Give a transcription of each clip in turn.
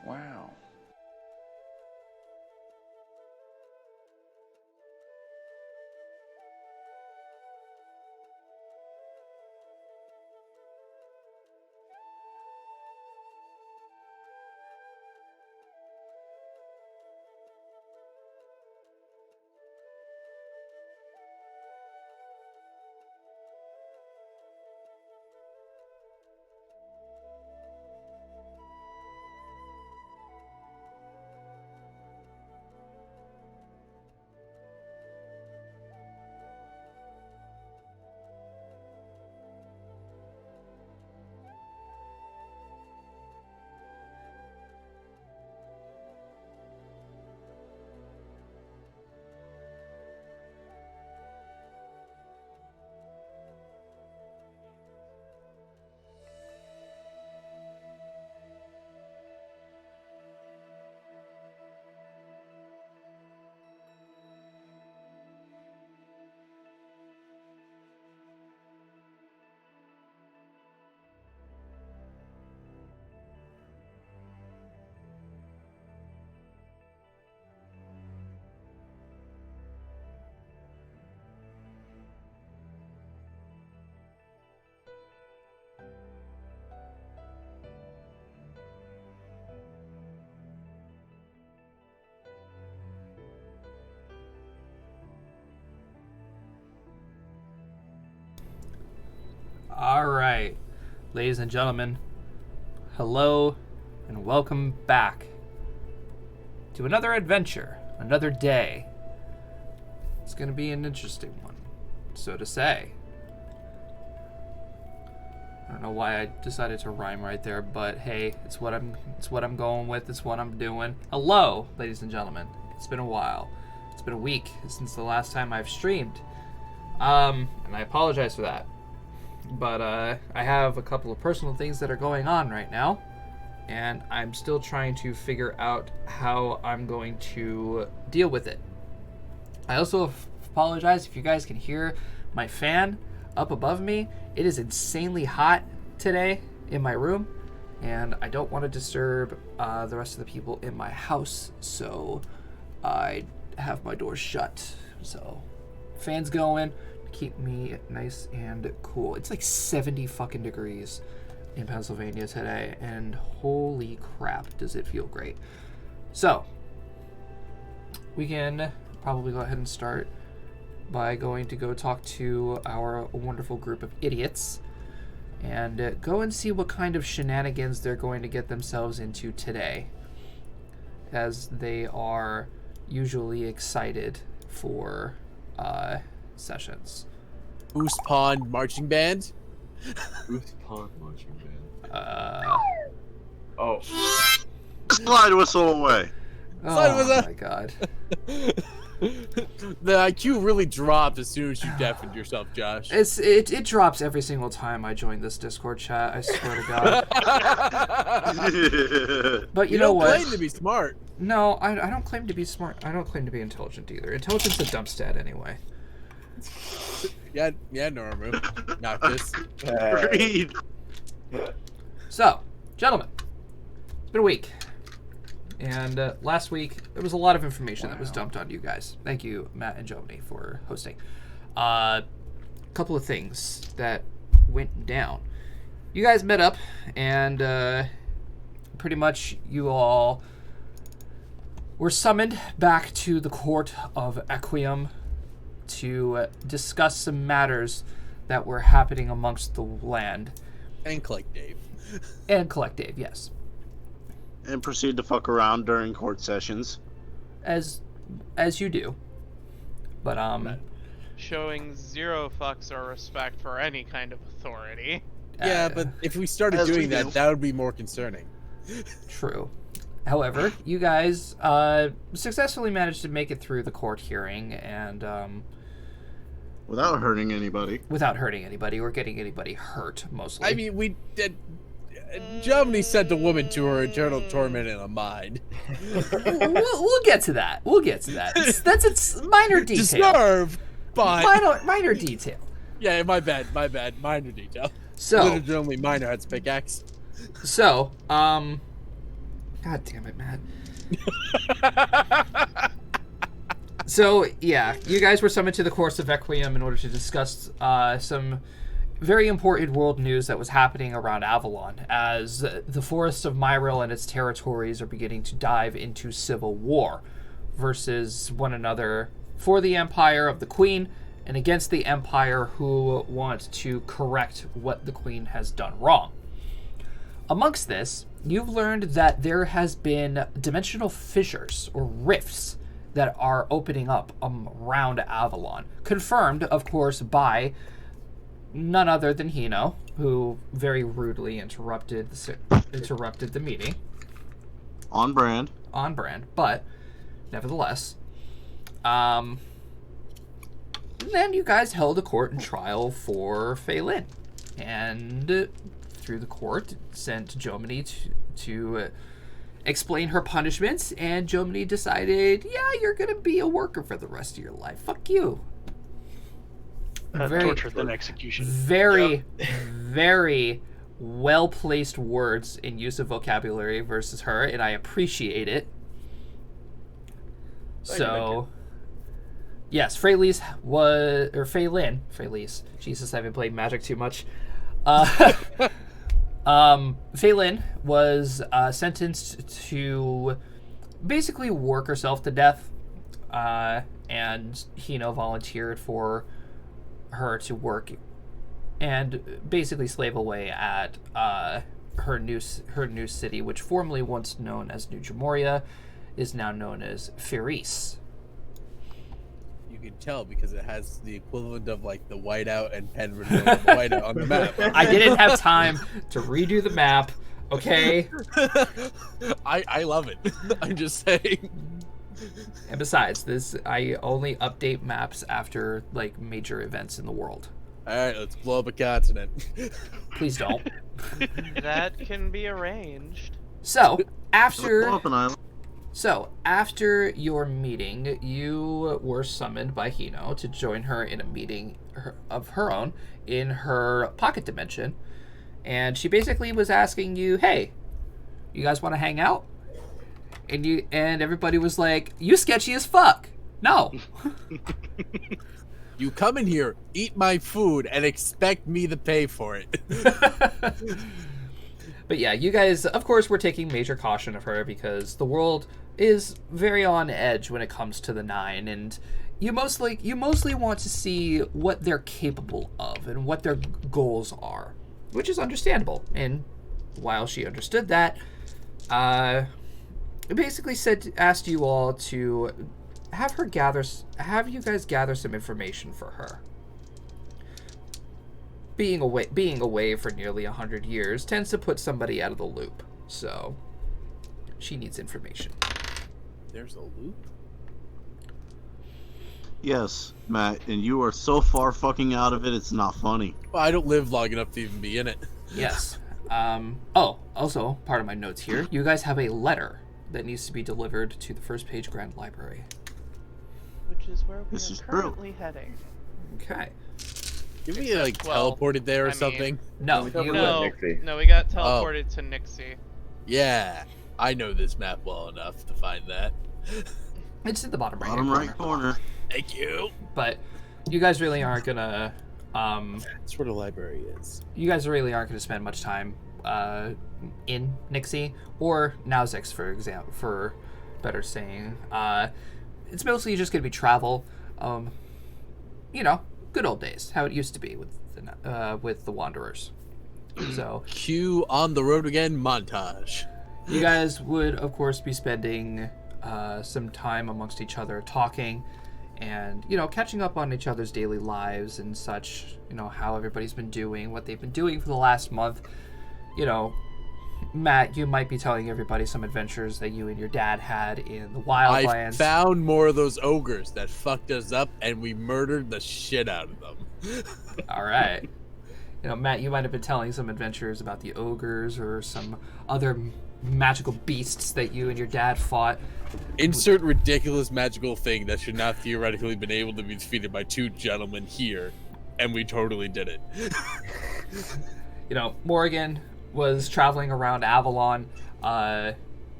Wow. All right, ladies and gentlemen, hello and welcome back to another adventure, another day. It's going to be an interesting one, so to say. I don't know why I decided to rhyme right there, but hey, it's what I'm going with. It's what I'm doing. Hello, ladies and gentlemen. It's been a while. It's been a week since the last time I've streamed. And I apologize for that. But I have a couple of personal things that are going on right now, and I'm still trying to figure out how I'm going to deal with it. I also apologize if you guys can hear my fan up above me. It is insanely hot today in my room, and I don't want to disturb the rest of the people in my house, so I have my door shut. So, fan's going. Keep me nice and cool. It's like 70 fucking degrees in Pennsylvania today, and holy crap, does it feel great. So, we can probably go ahead and start by going to go talk to our wonderful group of idiots and go and see what kind of shenanigans they're going to get themselves into today, as they are usually excited for sessions. Boost Pond Marching Band? Boost Pond Marching Band. Oh. Slide whistle away. Oh my god. The IQ really dropped as soon as you deafened yourself, Josh. It drops every single time I join this Discord chat, I swear to God. But you know what? You don't claim to be smart. No, I don't claim to be smart. I don't claim to be intelligent either. Intelligence is a dump stat anyway. Yeah, Norman. Not this. Read. So, gentlemen, it's been a week. And last week, there was a lot of information that was dumped on you guys. Thank you, Matt and Jomini, for hosting. A couple of things that went down. You guys met up, and pretty much you all were summoned back to the court of Equium to discuss some matters that were happening amongst the land. And collect Dave. And collect Dave, yes. And proceed to fuck around during court sessions. As you do. But, showing zero fucks or respect for any kind of authority. Yeah, but if we started doing that, that would be more concerning. True. However, you guys successfully managed to make it through the court hearing, and without hurting anybody. Without hurting anybody or getting anybody hurt, mostly. I mean, we did. Germany sent the woman to her eternal torment in a mine. We'll get to that. We'll get to that. That's a minor detail. Deserve, but minor detail. Yeah, my bad. Minor detail. So literally minor had pickaxe. So, God damn it, Matt. So, yeah, you guys were summoned to the Course of Equium in order to discuss some very important world news that was happening around Avalon, as the forests of Myril and its territories are beginning to dive into civil war versus one another for the Empire of the Queen and against the Empire who want to correct what the Queen has done wrong. Amongst this, you've learned that there has been dimensional fissures or rifts that are opening up around Avalon. Confirmed, of course, by none other than Hino, who very rudely interrupted the meeting. On brand. On brand, but nevertheless. Then you guys held a court and trial for Phelan. And through the court, sent Jomini to explain her punishments, and Jomini decided, yeah, you're going to be a worker for the rest of your life. Fuck you. Torture than execution. Very, very well-placed words in use of vocabulary versus her, and I appreciate it. So, yes, Phelan. Jesus, I haven't played Magic too much. Phelan was sentenced to basically work herself to death, and Hino volunteered for her to work and basically slave away at her new city, which formerly once known as New Jamoria, is now known as Feris. You can tell because it has the equivalent of like the whiteout and Penrith whiteout on the map. I didn't have time to redo the map. Okay. I love it. I'm just saying. And besides, I only update maps after like major events in the world. All right, let's blow up a continent. Please don't. That can be arranged. So Blow up an island. after your meeting, you were summoned by Hino to join her in a meeting of her own in her pocket dimension, and she basically was asking you, "Hey, you guys want to hang out?" And everybody was like, "You sketchy as fuck. No." You come in here, eat my food, and expect me to pay for it. But yeah, you guys, of course, were taking major caution of her because the world is very on edge when it comes to the Nine, and you mostly want to see what they're capable of and what their goals are, which is understandable. And while she understood that, basically asked you all to have you guys gather some information for her. Being away for nearly 100 years tends to put somebody out of the loop, so she needs information. There's a loop? Yes, Matt, and you are so far fucking out of it, it's not funny. Well, I don't live long enough to even be in it. Yes. Also, part of my notes here, you guys have a letter that needs to be delivered to the First Page Grand Library. Which is where we This are is true. currently heading. Okay. Can we like Well, teleported there or I mean- something? No, we don't you, know. No, Nixie. no, we got teleported to Nixie. Yeah, I know this map well enough to find that. it's in the bottom right. Bottom right corner. Thank you. But you guys really aren't gonna That's where the library is. spend much time in Nixie or Nauzix, for better saying. It's mostly just gonna be travel. Good old days, how it used to be with the Wanderers. So Cue on the road again montage. you guys would, of course, be spending some time amongst each other, talking, and catching up on each other's daily lives and such. How everybody's been doing, what they've been doing for the last month. Matt, you might be telling everybody some adventures that you and your dad had in the Wildlands. I found more of those ogres that fucked us up, and we murdered the shit out of them. All right. Matt, you might have been telling some adventures about the ogres or some other magical beasts that you and your dad fought. Insert ridiculous magical thing that should not theoretically been able to be defeated by two gentlemen here, and we totally did it. Morgan was traveling around Avalon,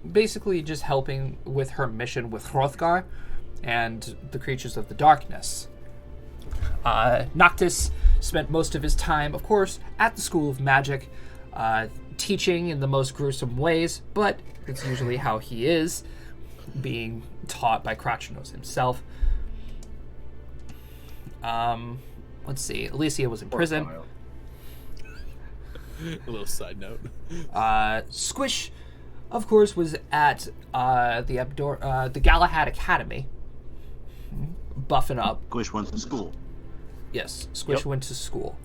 basically just helping with her mission with Hrothgar and the creatures of the darkness. Noctis spent most of his time, of course, at the School of Magic, teaching in the most gruesome ways, but it's usually how he is, being taught by Crotchnos himself. Let's see, Alicia was in prison. A little side note. Squish, of course, was at the Galahad Academy, buffing up. Squish went to school. Yes, Squish went to school.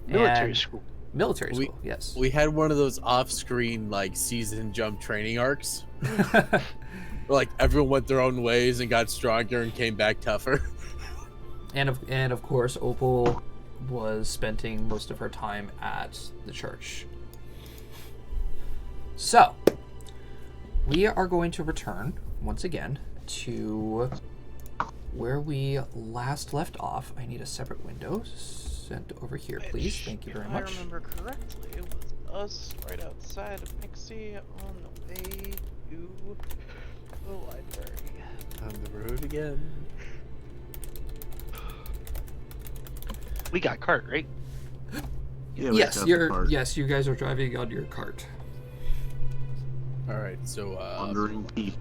Military And- school. Military school, yes. We had one of those off-screen like season jump training arcs. Where, like everyone went their own ways and got stronger and came back tougher. And of course, Opal was spending most of her time at the church. So, we are going to return once again to where we last left off. I need a separate window sent over here, please. Thank you very If much. I remember correctly, it was us right outside of Pixie on the way to the library. On the road again. We got cart, right? Yeah, we Yes, got the cart. you guys are driving on your cart. All right, so Wandering Pete.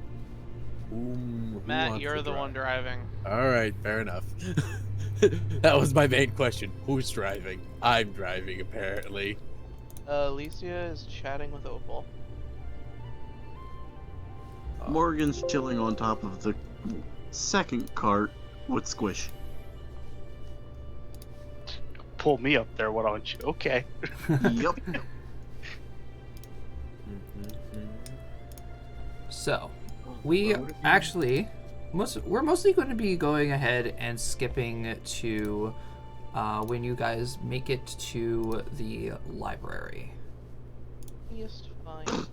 who Matt, wants you're to the drive? one driving. All right, fair enough. That was my main question. Who's driving? I'm driving, apparently. Alicia is chatting with Opal. Morgan's chilling on top of the second cart with Squish. Pull me up there, why don't you? Okay. Yup. So, we actually we're mostly going to be going ahead and skipping to when you guys make it to the library. Yes, fine.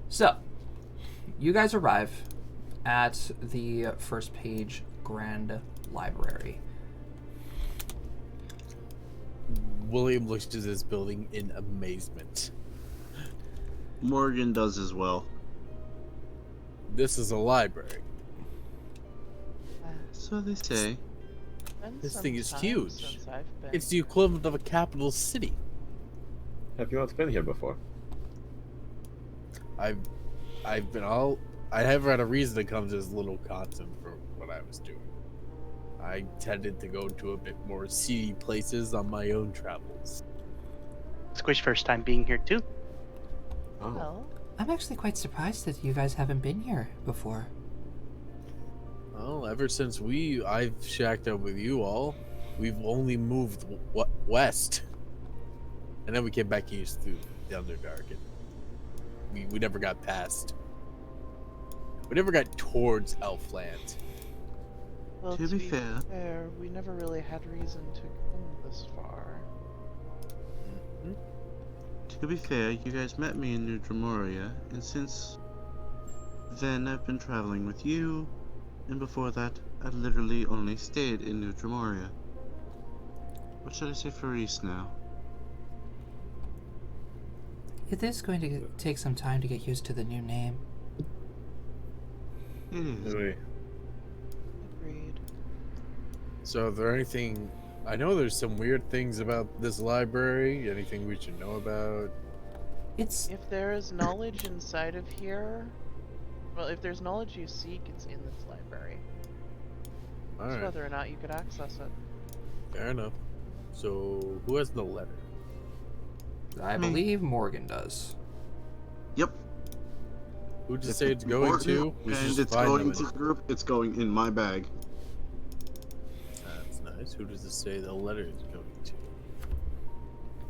So, you guys arrive at the First Page Grand Library. William looks at this building in amazement. Morgan does as well. This is a library. So they say. Been This some thing is time huge. since I've been. It's the equivalent of a capital city. Have you not been here before? I never had a reason to come to this little continent for what I was doing. I tended to go to a bit more seedy places on my own travels. Squish first time being here too. Oh. Well, I'm actually quite surprised that you guys haven't been here before. Well, ever since I've shacked up with you all, we've only moved west. And then we came back east through the Underdark. And we never got past. We never got towards Elfland. well, To be fair. we never really had reason to come this far. To be fair, you guys met me in New Dramoria, and since then I've been traveling with you, and before that, I literally only stayed in New Dramoria. What should I say for East now? It is going to take some time to get used to the new name. It is. Really? Agreed. So, is there anything? I know there's some weird things about this library. Anything we should know about? It's If there is knowledge inside of here, well, if there's knowledge you seek, it's in this library. All It's right, whether or not you could access it. fair enough. So, who has the letter? I Me. believe Morgan does. Yep. Who does it If say it's going important to? We should and just it's find going them. to the group, it's going in my bag. That's nice. Who does it say the letter is going to?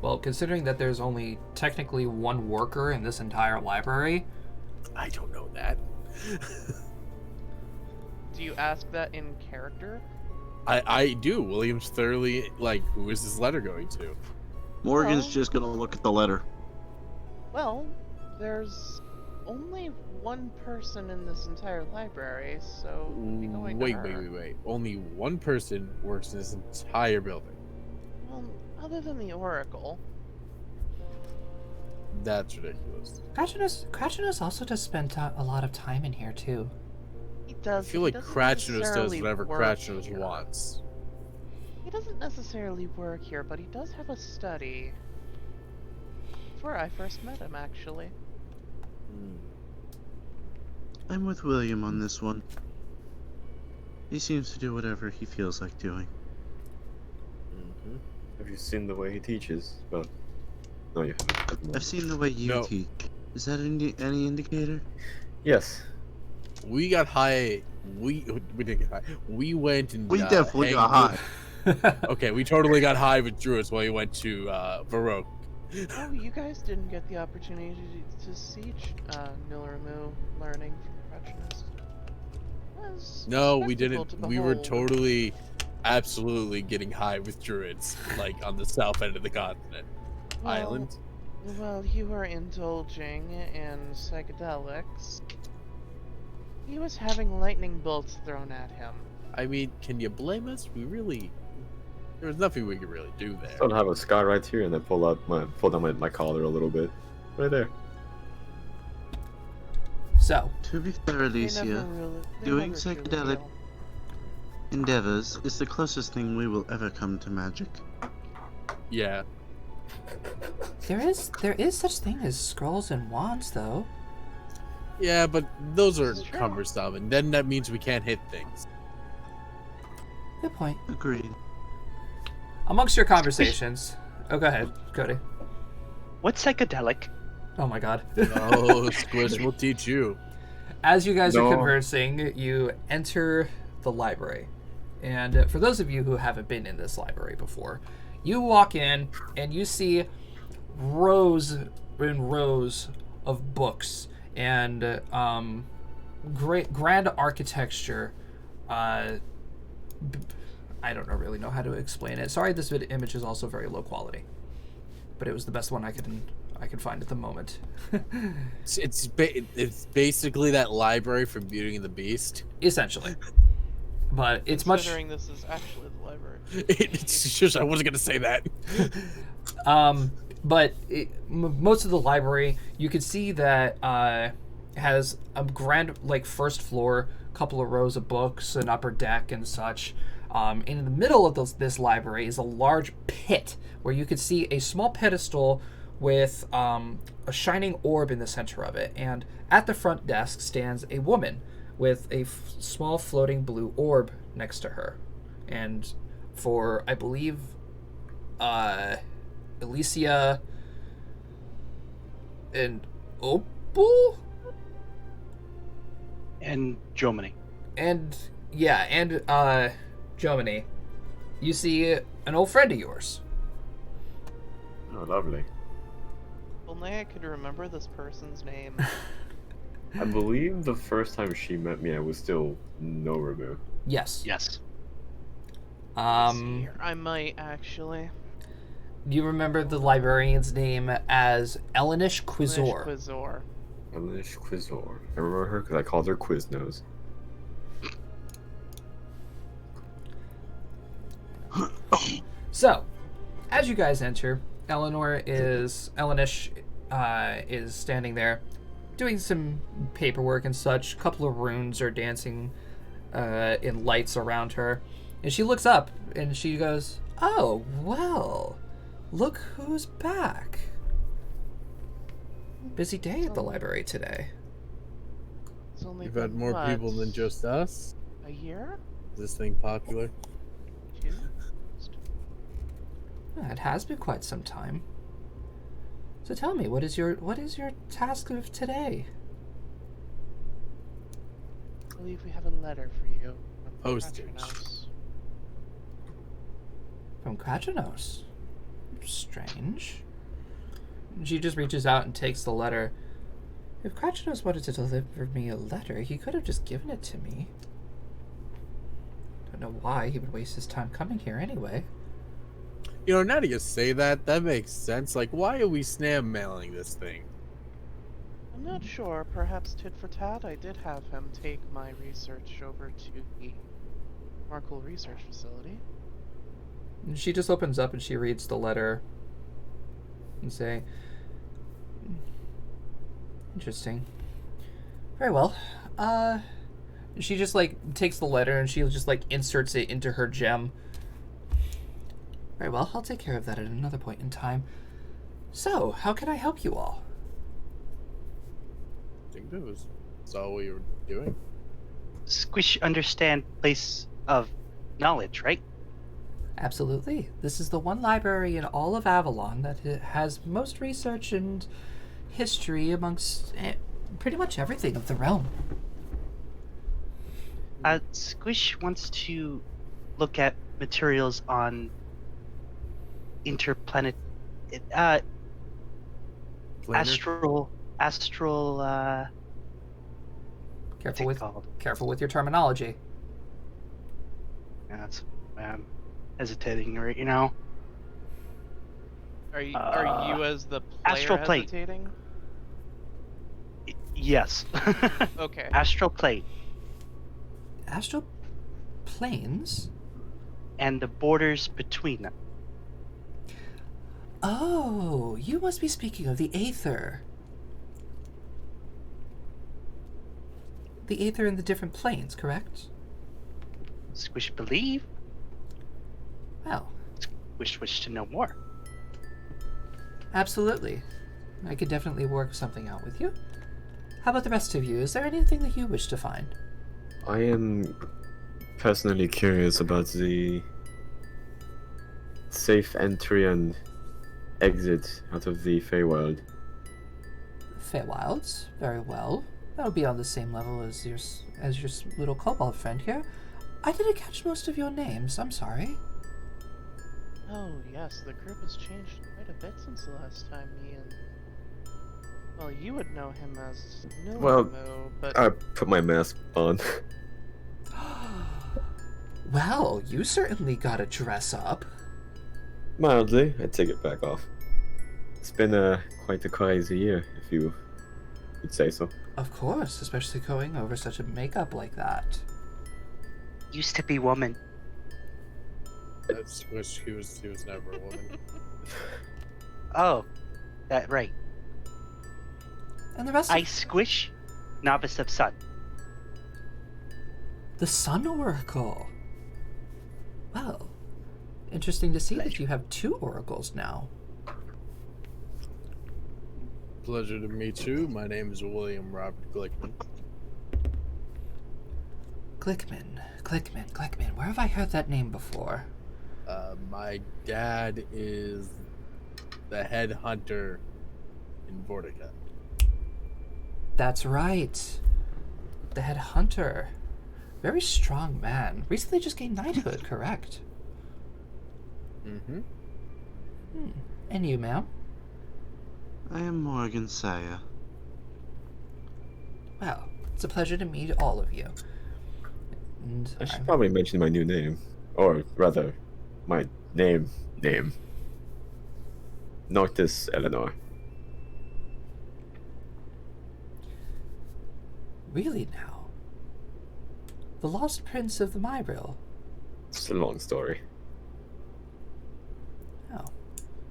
Well, considering that there's only technically one worker in this entire library, I don't know that. Do you ask that in character? I do. William's thoroughly like, who is this letter going to? Morgan's Well- just gonna look at the letter. Well, there's only one person in this entire library, so it would be going to Wait, her. wait. Only one person works in this entire building. Well, Other than the Oracle. That's ridiculous. Krachinos also does spend a lot of time in here too. He I does. feel he like doesn't Krachinos does necessarily whatever work Krachinos here. wants. He doesn't necessarily work here, but he does have a study. That's where I first met him, actually. Hmm. I'm with William on this one. He seems to do whatever he feels like doing. Mhm. Have you seen the way he teaches? Well, no, you haven't. I've seen the way you No. teach. Is that any indicator? Yes. We got high. We didn't get high. We went and We definitely got hanged high. with- Okay, we totally got high with Druids while we went to Baroque. Oh, you guys didn't get the opportunity to see Nilramu learning from Krachinos. No, we didn't. We were totally, absolutely getting high with Druids, like on the south end of the continent. Island. Well, you were indulging in psychedelics. He was having lightning bolts thrown at him. I mean, can you blame us? There was nothing we could really do there. Still have a scar right here, and then pull down my collar a little bit, right there. So, To be fair, They Alicia, never really- they doing never truly psychedelic will. endeavors is the closest thing we will ever come to magic. Yeah. there is such thing as scrolls and wands, though. Yeah, but those are It's true. cumbersome, and then that means we can't hit things. Good point. Agreed. Amongst your conversations, oh, go ahead, Cody. What's psychedelic? Oh my God. Oh, Squish will teach you. As you guys are No. conversing, you enter the library. And for those of you who haven't been in this library before, you walk in and you see rows and rows of books and great grand architecture. I don't really know how to explain it. Sorry, this image is also very low quality, but it was the best one I could find at the moment. It's basically that library from Beauty and the Beast. Essentially. But it's much. Considering this is actually the library. It's just, I wasn't gonna say that. But most of the library, you could see that has a grand, like, first floor, couple of rows of books, an upper deck and such. In the middle of this library is a large pit where you could see a small pedestal with a shining orb in the center of it. And at the front desk stands a woman with a small floating blue orb next to her. And for, I believe, Alicia and Opal? And Jomini. And, yeah, and Jomini, you see an old friend of yours. Oh, lovely. Only I could remember this person's name. I believe the first time she met me, I was still Noramu. Yes. Yes. I might actually. Do you remember the librarian's name as Elenish Quizor? Quizor. Elish Quizor. I remember her because I called her Quiznos. So, as you guys enter, Elenish is standing there doing some paperwork and such. A couple of runes are dancing in lights around her. And she looks up and she goes, "Oh, well, look who's back. Busy day at the library today." It's only We've had been, more what, people than just us. a year. Is this thing popular? 2. It has been quite some time. So tell me, what is your task of today? I believe we have a letter for you. from Postage. Patronos. From Krachinos. Strange. She just reaches out and takes the letter. If Krachinos wanted to deliver me a letter, he could have just given it to me. Don't know why he would waste his time coming here anyway. You know, now that you say that, that makes sense. Like, why are we snail mailing this thing? I'm not sure. Perhaps tit for tat. I did have him take my research over to the Markle Research Facility. And she just opens up and she reads the letter and say, interesting. Very well. She just like takes the letter and she just like inserts it into her gem. Very well, I'll take care of that at another point in time. So, how can I help you all? I think that's all we were doing. Squish understand place of knowledge, right? Absolutely. This is the one library in all of Avalon that has most research and history amongst pretty much everything of the realm. Squish wants to look at materials on interplanet, Planar? astral. Careful with your terminology. Yeah, that's hesitating, right? You know. Are you as the player astral plane. hesitating? Yes. Okay. Astral plate Astral planes? and the borders between them. Oh, you must be speaking of the Aether. The Aether and the different planes, correct? Squish believe. Well, Wish to know more. absolutely. I could definitely work something out with you. How about the rest of you? Is there anything that you wish to find? I am personally curious about the safe entry and exit out of the Feywild. Feywilds? Very well. That'll be on the same level as your little kobold friend here. I didn't catch most of your names. I'm sorry. Oh yes, the group has changed quite a bit since the last time me and... Well, you would know him as Well, Nilamo, but... I put my mask on. Well, you certainly gotta dress up. Mildly, I take it back off. It's been quite a crazy year, if you would say so. Of course, especially going over such a makeup like that. Used to be woman. That's wish he was never a woman. Oh, that right. And the rest of I Squish, novice of Sun. the Sun Oracle. Well, interesting to see that you have 2 oracles now. Pleasure to meet you. My name is William Robert Glickman. Glickman. Where have I heard that name before? My dad is the head hunter in Vortica. That's right. The head hunter. Very strong man. Recently just gained knighthood, correct? Mm-hmm. And you, ma'am? I am Morgan Saya. Well, it's a pleasure to meet all of you. And I should probably mention my new name. Or rather, my name. Noctis Eleanor. Really now? The lost prince of the Mybril. It's a long story. Oh,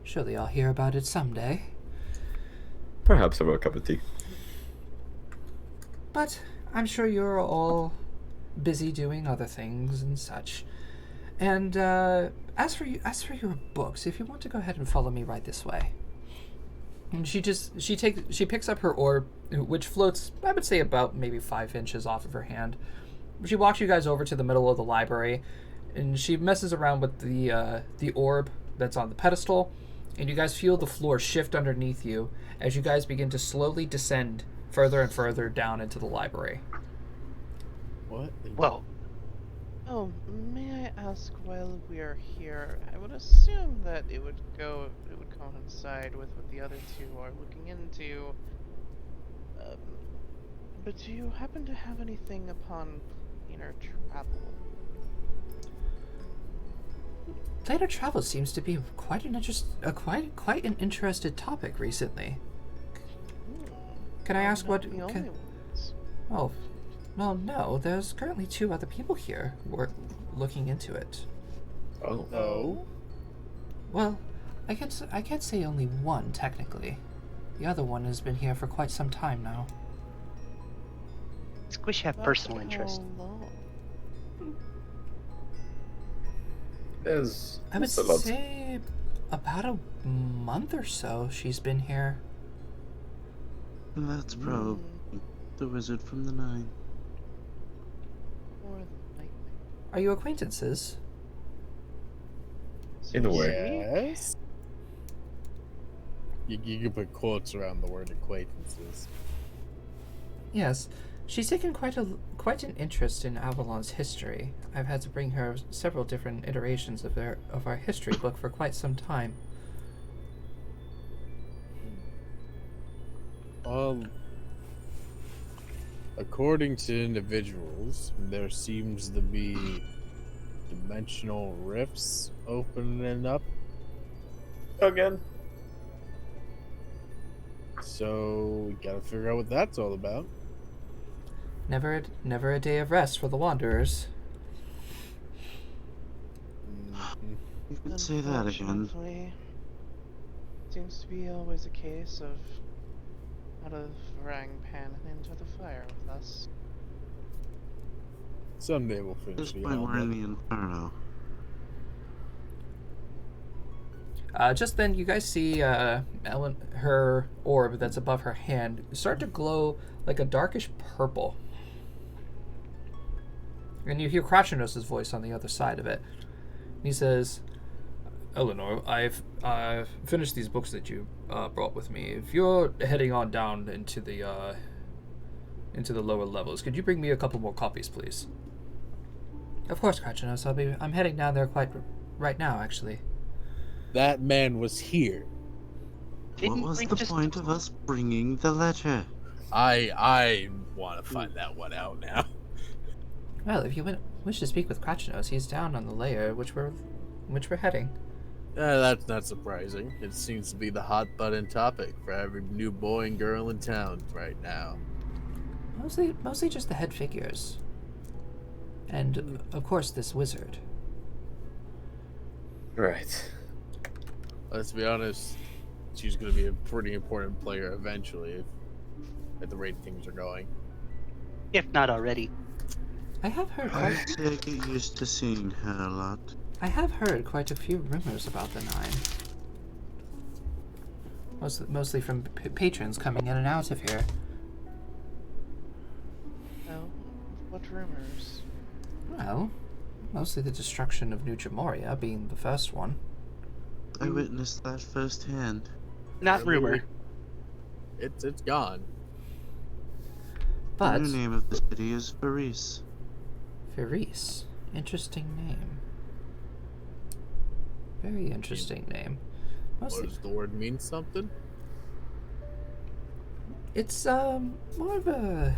surely I'll hear about it someday. Perhaps over a cup of tea. But I'm sure you're all busy doing other things and such. And as for your books, if you want to go ahead and follow me right this way. And she picks up her orb, which floats, I would say, about maybe 5 inches off of her hand. She walks you guys over to the middle of the library, and she messes around with the orb that's on the pedestal, and you guys feel the floor shift underneath you as you guys begin to slowly descend further and further down into the library. What? Well, Oh, may I ask while we are here, I would assume that it would coincide with what the other 2 are looking into. But do you happen to have anything upon planar travel? Planar travel seems to be quite an interested topic recently. Can I ask Not what? the only ones. Oh, well, no. There's currently 2 other people here who are looking into it. Oh. Oh. Well, I can't say only one technically. The other one has been here for quite some time now. Squish have About personal interest. how long? There's I would a lot. say about a month or so she's been here. That's probably the wizard from the Nine. More than likely. Are you acquaintances? In a way. Yes. You can put quotes around the word acquaintances. Yes. She's taken quite an interest in Avalon's history. I've had to bring her several different iterations of our history book for quite some time. According to individuals, there seems to be dimensional rifts opening up. Again. So we gotta figure out what that's all about. Never a day of rest for the Wanderers. Mhm. You could say that again. Unfortunately, seems to be always a case of out of frying pan and into the fire with us. Someday we'll At finish this the point, we're in omelet. the Inferno. Just then, you guys see Ellen, her orb that's above her hand, start to glow like a darkish purple. And you hear Krachenos' voice on the other side of it. He says, Eleanor, I've finished these books that you brought with me. If you're heading on down into the lower levels, could you bring me a couple more copies, please? Of course, Krachenos. I'm heading down there right now, actually. That man was here. Didn't What was we the just- point of us bringing the letter? I want to find that one out now. Well, if you wish to speak with Krachenos, he's down on the layer which we're heading. That's not surprising. It seems to be the hot button topic for every new boy and girl in town right now. Mostly just the head figures. And, of course, this wizard. Right. Let's be honest, she's going to be a pretty important player eventually, at the rate things are going. If not already. I have heard I'd say get used to seeing her a lot. I have heard quite a few rumors about the Nine. Mostly from patrons coming in and out of here. Oh, what rumors? Well, mostly the destruction of New Jamoria being the first one. I witnessed that firsthand. Not rumor. It's gone. But The new name of the city is Paris. Firis, interesting name. Very interesting name. What Mostly, does the word mean? Something? it's more of a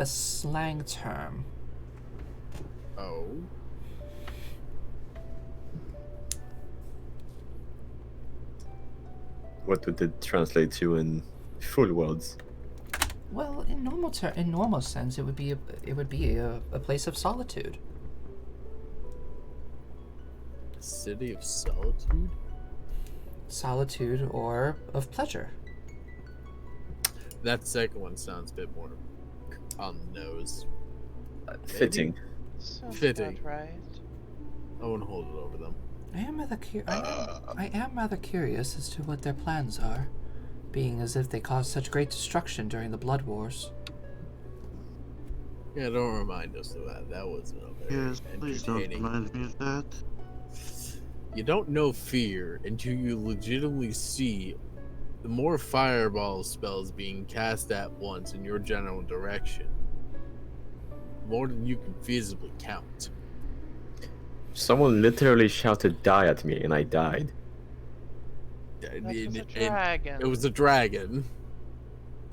slang term. Oh. What would it translate to in full words? Well, in normal sense, it would be a place of solitude. City of Solitude? Solitude or of pleasure. That second one sounds a bit more on the nose. Fitting. Sounds Fitting. about right. I won't hold it over them. I am rather curious as to what their plans are, being as if they caused such great destruction during the Blood Wars. Yeah, don't remind us of that. That wasn't a very Yes, please don't entertaining. remind me of that. You don't know fear until you legitimately see the more fireball spells being cast at once in your general direction. More than you can feasibly count. Someone literally shouted "die" at me, and I died. That was a It dragon. was a dragon.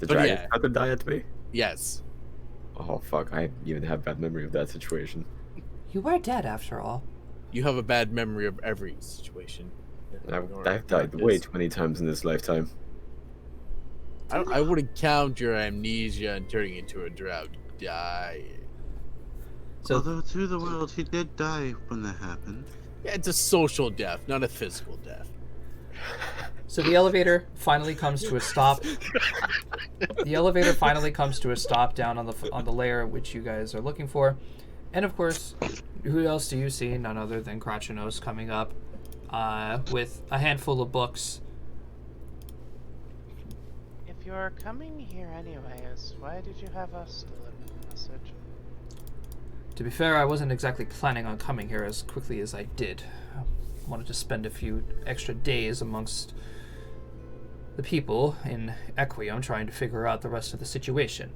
The But dragon yeah. shouted "die" at me. Yes. Oh fuck! I even have bad memory of that situation. You were dead after all. You have a bad memory of every situation. I've died way too many times in this lifetime. I wouldn't count your amnesia and turning into a drought. Die. So Although to the world, he did die when that happened. Yeah, it's a social death, not a physical death. So the elevator finally comes to a stop. The elevator finally comes to a stop down on the layer which you guys are looking for, and of course, who else do you see? None other than Krachenos coming up with a handful of books. If you're coming here anyways, why did you have us deliver the message? To be fair, I wasn't exactly planning on coming here as quickly as I did. I wanted to spend a few extra days amongst the people in Equium trying to figure out the rest of the situation.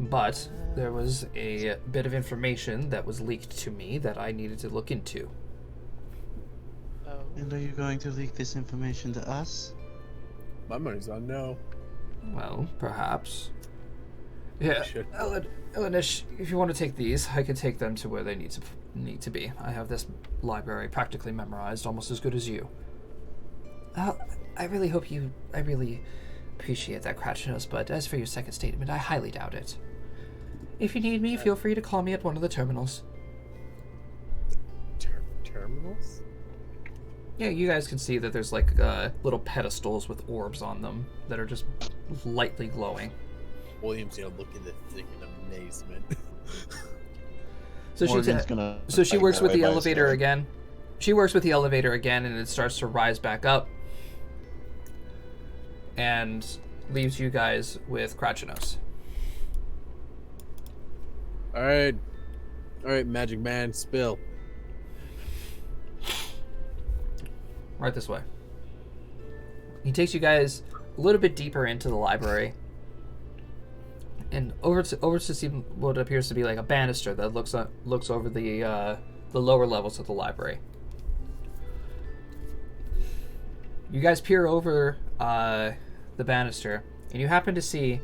But there was a bit of information that was leaked to me that I needed to look into. Oh. And are you going to leak this information to us? My money's on no. Well, perhaps. Yeah, Sure. Elenish, if you want to take these, I can take them to where they need to be. I have this library practically memorized, almost as good as you. I really appreciate that, Krachenos, but as for your second statement, I highly doubt it. If you need me, feel free to call me at one of the terminals. Terminals? Yeah, you guys can see that there's like little pedestals with orbs on them that are just lightly glowing. William's gonna look at the thing in amazement. So she works with the elevator again. She works with the elevator again, and it starts to rise back up, and leaves you guys with Krachenos. All right, Magic Man, spill. Right this way. He takes you guys a little bit deeper into the library, and over to see what appears to be like a banister that looks over the lower levels of the library. You guys peer over the banister, and you happen to see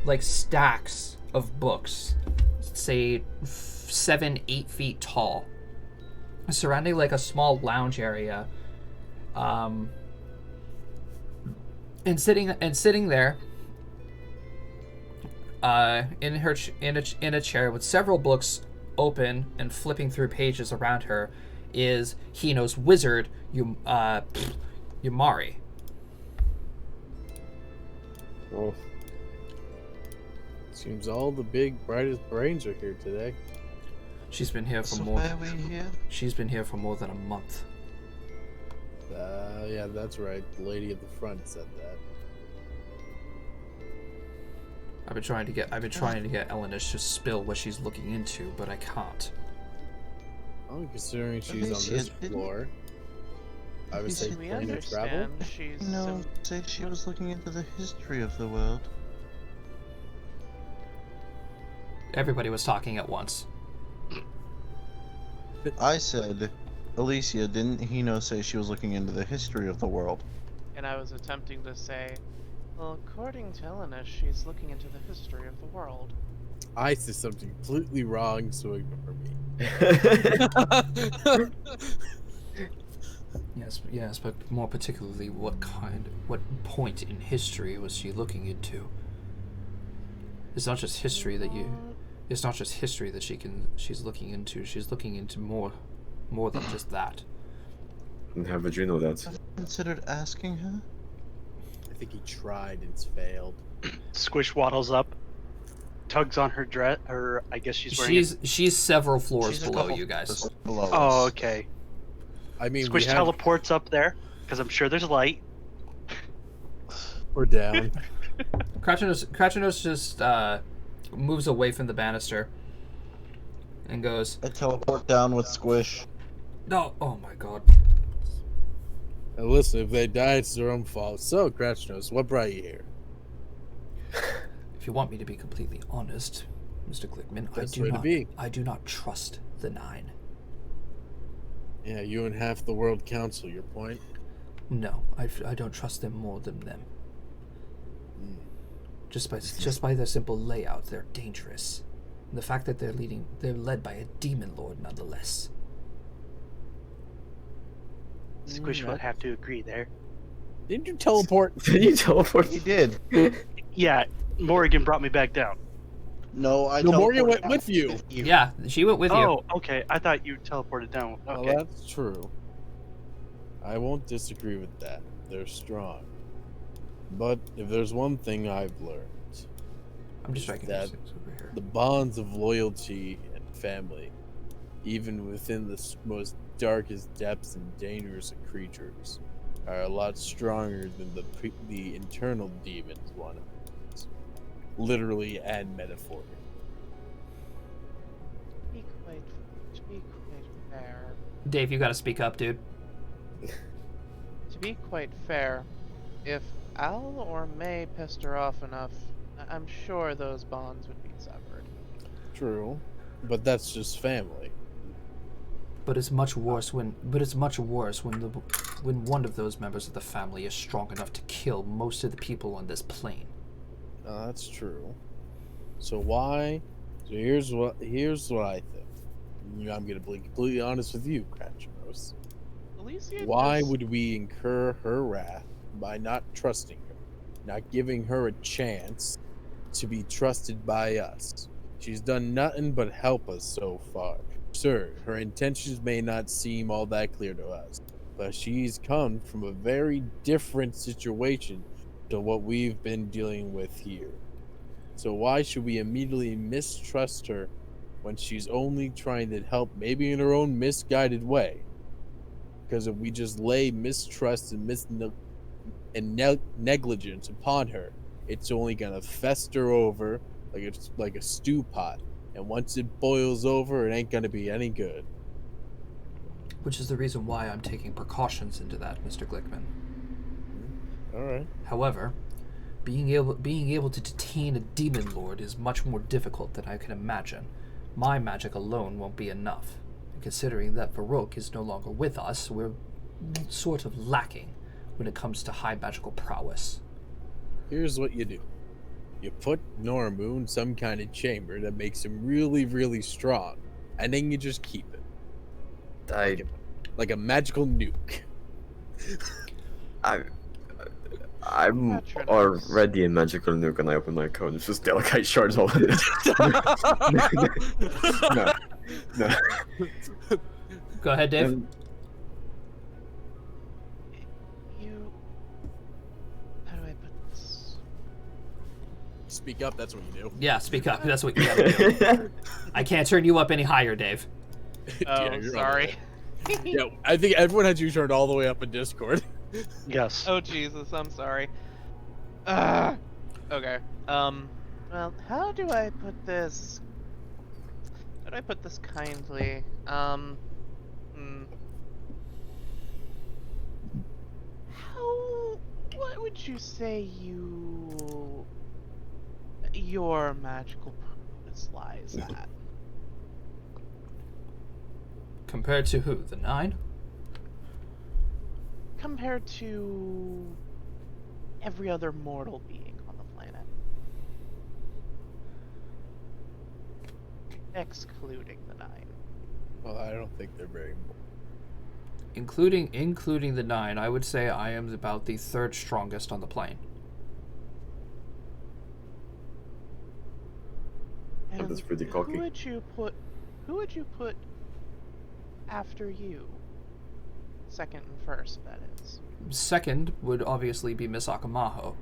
like stacks of books, say 7-8 feet tall, surrounding like a small lounge area. And sitting there, in a chair with several books open and flipping through pages around her, is Hino's wizard, Yumari. Oh, Seems all the big, brightest brains are here today. She's been here for So more. why are we here? She's been here for more than a month. Yeah, that's right. The lady at the front said that. I've been trying to get Elenish to spill what she's looking into, but I can't. Oh, considering she's think on she this didn't- floor, I would say We plane of travel. understand she's No, say she was looking into the history of the world. Everybody was talking at once. I said, Alicia, didn't Hino say she was looking into the history of the world? and I was attempting to say, well, according to Elena, she's looking into the history of the world. I said something completely wrong, so ignore me. Yes, but more particularly, what point in history was she looking into? It's not just history that she's looking into. She's looking into more than just that. And how would you know that? Have you considered asking her? I think he tried and it's failed. Squish waddles up, tugs on her dress, or I guess she's wearing. She's several floors She's a below couple you guys. floors below Oh, us. okay. I mean, Squish we have... teleports up there because I'm sure there's light. We're down. Krachenos just moves away from the banister and goes, I teleport down with Squish. "No, oh my god." Now listen, if they die, it's their own fault. So, Krachenos, what brought you here? If you want me to be completely honest, Mr. Glickman, Best way to be. I do not trust the Nine. Yeah, you and half the world council, your point? No, I don't trust them more than them. Mm. Just by their simple layout, they're dangerous. And the fact that they're led by a demon lord nonetheless. Squish would have to agree there. Didn't you teleport? Did you teleport? He did. Yeah, Morrigan brought me back down. No, I No, Morgan teleported went down with you. Yeah, she went with you. Oh, okay. I thought you teleported down. Well, Okay. that's true. I won't disagree with that. They're strong. But if there's one thing I've learned, I'm just checking that these things over here. the bonds of loyalty and family, even within the most darkest depths and dangerous of creatures, are a lot stronger than the internal demons one has. Literally and metaphorically. To be quite fair, Dave, you gotta speak up, dude. to be quite fair, if Al or May pissed her off enough, I'm sure those bonds would be severed. True. But that's just family. But it's much worse when when one of those members of the family is strong enough to kill most of the people on this plane. That's true. So why? So here's what I think. I'm gonna be completely honest with you, Cratchos. Alicia Why just- would we incur her wrath by not trusting her, not giving her a chance to be trusted by us? She's done nothing but help us so far. Sir, her intentions may not seem all that clear to us, but she's come from a very different situation to what we've been dealing with here. So why should we immediately mistrust her when she's only trying to help, maybe in her own misguided way? Because if we just lay mistrust and negligence upon her, it's only gonna fester over like a stew pot, and once it boils over, it ain't gonna be any good. Which is the reason why I'm taking precautions into that, Mr. Glickman. All right. However, being able to detain a demon lord is much more difficult than I can imagine. My magic alone won't be enough. And considering that Varrock is no longer with us, we're sort of lacking when it comes to high magical prowess. Here's what you do. You put Normu in some kind of chamber that makes him really, really strong, and then you just keep it. Like a magical nuke. I'm already a magical nuke and I open my code. It's just delicate shards all in it. No. Go ahead, Dave. How do I put this? Speak up, that's what you do. Yeah, speak up. That's what you gotta do. I can't turn you up any higher, Dave. Oh, Yeah, you're sorry. Yeah, I think everyone had you turned all the way up in Discord. Yes. Oh Jesus, I'm sorry. Okay. Well, how do I put this? How do I put this kindly? What would you say your magical prowess lies at? Compared to who? The 9? Compared to every other mortal being on the planet. Excluding the 9. Well, I don't think they're very. Including the 9, I would say I am about the 3rd strongest on the plane. And That's pretty cocky. Who would you put after you? Second and first, that is. Second would obviously be Miss Akamaho.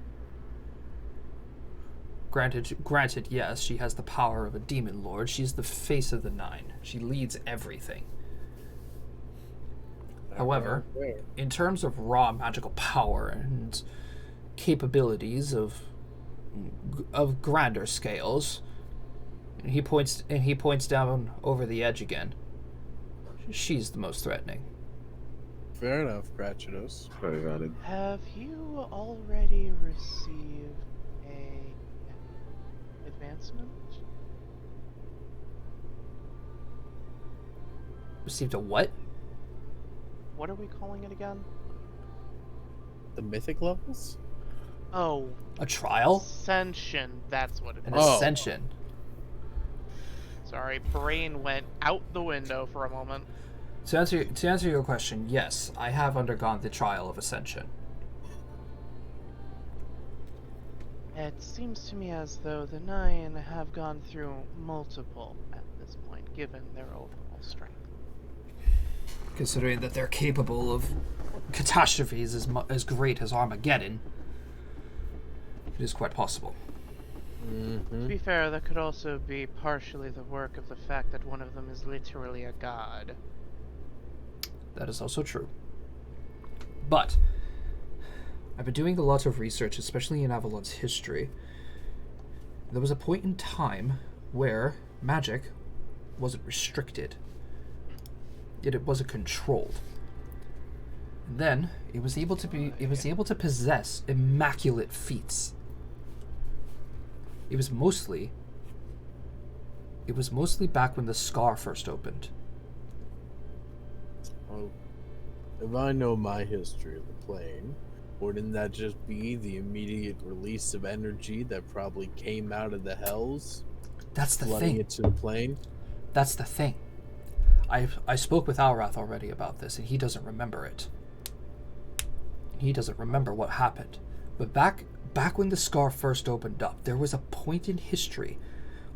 Granted, yes, she has the power of a demon lord. She's the face of the 9. She leads everything. However, in terms of raw magical power and capabilities of grander scales, and he points down over the edge again. She's the most threatening. Fair enough, Cratchos. Very valid. Have you already received a advancement? Received a what? What are we calling it again? The mythic levels? Oh, A trial? Ascension. That's what it An is. Oh. ascension. Sorry, brain went out the window for a moment. To answer your question, yes, I have undergone the trial of ascension. It seems to me as though the Nine have gone through multiple at this point, given their overall strength. Considering that they're capable of catastrophes as great as Armageddon, it is quite possible. To be fair, that could also be partially the work of the fact that one of them is literally a god. That is also true. But I've been doing a lot of research, especially in Avalon's history. There was a point in time where magic wasn't restricted, yet it wasn't controlled. And then it was able to possess immaculate feats. It was mostly back when the Scar first opened. Well, if I know my history of the plane, wouldn't that just be the immediate release of energy that probably came out of the hells? That's the flooding thing. it to the plane? That's the thing. I spoke with Alrath already about this, and he doesn't remember it. He doesn't remember what happened. But back when the Scar first opened up, there was a point in history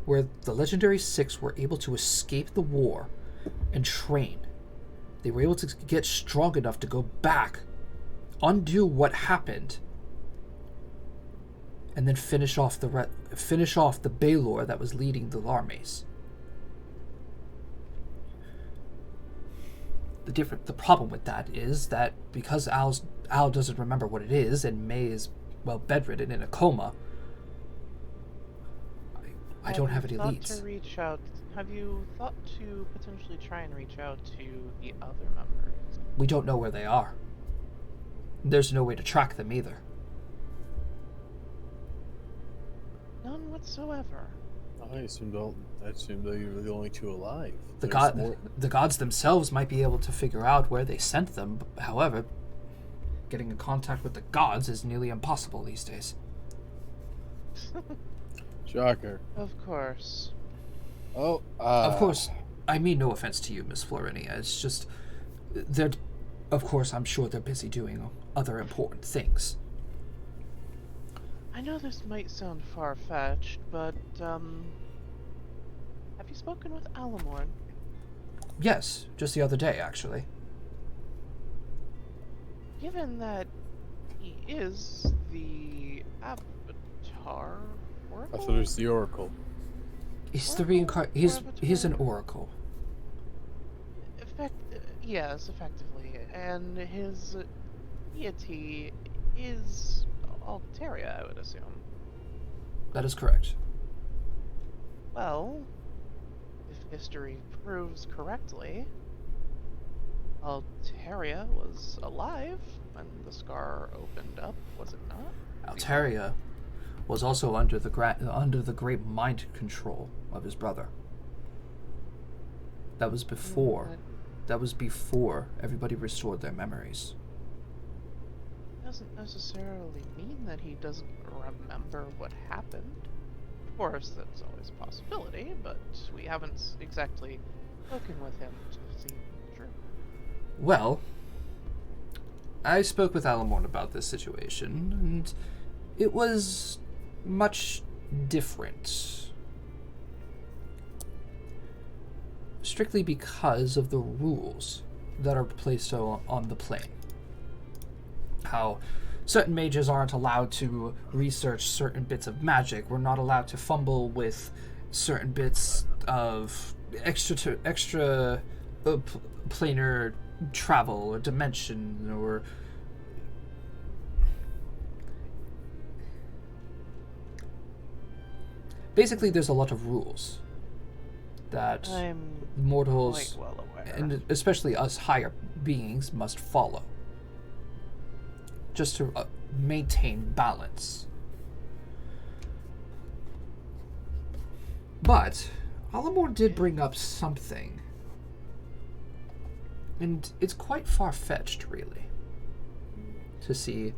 where the Legendary Six were able to escape the war and train. They were able to get strong enough to go back, undo what happened, and then finish off the Baylor that was leading the armies. The problem with that is that because Al doesn't remember what it is, and May is, well, bedridden in a coma, I don't have any leads. Have you thought to potentially try and reach out to the other members? We don't know where they are. There's no way to track them either. None whatsoever. I assumed that you were the only two alive. The gods themselves might be able to figure out where they sent them. However, getting in contact with the gods is nearly impossible these days. Shocker. Of course. Oh, Of course, I mean no offense to you, Miss Florinia. It's just, of course, I'm sure they're busy doing other important things. I know this might sound far-fetched, but, have you spoken with Alamorn? Yes, just the other day, actually. Given that he is the Avatar Oracle? I thought it was the Oracle. He's he's an oracle. Yes, effectively. And his deity is Altaria, I would assume. That is correct. Well, if history proves correctly, Altaria was alive when the Scar opened up, was it not? Altaria was also under the great mind control of his brother. That was before everybody restored their memories. Doesn't necessarily mean that he doesn't remember what happened. Of course, that's always a possibility, but we haven't exactly spoken with him to see the truth. Well, I spoke with Alamorn about this situation, and it was much different. Strictly because of the rules that are placed on the plane. How certain mages aren't allowed to research certain bits of magic. We're not allowed to fumble with certain bits of extra planar travel or dimension or basically there's a lot of rules that I'm mortals, quite well aware. and especially us higher beings, must follow just to maintain balance. But Alamor did bring up something, and it's quite far-fetched, really, to see,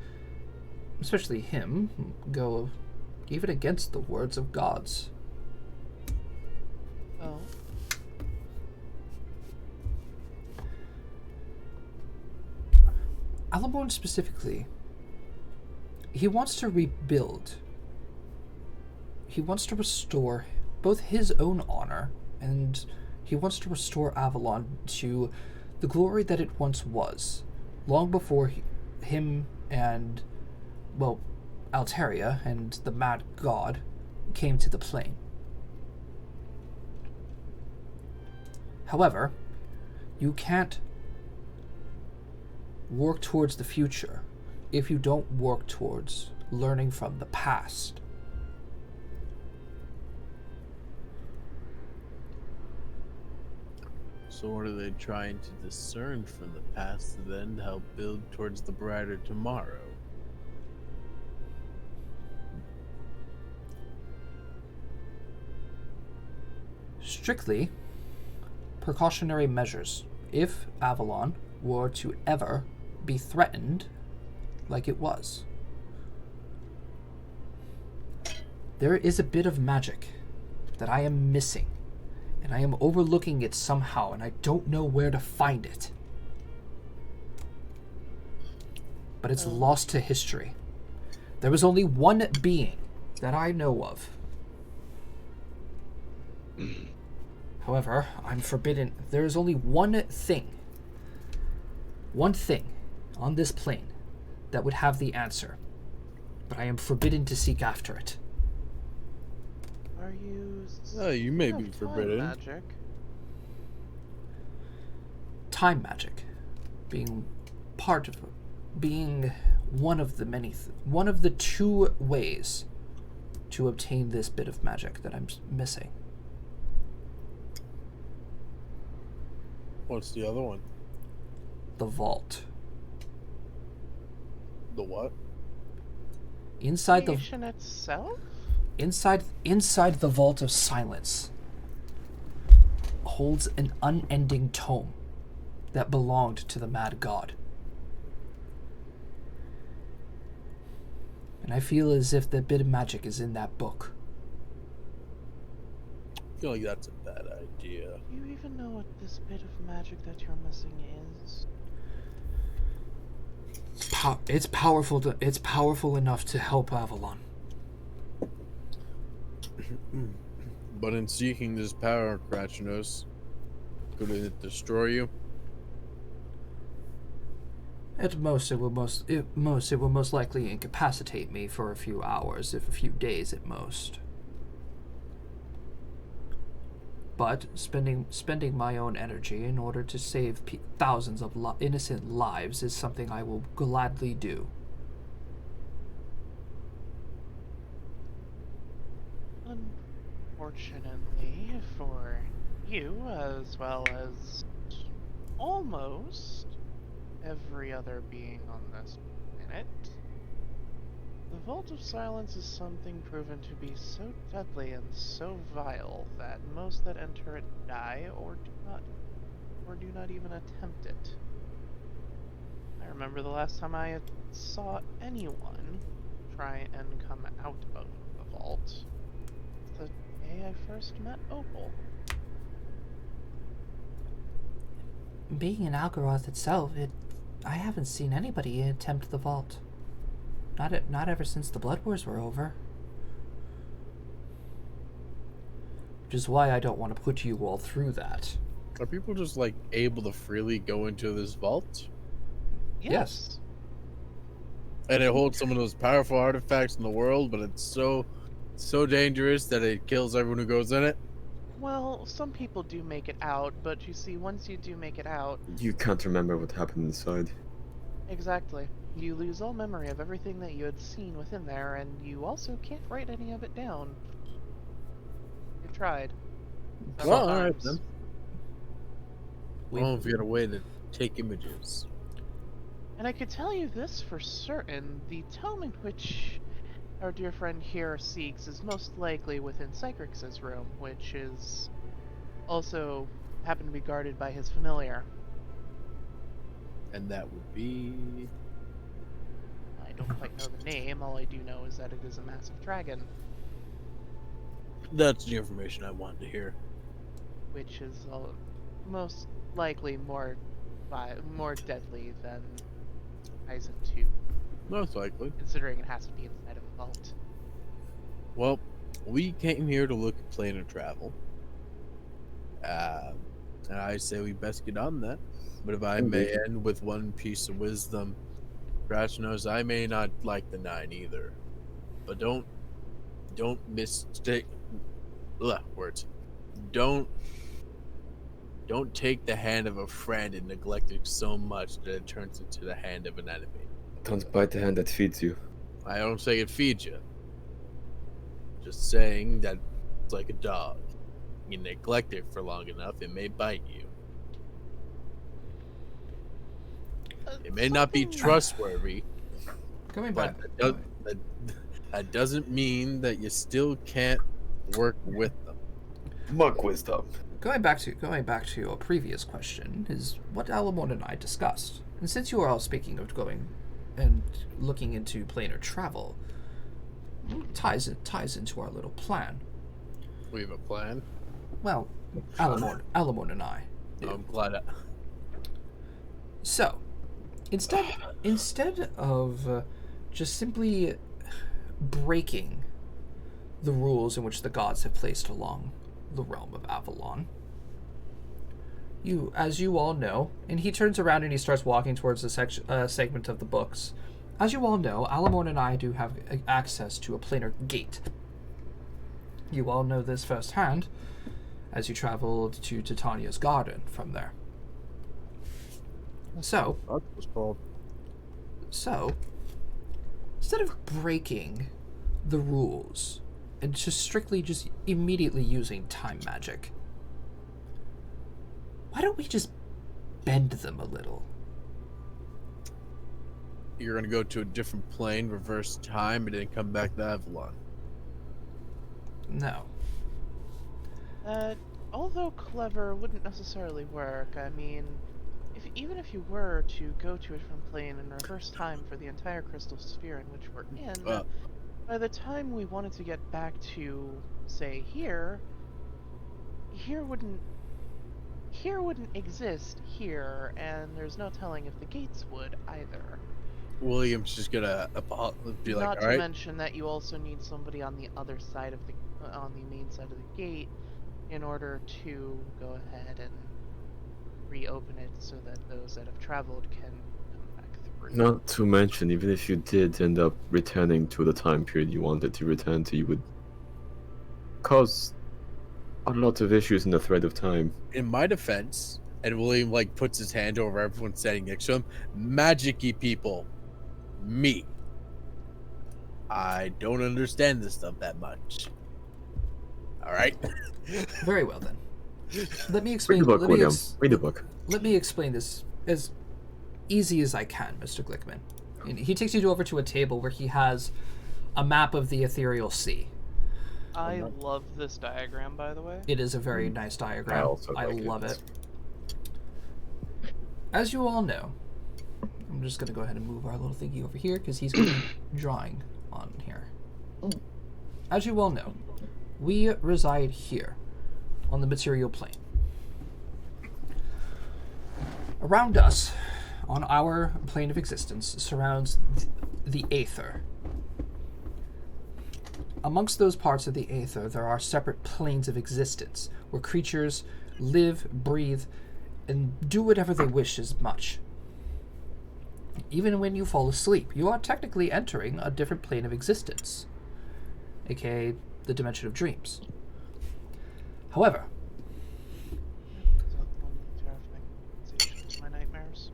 especially him, go even against the words of gods. Oh. Alamorn specifically, he wants to rebuild he wants to restore both his own honor and he wants to restore Avalon to the glory that it once was, long before him and, well, Altaria and the Mad God came to the plane. However, you can't work towards the future if you don't work towards learning from the past. So what are they trying to discern from the past to then help build towards the brighter tomorrow? Strictly precautionary measures. If Avalon were to ever be threatened like it was. There is a bit of magic that I am missing, and I am overlooking it somehow, and I don't know where to find it. But it's lost to history. There was only one being that I know of. However, I'm forbidden. There is only one thing on this plane that would have the answer, but I am forbidden to seek after it. Are you? You may have be time forbidden. Magic. Time magic, being part of, being one of the one of the two ways to obtain this bit of magic that I'm missing. What's the other one? The vault. The what? Inside the Creation itself? inside the vault of silence holds an unending tome that belonged to the Mad God. And I feel as if the bit of magic is in that book. I feel like that's a bad idea. Do you even know what this bit of magic that you're missing is? It's powerful. It's powerful enough to help Avalon. But in seeking this power, Krachinos, could it destroy you? At most, it will most likely incapacitate me for a few hours, if a few days at most. But spending my own energy in order to save thousands of innocent lives is something I will gladly do. Unfortunately for you, as well as almost every other being on this planet, the Vault of Silence is something proven to be so deadly and so vile that most that enter it die or do not even attempt it. I remember the last time I saw anyone try and come out of the vault. The day I first met Opal. Being an Algaroth itself, I haven't seen anybody attempt the vault. Not ever since the Blood Wars were over. Which is why I don't want to put you all through that. Are people just like able to freely go into this vault? Yes. And it holds some of those powerful artifacts in the world, but it's so dangerous that it kills everyone who goes in it? Well, some people do make it out, but you see, once you do make it out... You can't remember what happened inside. Exactly. You lose all memory of everything that you had seen within there, and you also can't write any of it down. You've tried. Well, Several alright times. then. I don't know if you had a way to take images. And I could tell you this for certain, the tome in which our dear friend here seeks is most likely within Cycrix's room, which is also happened to be guarded by his familiar. And that would be... I don't quite know the name, all I do know is that it is a massive dragon, That's the information I wanted to hear. which is most likely more deadly than Eisen 2, Most likely. considering it has to be inside of a vault. Well, we came here to look at planar travel. And I say we best get on that. But if I may Indeed. end with one piece of wisdom, Crash knows I may not like the 9 either. But don't mistake words. Don't take the hand of a friend and neglect it so much that it turns into the hand of an enemy. Don't bite the hand that feeds you. I don't say it feeds you. Just saying that it's like a dog. You neglect it for long enough, it may bite you. It may not be trustworthy, Going but back. that doesn't mean that you still can't work with them. Monk wisdom. Going back to your previous question is what Alamon and I discussed. And since you are all speaking of going and looking into planar travel, ties into our little plan. We have a plan. Well, Alamon and I. I'm glad. So, instead of just simply breaking the rules in which the gods have placed along the realm of Avalon, as you all know, and he turns around and he starts walking towards the segment of the books. As you all know, Alamon and I do have access to a planar gate. You all know this firsthand, as you traveled to Titania's garden from there. So, That was called. instead of breaking the rules and just immediately using time magic, why don't we just bend them a little? You're gonna go to a different plane, reverse time, and then come back to Avalon. No. Although clever, wouldn't necessarily work. I mean, even if you were to go to a different plane and reverse time for the entire crystal sphere in which we're in, by the time we wanted to get back to, say, here wouldn't exist here, and there's no telling if the gates would either. William's just gonna be like, Not all to right. mention that you also need somebody on the other side of on the main side of the gate in order to go ahead and reopen it so that those that have traveled can come back through. Not to mention, even if you did end up returning to the time period you wanted to return to, you would cause a lot of issues in the thread of time. In my defense, and William puts his hand over everyone standing next to him. Magic-y people, me. I don't understand this stuff that much. All right. Very well then. Let me explain. Read the book, let me William. Read the book. Let me explain this as easy as I can, Mr. Glickman. And he takes you over to a table where he has a map of the ethereal sea. I love this diagram, by the way. It is a very nice diagram. I also I like love it. it. As you all know, I'm just going to go ahead and move our little thingy over here because he's going to be drawing on here. As you all know, we reside here on the material plane. Around us, on our plane of existence, surrounds the aether. Amongst those parts of the aether, there are separate planes of existence where creatures live, breathe, and do whatever they wish as much. Even when you fall asleep, you are technically entering a different plane of existence, aka the dimension of dreams. However, Terrifying sensations, my nightmares.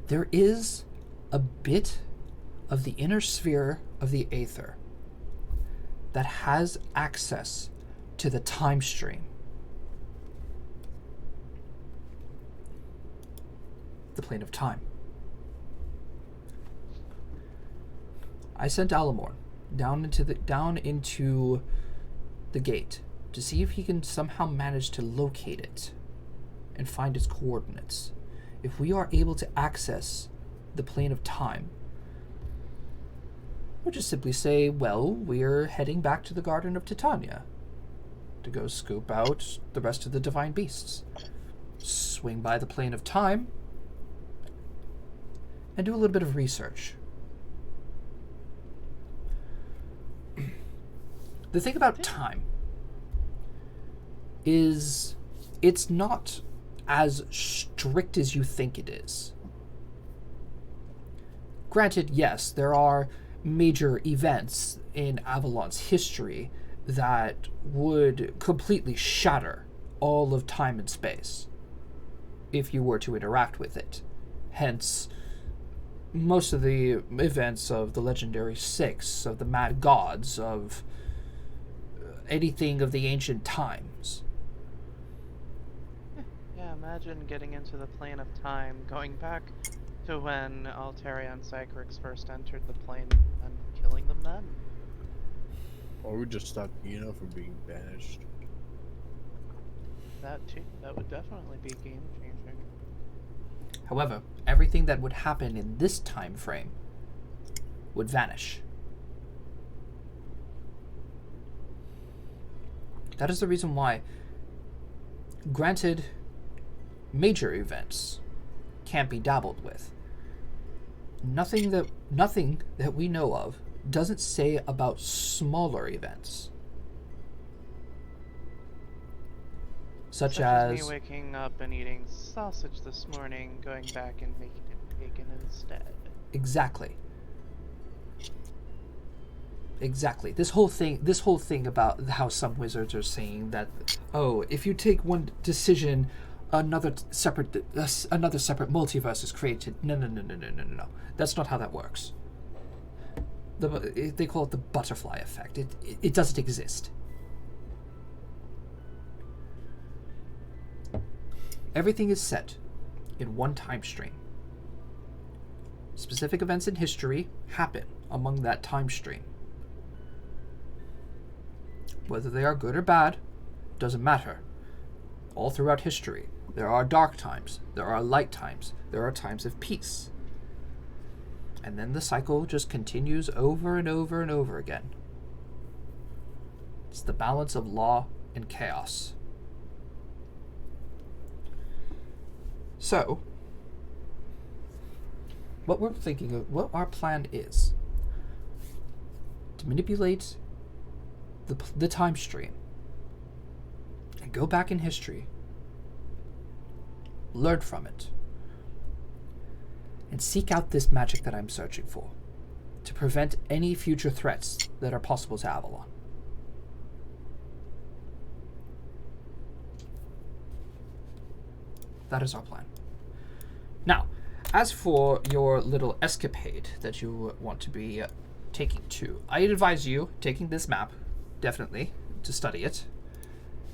there is a bit of the inner sphere of the aether that has access to the time stream. The plane of time. I sent Alamorn down into the gate to see if he can somehow manage to locate it and find its coordinates. If we are able to access the plane of time, we'll just simply say, well, we're heading back to the Garden of Titania to go scoop out the rest of the divine beasts. Swing by the plane of time and do a little bit of research. The thing about time is it's not as strict as you think it is. Granted, yes, there are major events in Avalon's history that would completely shatter all of time and space if you were to interact with it. Hence, most of the events of the Legendary Six, of the Mad Gods, of anything of the ancient times. Yeah, imagine getting into the plane of time, going back to when Altaria and Cycrix first entered the plane and killing them then. Or we just stop Gina from being banished. That too. That would definitely be game changing. However, everything that would happen in this time frame would vanish. That is the reason why, granted, major events can't be dabbled with. Nothing that we know of doesn't say about smaller events. Such as me waking up and eating sausage this morning, going back and making it bacon instead. Exactly. This whole thing about how some wizards are saying that, oh, if you take one decision, another separate multiverse is created. No. That's not how that works. They call it the butterfly effect. It doesn't exist. Everything is set in one time stream. Specific events in history happen among that time stream. Whether they are good or bad, doesn't matter. All throughout history, there are dark times, there are light times, there are times of peace. And then the cycle just continues over and over and over again. It's the balance of law and chaos. So, what we're thinking of, what our plan is, to manipulate the time stream and go back in history, learn from it, and seek out this magic that I'm searching for to prevent any future threats that are possible to Avalon. That is our plan. Now, as for your little escapade that you want to be taking to, I advise you taking this map, definitely, to study it,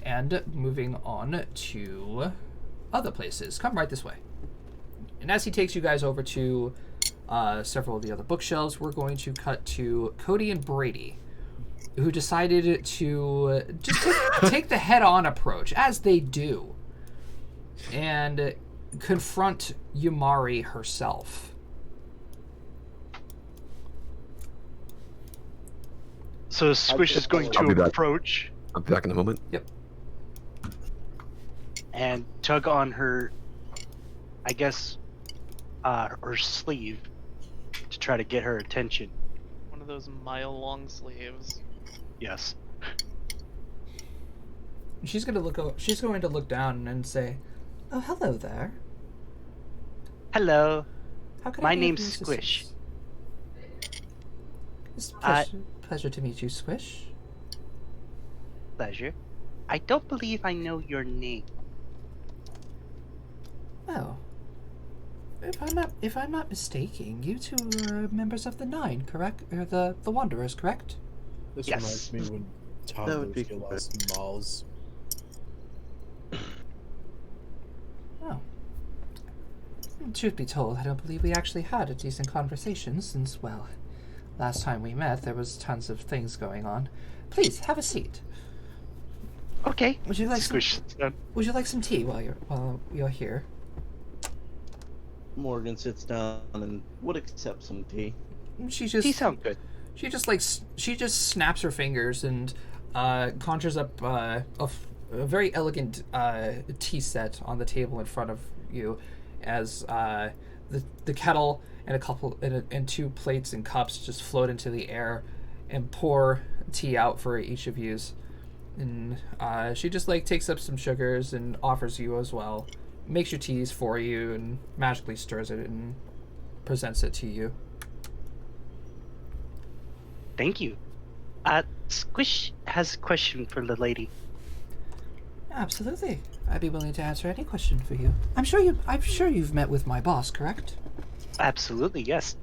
and moving on to other places. Come right this way. And as he takes you guys over to several of the other bookshelves, we're going to cut to Cody and Brady, who decided to just take the head-on approach, as they do, and confront Yumari herself. So Squish is going I'll be to back. approach I'll be back in a moment. Yep. and tug on her, I guess, her sleeve to try to get her attention. One of those mile-long sleeves. Yes. She's going to look down and say, "Oh, hello there. Hello. How can My I be of name's assistance?" Squish. It's pleasure to meet you, Squish. Pleasure. I don't believe I know your name. Well, if I'm not mistaken, you two are members of the Nine, correct? Or the Wanderers, correct? This Yes. reminds me when That toddlers would be get lost in malls. Oh. Truth be told, I don't believe we actually had a decent conversation since, well, last time we met there was tons of things going on. Please, have a seat. Okay. Would you like Squish sits down. Would you like some tea while you're here? Morgan sits down and would accept some tea. She just Tea sound good. She just snaps her fingers and conjures up a very elegant tea set on the table in front of you, as the kettle and and two plates and cups just float into the air and pour tea out for each of yous. And she just like takes up some sugars and offers you as well. Makes your teas for you and magically stirs it and presents it to you. Thank you. Squish has a question for the lady. Absolutely. I'd be willing to answer any question for you. I'm sure you've met with my boss, correct? Absolutely, yes.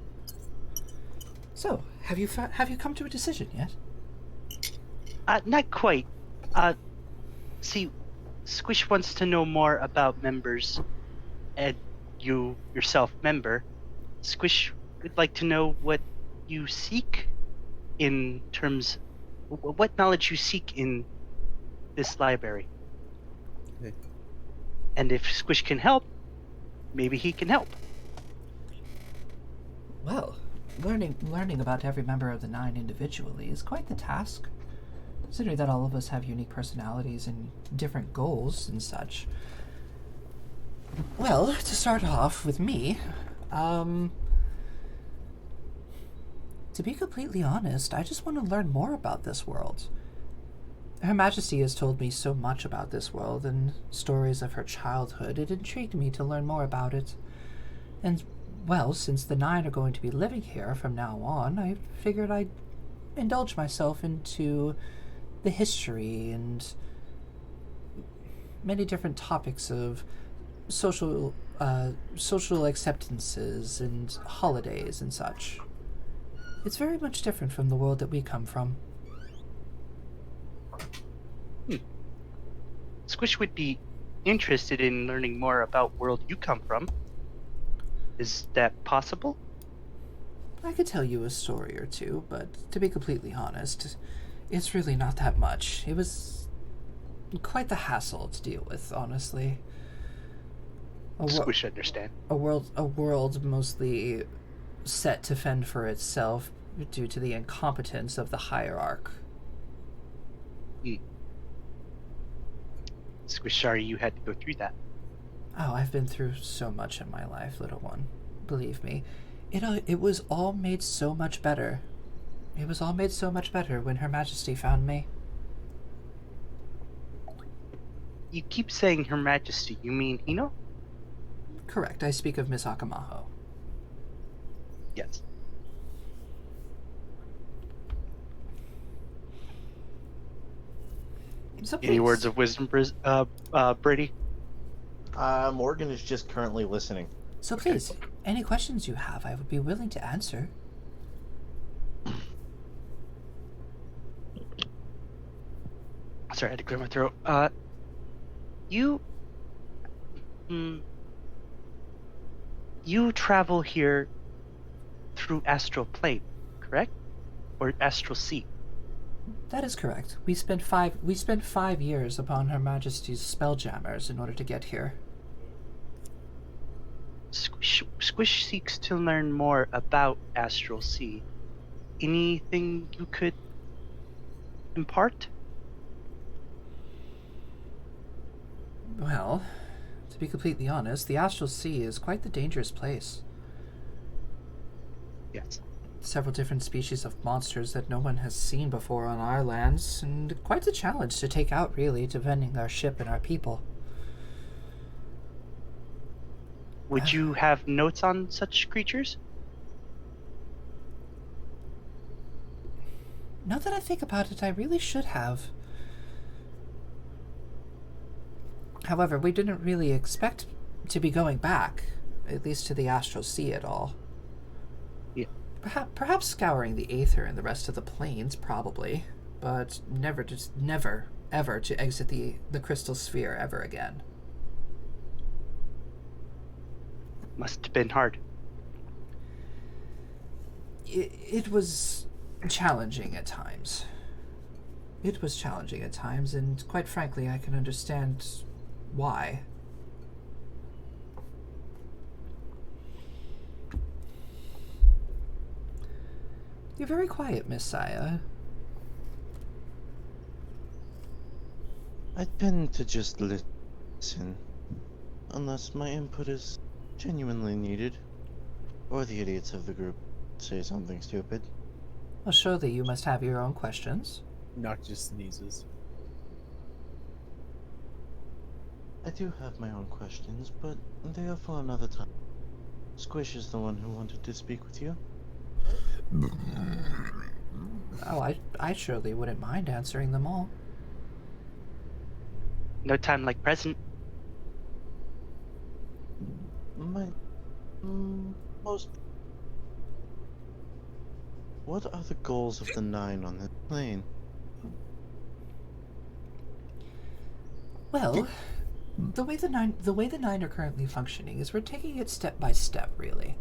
So, have you come to a decision yet? Not quite. See, Squish wants to know more about members, and you yourself, member. Squish would like to know what you seek in terms, what knowledge you seek in this library. Okay. And if Squish can help, maybe he can help. Well, learning about every member of the 9 individually is quite the task. Considering that all of us have unique personalities and different goals and such. Well, to start off with me, to be completely honest, I just want to learn more about this world. Her Majesty has told me so much about this world and stories of her childhood. It intrigued me to learn more about it. And, well, since the 9 are going to be living here from now on, I figured I'd indulge myself into the history and many different topics of social acceptances and holidays and such. It's very much different from the world that we come from. Squish would be interested in learning more about world you come from. Is that possible? I could tell you a story or two, but to be completely honest, it's really not that much. It was quite the hassle to deal with, honestly. Squish understand. A world mostly set to fend for itself due to the incompetence of the hierarch. Squish, sorry you had to go through that. Oh, I've been through so much in my life, little one. Believe me. It was all made so much better. It was all made so much better when Her Majesty found me. You keep saying Her Majesty, you mean Hino? Correct, I speak of Miss Akamaho. Yes. So Any please. words of wisdom, Brady? Morgan is just currently listening. So please, any questions you have, I would be willing to answer. Sorry, I had to clear my throat. You travel here through astral plane, correct? Or astral sea? That is correct. We spent 5 years upon Her Majesty's spelljammers in order to get here. Squish seeks to learn more about astral sea. Anything you could impart? Well, to be completely honest, the Astral Sea is quite the dangerous place. Yes. Several different species of monsters that no one has seen before on our lands, and quite a challenge to take out, really, defending our ship and our people. Would you have notes on such creatures? Now that I think about it, I really should have. However, we didn't really expect to be going back, at least to the Astral Sea at all. Yeah. Perhaps scouring the Aether and the rest of the planes, probably, but never, ever to exit the Crystal Sphere ever again. Must have been hard. It was challenging at times. It was challenging at times, and quite frankly, I can understand why. You're very quiet, Miss Saya. I tend to just listen, unless my input is genuinely needed, or the idiots of the group say something stupid. Well, surely you must have your own questions. Not just sneezes. I do have my own questions, but they are for another time. Squish is the one who wanted to speak with you. Oh, I surely wouldn't mind answering them all. No time like present. Most. What are the goals of the Nine on this plane? Well, the way the nine are currently functioning is we're taking it step by step, really.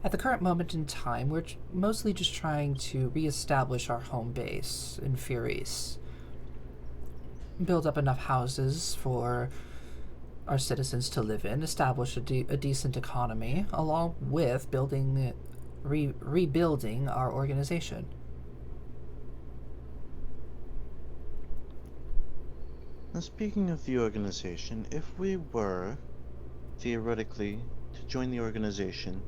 At the current moment in time, we're mostly just trying to reestablish our home base in Furies. Build up enough houses for our citizens to live in, establish a decent economy, along with rebuilding our organization. Now, speaking of the organization, if we were, theoretically, to join the organization,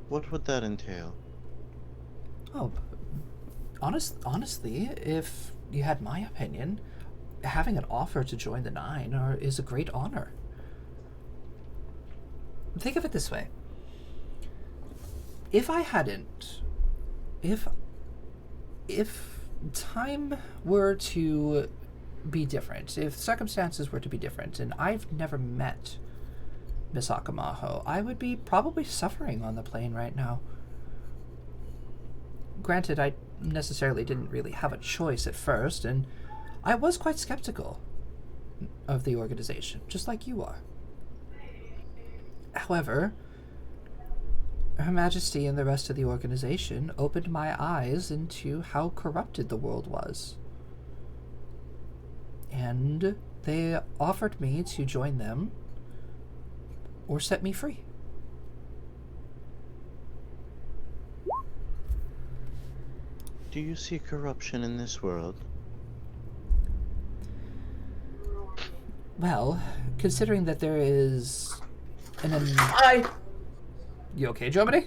what would that entail? Oh, honestly, if you had my opinion, having an offer to join the Nine is a great honor. Think of it this way. If time were to be different, if circumstances were to be different, and I've never met Miss Akamaho, I would be probably suffering on the plane right now. Granted, I necessarily didn't really have a choice at first, and I was quite skeptical of the organization, just like you are. However, Her Majesty and the rest of the organization opened my eyes into how corrupted the world was. And they offered me to join them or set me free. Do you see corruption in this world? Well, considering that there is Hi! You okay, Germany?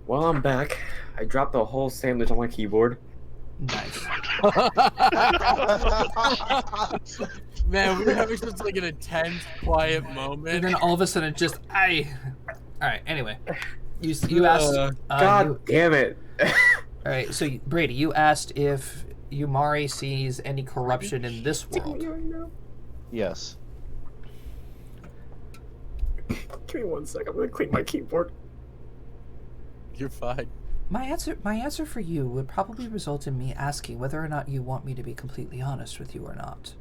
Well, I'm back. I dropped the whole sandwich on my keyboard. Nice. Man, we were having such like an intense, quiet moment. And then all of a sudden, just Alright, anyway. You asked... God damn it. Alright, so Brady, you asked if Yumari sees any corruption in this world. Yes. Give me 1 sec. I'm gonna clean my keyboard. You're fine. My answer for you would probably result in me asking whether or not you want me to be completely honest with you or not.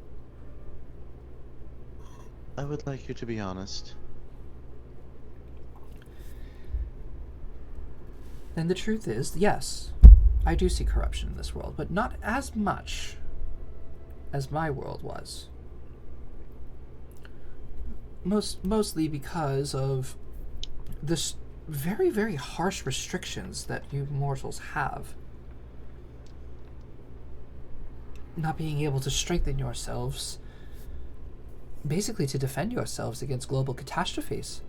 I would like you to be honest. And the truth is, yes, I do see corruption in this world, but not as much as my world was. Mostly because of this very, very harsh restrictions that you mortals have. Not being able to strengthen yourselves, basically to defend yourselves against global catastrophes.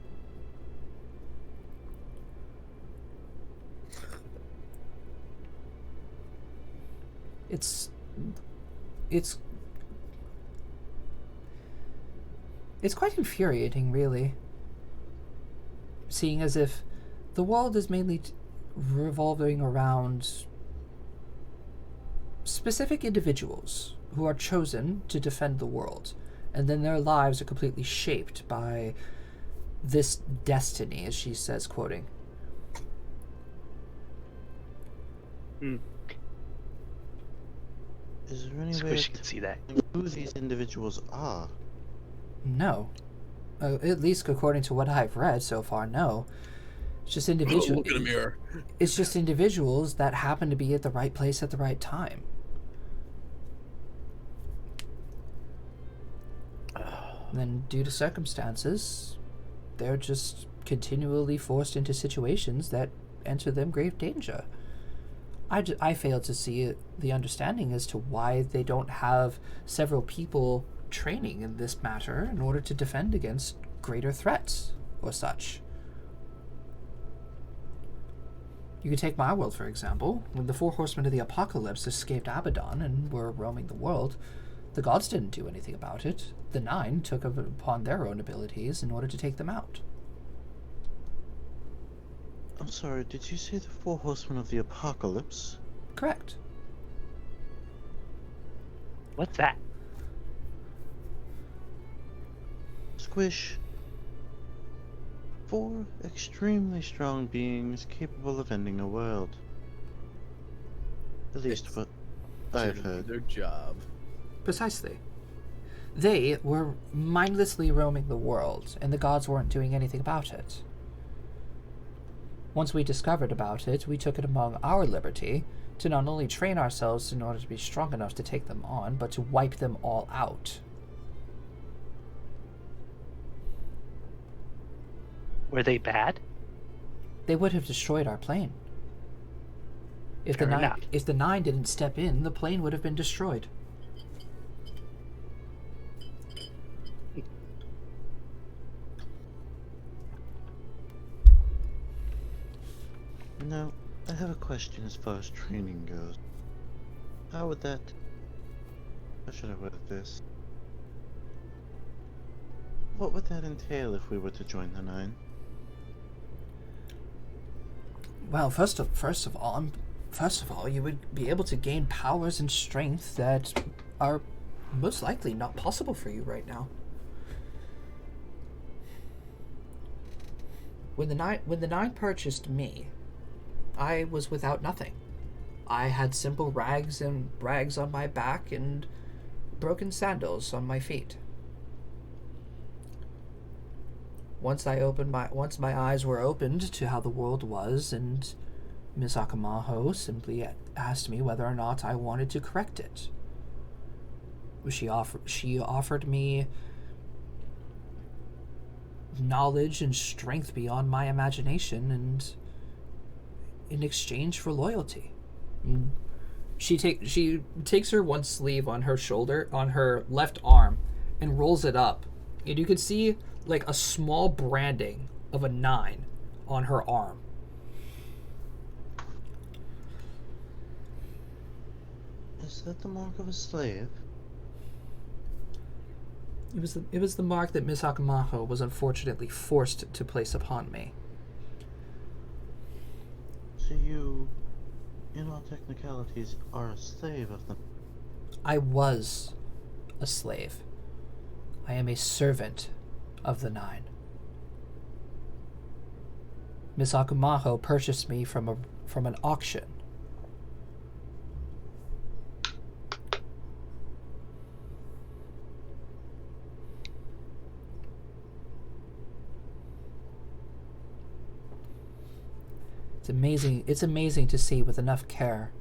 It's quite infuriating, really. Seeing as if the world is mainly revolving around specific individuals who are chosen to defend the world, and then their lives are completely shaped by this destiny, as she says, quoting. Is there any way Squish of can see that. telling who these individuals are? No. At least according to what I've read so far, no. It's just individual. Look in the mirror. It's just individuals that happen to be at the right place at the right time. And then, due to circumstances, they're just continually forced into situations that enter them grave danger. I fail to see the understanding as to why they don't have several people training in this matter in order to defend against greater threats or such. You could take my world, for example. When the 4 Horsemen of the Apocalypse escaped Abaddon and were roaming the world, the gods didn't do anything about it. The 9 took upon their own abilities in order to take them out. I'm sorry, did you say the 4 Horsemen of the Apocalypse? Correct. What's that? Squish. 4 extremely strong beings capable of ending a world. At least It's what I've Shouldn't be heard. their job. Precisely. They were mindlessly roaming the world, and the gods weren't doing anything about it. Once we discovered about it, we took it among our liberty to not only train ourselves in order to be strong enough to take them on, but to wipe them all out. Were they bad? They would have destroyed our plane. If Fair enough. if the 9 didn't step in, the plane would have been destroyed. Now, I have a question as far as training goes. How would that... How should I word this? What would that entail if we were to join the 9? Well, first of all, you would be able to gain powers and strength that are most likely not possible for you right now. When the 9 purchased me, I was without nothing. I had simple rags on my back and broken sandals on my feet. Once my eyes were opened to how the world was, and Miss Akamaho simply asked me whether or not I wanted to correct it. She offered me knowledge and strength beyond my imagination, and in exchange for loyalty. She takes her one sleeve on her shoulder, on her left arm, and rolls it up, and you could see like a small branding of a 9 on her arm. Is that the mark of a slave? It was the mark that Miss Akamaho was unfortunately forced to place upon me. So you, in all technicalities, are a slave of them. I was a slave. I am a servant of the 9. Miss Akamaho purchased me from an auction. It's amazing to see with enough care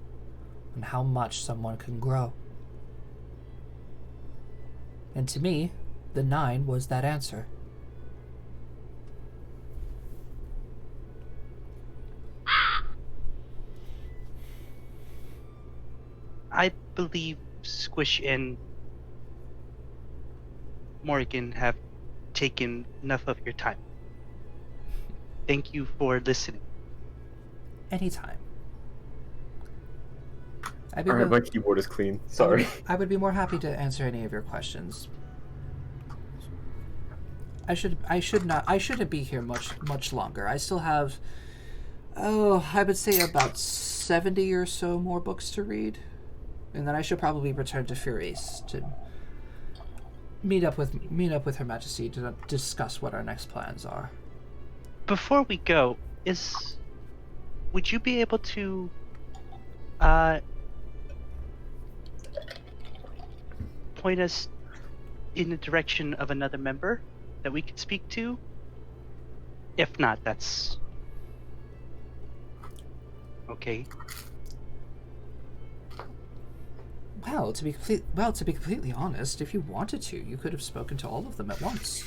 on how much someone can grow. And to me, the 9 was that answer. I believe Squish and Morgan have taken enough of your time. Thank you for listening. Anytime. Alright, my keyboard is clean. Sorry. I would be more happy to answer any of your questions. I shouldn't be here much longer. I still have, I would say about 70 or so more books to read. And then I should probably return to Furies to meet up with Her Majesty to discuss what our next plans are. Before we go, would you be able to point us in the direction of another member that we could speak to? If not, that's okay. Well, to be completely honest, if you wanted to, you could have spoken to all of them at once.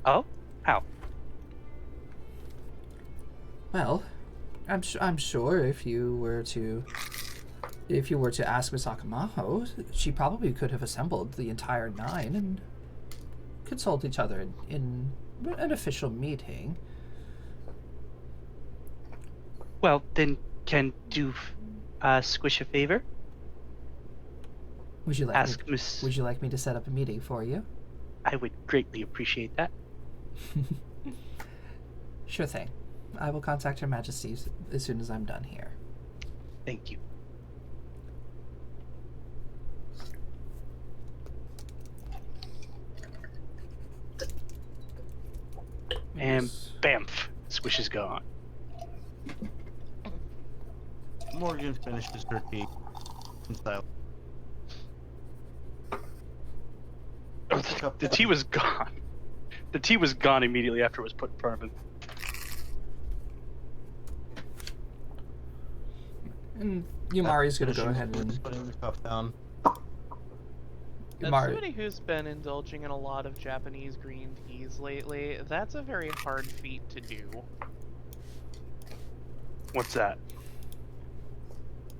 Oh, how? Well, I'm sure if you were to ask Miss Akamaho, she probably could have assembled the entire 9 and consult each other in an official meeting. Well, then can do Squish a favor? Would you like Ask me? Miss. Would you like me to set up a meeting for you? I would greatly appreciate that. Sure thing. I will contact Her Majesty as soon as I'm done here. Thank you. And bamf, Squish is gone. Morgan finishes her tea in silence. The tea was gone. The tea was gone immediately after it was put in front of him. And Yumari's gonna go ahead and putting the cup down. As Yumari. somebody who's been indulging in a lot of Japanese green teas lately, that's a very hard feat to do. What's that?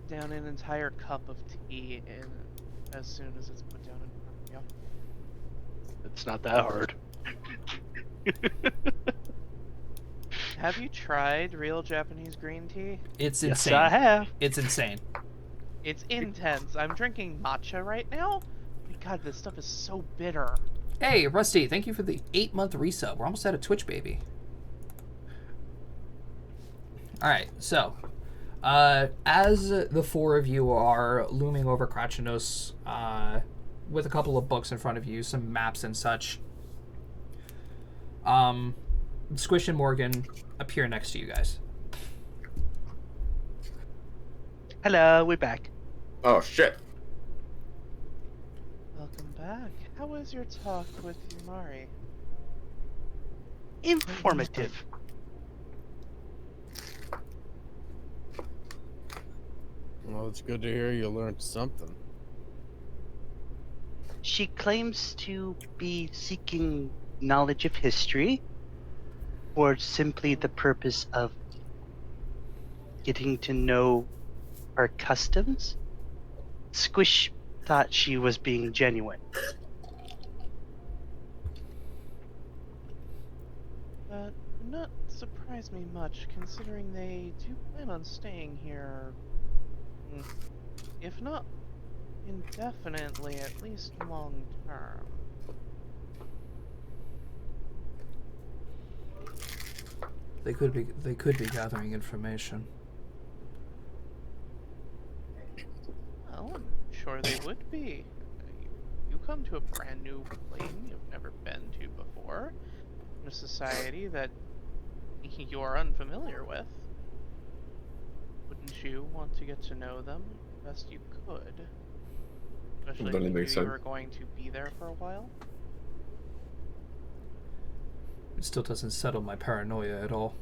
Down an entire cup of tea in as soon as it's put down in front of you. It's not that hard. Have you tried real Japanese green tea? It's Yes, insane. I have. It's insane. It's intense. I'm drinking matcha right now. My God, this stuff is so bitter. Hey, Rusty, thank you for the 8-month resub. We're almost at a Twitch, baby. Alright, so, as the four of you are looming over Krachinos, with a couple of books in front of you, some maps and such, Squish and Morgan appear next to you guys. Hello, we're back. Oh shit! Welcome back. How was your talk with Yumari? Informative. Well, it's good to hear you learned something. She claims to be seeking knowledge of history for simply the purpose of getting to know our customs. Squish thought she was being genuine. That would not surprise me much, considering they do plan on staying here, if not indefinitely, at least long term. They could be gathering information. Well, I'm sure they would be. You come to a brand new plane you've never been to before, in a society that you're unfamiliar with. Wouldn't you want to get to know them best you could? Especially Doesn't if make you sense. were going to be there for a while. It still doesn't settle my paranoia at all.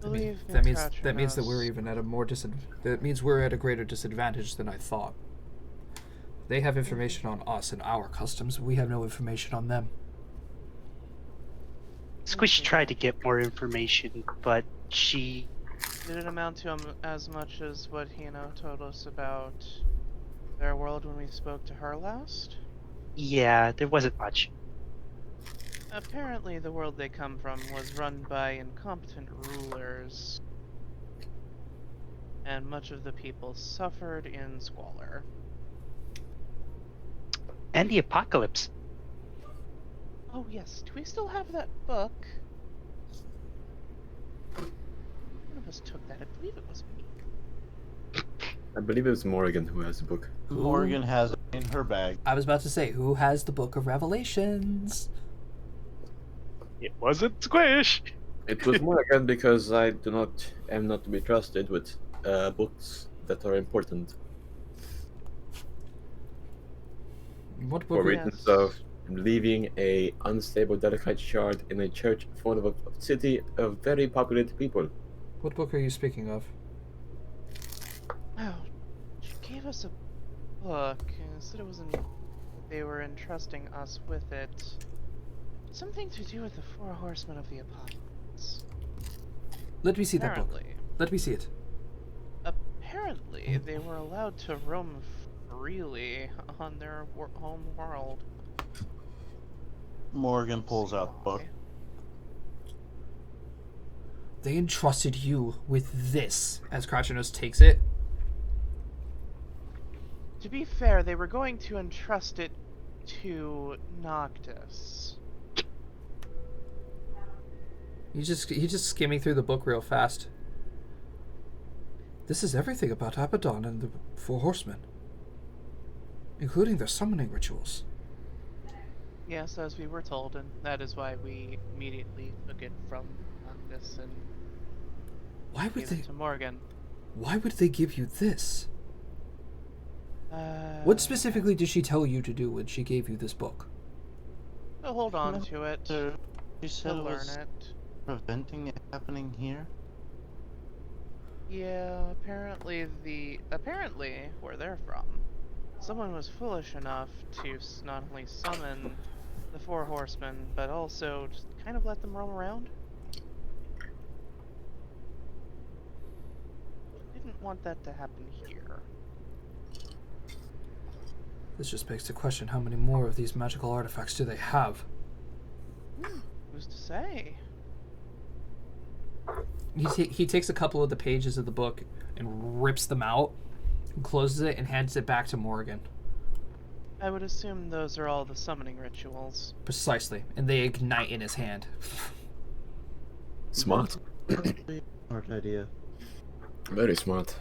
Believe me, That means that we're Krachinos. even at a more that means we're at a greater disadvantage than I thought. They have information on us and our customs. We have no information on them. Squish tried to get more information, but she... Did it amount to as much as what Hino told us about their world when we spoke to her last? Yeah, there wasn't much. Apparently, the world they come from was run by incompetent rulers, and much of the people suffered in squalor. And the apocalypse. Oh yes, do we still have that book? One of us took that. I believe it was me. I believe it was Morgan who has the book. Morgan has it in her bag. I was about to say, who has the Book of Revelations? It wasn't Squish! It was Morgan because I am not to be trusted with books that are important What for book? reasons of leaving a unstable delicate shard in a church full of a city of very populated people. What book are you speaking of? Oh, she gave us a book and said it was they were entrusting us with it. Something to do with the 4 Horsemen of the Apocalypse. Let me see that book. Apparently. Let me see it. Apparently, they were allowed to roam freely on their home world. Morgan pulls out the book. They entrusted you with this, as Krachenos takes it. To be fair, they were going to entrust it to Noctis. He's just skimming through the book real fast. This is everything about Abaddon and the Four Horsemen, including their summoning rituals. Yes, as we were told, and that is why we immediately took it from Noctis and gave it to Morgan. Why would they give you this? What specifically did she tell you to do when she gave you this book? To hold on to it, She said to it learn was it. preventing it happening here. Yeah, apparently where they're from, someone was foolish enough to not only summon the Four Horsemen, but also just kind of let them roam around. Didn't want that to happen here. This just begs the question, how many more of these magical artifacts do they have? Who's to say? He takes a couple of the pages of the book and rips them out, and closes it, and hands it back to Morgan. I would assume those are all the summoning rituals. Precisely, and they ignite in his hand. Smart. Smart idea. Very smart.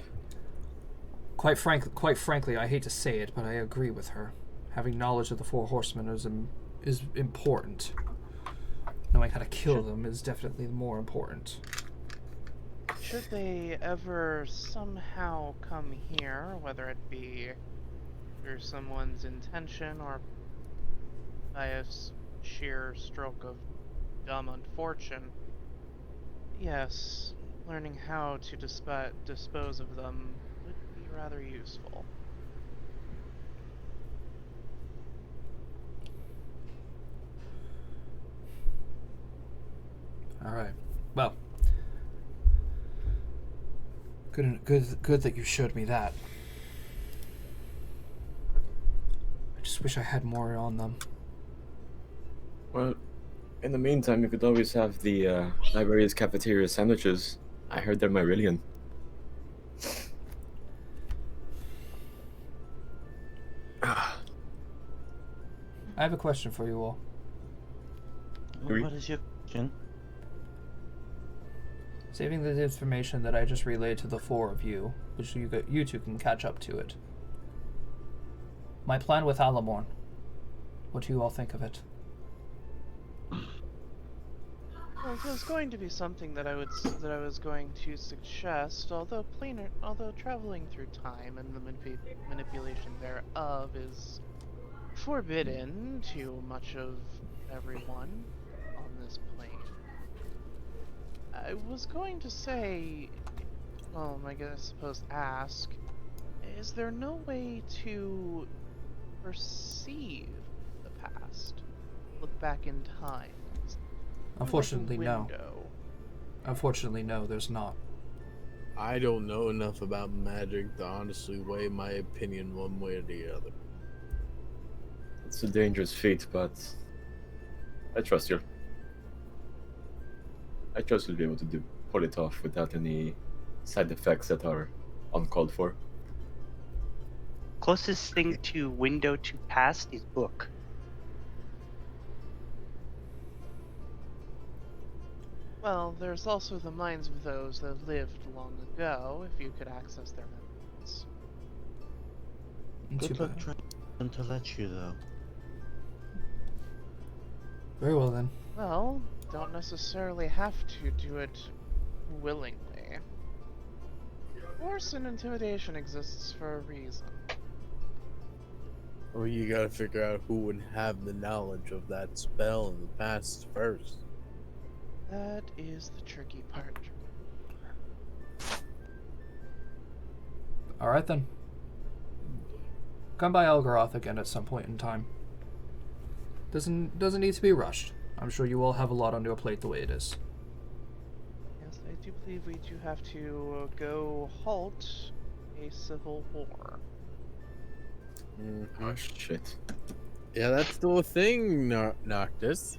Quite frankly, I hate to say it, but I agree with her. Having knowledge of the Four Horsemen is important. Knowing how to kill them is definitely more important. Should they ever somehow come here, whether it be through someone's intention or by a sheer stroke of dumb unfortune, yes, learning how to dispose of them would be rather useful. All right. Well, good that you showed me that. I just wish I had more on them. Well, in the meantime, you could always have the library's cafeteria sandwiches. I heard they're Marillion. I have a question for you all. Oui. What is your question? Saving the information that I just relayed to the four of you, which you two can catch up to it. My plan with Alamorn. What do you all think of it? Well, it was going to be something that I was going to suggest, although traveling through time and the manipulation thereof is forbidden to much of everyone on this plane. I was going to say, well, I suppose ask, is there no way to perceive the past? Look back in time? Unfortunately, like a no. window? Unfortunately, no, there's not. I don't know enough about magic to honestly weigh my opinion one way or the other. It's a dangerous feat, but I trust you. I trust you'll be able to pull it off without any side effects that are uncalled for. Closest thing to window to past is book. Well, there's also the minds of those that lived long ago, if you could access their memories. Too Good luck bad. trying them to let you, though. Very well then. Well, don't necessarily have to do it willingly. Force and intimidation exists for a reason. Or you gotta figure out who would have the knowledge of that spell in the past first. That is the tricky part. All right then. Come by Elgaroth again at some point in time. Doesn't need to be rushed. I'm sure you all have a lot on your plate the way it is. Yes, I do believe we do have to go halt a civil war. Oh shit. Yeah, that's still a thing, Noctis.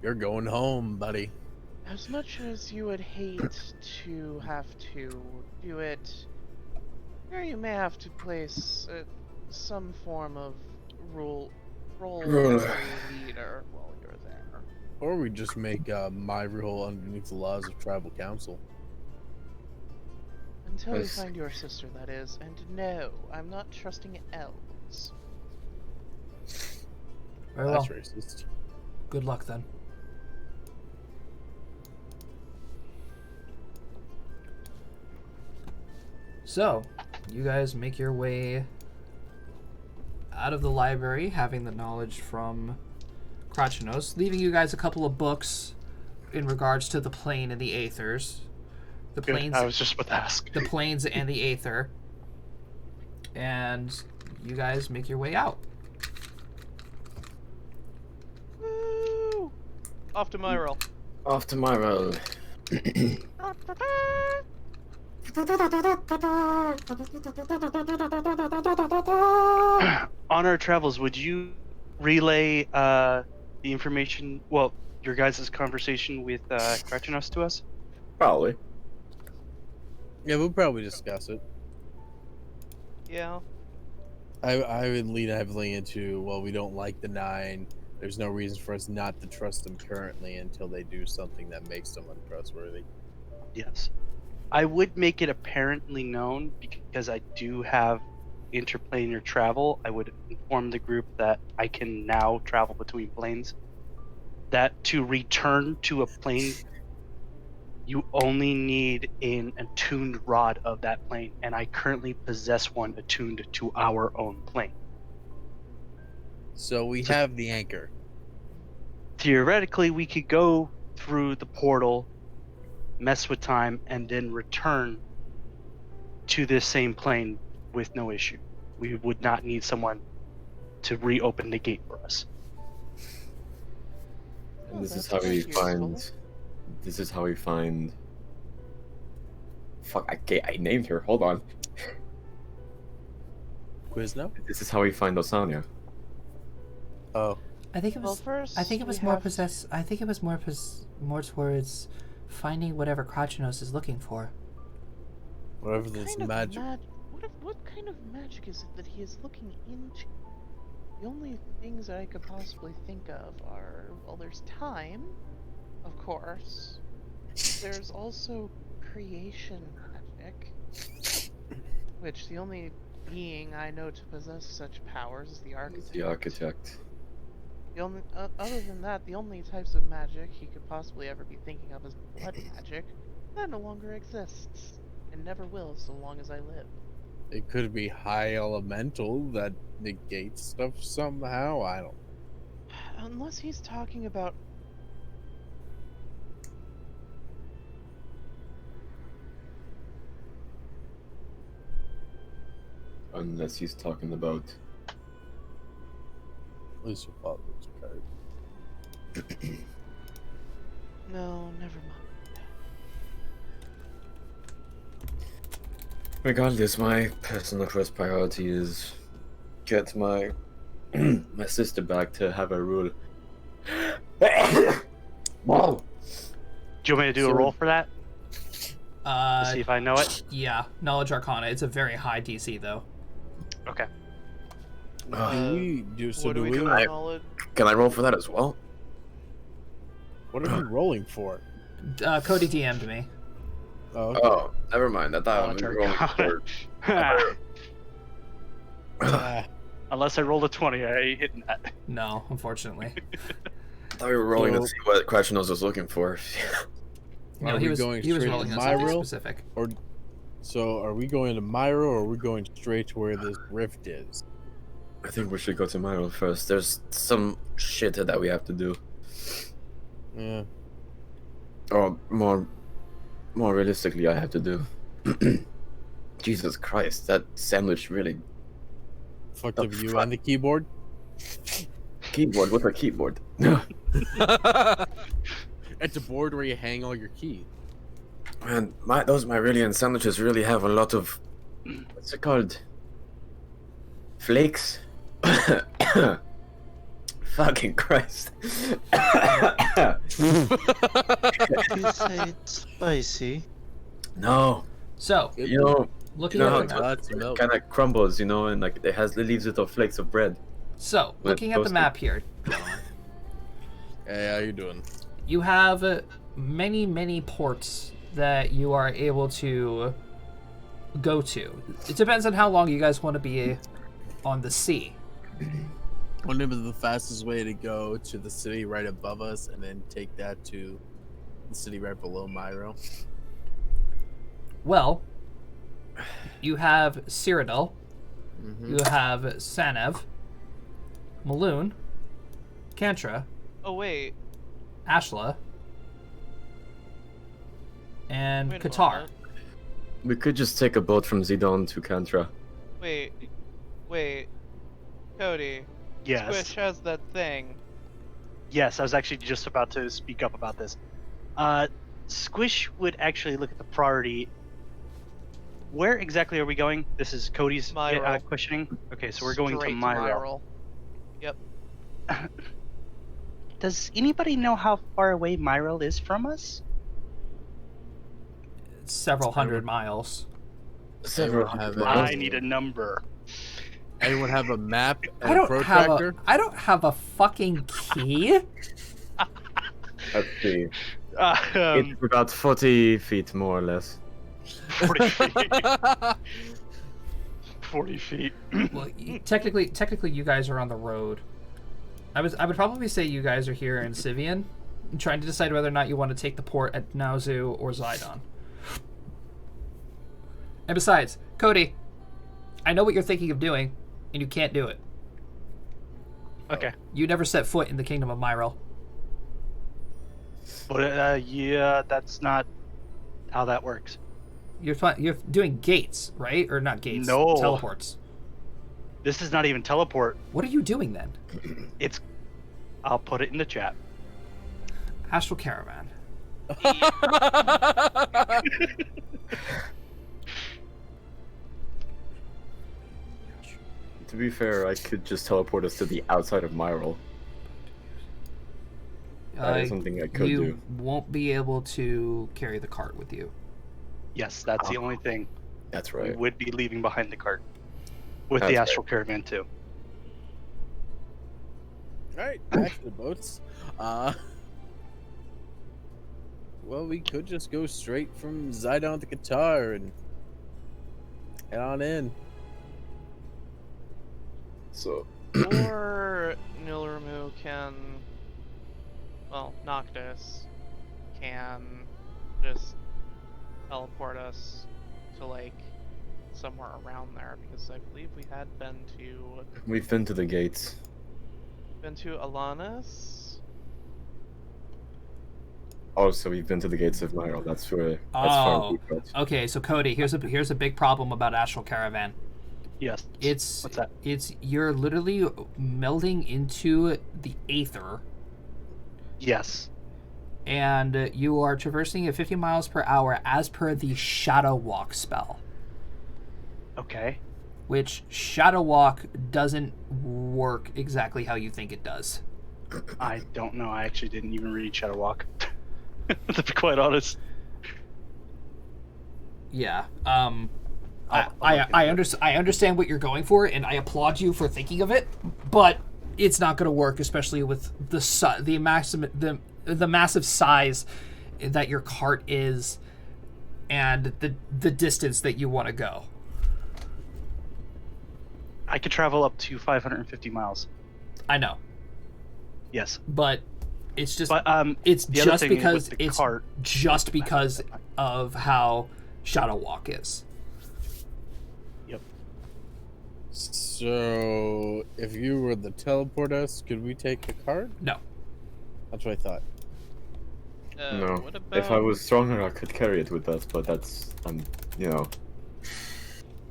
You're going home, buddy. As much as you would hate to have to do it, here you may have to place some form of role Rule. as a leader while you're there. Or we just make my rule underneath the laws of tribal council. Until you Yes. find your sister, that is. And no, I'm not trusting elves. Very well. That's racist. Good luck then. So, you guys make your way out of the library, having the knowledge from Krachinos, leaving you guys a couple of books in regards to the plane and the aethers. The Good. planes, I was just about to ask. the planes and the aether. And you guys make your way out. Woo! Off to my roll. Off to my roll. On our travels, would you relay the information, well, your guys' conversation with Krachinos to us? Probably. Yeah, we'll probably discuss it. Yeah. I would lean heavily into, well, we don't like the 9. There's no reason for us not to trust them currently until they do something that makes them untrustworthy. Yes. I would make it apparently known because I do have interplanar travel. I would inform the group that I can now travel between planes. That to return to a plane, you only need an attuned rod of that plane, and I currently possess one attuned to our own plane. So we have the anchor. Theoretically, we could go through the portal, mess with time, and then return to this same plane with no issue. We would not need someone to reopen the gate for us. And Oh, this is that's how we useful. find. This is how we find. Fuck! I named her. Hold on. Quizno? This is how we find Osania. Oh. I think it Well, was. first I think it was we more have- possess. I think it was more towards finding whatever Krachinos is looking for. Whatever this Kind of magic. what kind of magic is it that he is looking into? The only things I could possibly think of are, well, there's time, of course. There's also creation magic, which the only being I know to possess such powers is the architect. The architect. The only, other than that, the only types of magic he could possibly ever be thinking of is blood magic. That no longer exists, and never will so long as I live. It could be high elemental that negates stuff somehow. I don't. Unless he's talking about. Unless he's talking about. At least your father was a card. No, never mind. Regardless, my personal first priority is get my my sister back to have her rule. Wow. Do you want me to do a So- roll for that? To see if I know it? Yeah, Knowledge Arcana. It's a very high DC though. Okay. Do we do? So what do do we we? do? I- Knowledge? Can I roll for that as well? What are we rolling for? Cody DM'd me. Oh, okay. Oh, never mind. I thought I was Knowledge rolling Arcana. for. Ah, Unless I rolled a 20, I ain't hitting that. No, unfortunately. I thought we were rolling So- to see what Krachinos was looking for. No, Are he we was going he was straight rolling to on my something roll? specific. So are we going to Myro or are we going straight to where this rift is? I think we should go to Myro first. There's some shit that we have to do. Yeah. Or more realistically, I have to do. Jesus Christ, that sandwich really. Fucked The up you fuck? and the keyboard. Keyboard? What's a keyboard? It's a board where you hang all your keys. Man, those Myrillian sandwiches really have a lot of. What's it called? Flakes? Fucking Christ. You say it's spicy. No, So, Good you know, looking you at know the how map. lots of milk. kind of crumbles, you know, and like it leaves little flakes of bread. So, When looking at the toasted. map here, gentlemen, Hey, how you doing? you have many ports that you are able to go to. It depends on how long you guys want to be on the sea. What is the fastest way to go to the city right above us, and then take that to the city right below Myro? Well, you have Cyrodiil, Mm-hmm. you have Sanev, Maloon, Kantra, Oh wait, Ashla, and wait a Qatar. moment. We could just take a boat from Zidon to Kantra. Wait, Cody. Yes. Squish has that thing. Yes, I was actually just about to speak up about this. Squish would actually look at the priority. Where exactly are we going? This is Cody's Myro. questioning. Okay, so we're going to Straight Myro. Yep. Does anybody know how far away Myro is from us? Several hundred miles. Several Anyone have hundred a- miles. I need a number. Anyone have a map and I a don't protractor? have a fucking key. Let's see. Um, It's about 40 feet, more or less. 40 feet. 40 feet. Well, technically, you guys are on the road. I would probably say you guys are here in Sivian, trying to decide whether or not you want to take the port at Nauzu or Zidon. And besides, Cody, I know what you're thinking of doing, and you can't do it. Okay. You never set foot in the kingdom of Myril. But yeah, that's not how that works. You're doing gates, right? Or not gates? No. Teleports. This is not even teleport. What are you doing then? It's. I'll put it in the chat. Astral Caravan. To be fair, I could just teleport us to the outside of Myril. That is something I could you do. won't be able to carry the cart with you. Yes, that's the only thing. That's We right. would be leaving behind the cart. With That's the right. Astral Caravan, too. Alright, back to the boats. Well, we could just go straight from Zidon to Qatar and head on in. So, Or Nilramu can, well, Noctis can just teleport us to like somewhere around there, because I believe we had we've been to the gates. been to Alanis. Also, we've been to the gates of Myril. That's where. That's Oh. far deep, Okay, so Cody, here's a big problem about Astral Caravan. Yes. It's What's that? you're literally melding into the aether, Yes. and you are traversing at 50 miles per hour as per the Shadow Walk spell. Okay. Which Shadow Walk doesn't work exactly how you think it does. I don't know. I actually didn't even read Shadow Walk. To be quite honest. Yeah. I'll I understand what you're going for, and I applaud you for thinking of it, but it's not going to work, especially with the massive size that your cart is, and the distance that you want to go. I could travel up to 550 miles. I know, Yes. but it's just But it's the other just thing because with the it's cart- just because of how Shadow Walk is. Yep. So, if you were the teleport us, could we take the cart? No. That's what I thought. No. What about, If I was stronger, I could carry it with us, but that's,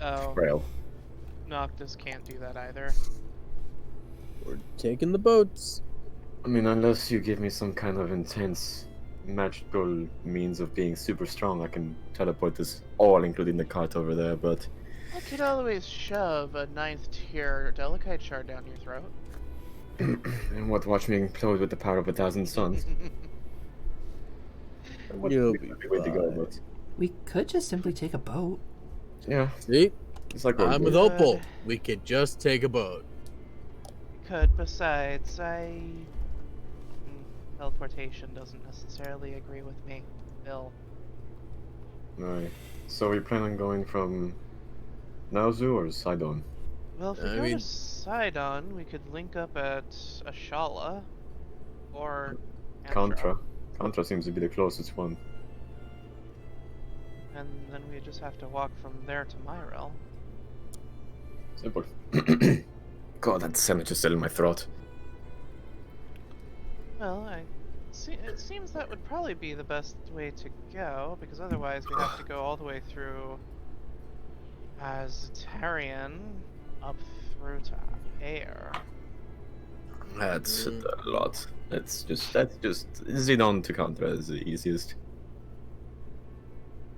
oh, frail. Noctis can't do that either. We're taking the boats. I mean, unless you give me some kind of intense magical means of being super strong, I can teleport this all, including the cart over there, but... I could always shove a 9th tier Delicate shard down your throat. and what, watch me implode with the power of 1,000 suns? What You'll would be be the way to go, fine. but We could just simply take a boat. yeah, See? it's like we're I'm with good. Opal. We could just take a boat. We could. Besides, teleportation doesn't necessarily agree with me. Bill. Right. So we plan on going from Naozu or Sidon? Well, if we I go mean- to Sidon, we could link up at Ashala or Contra. Contra seems to be the closest one. and then we just have to walk from there to Myrel. Simple. God, that sandwich is still in my throat. Well, it seems that would probably be the best way to go, because otherwise we have to go all the way through Aztarian up through to Air. That's a lot. That's just Zidon to Contra is the easiest.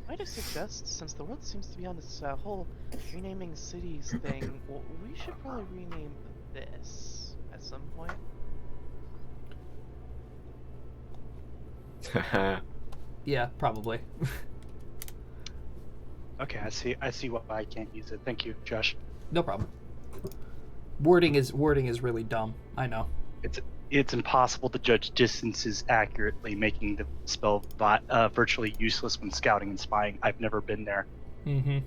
Might I suggest, since the world seems to be on this whole renaming cities thing, we should probably rename this at some point. Yeah, probably. Okay, I see why I can't use it. Thank you, Josh. No problem. Wording is really dumb. I know. It's impossible to judge distances accurately, making the spell virtually useless when scouting and spying. I've never been there. Mm-hmm.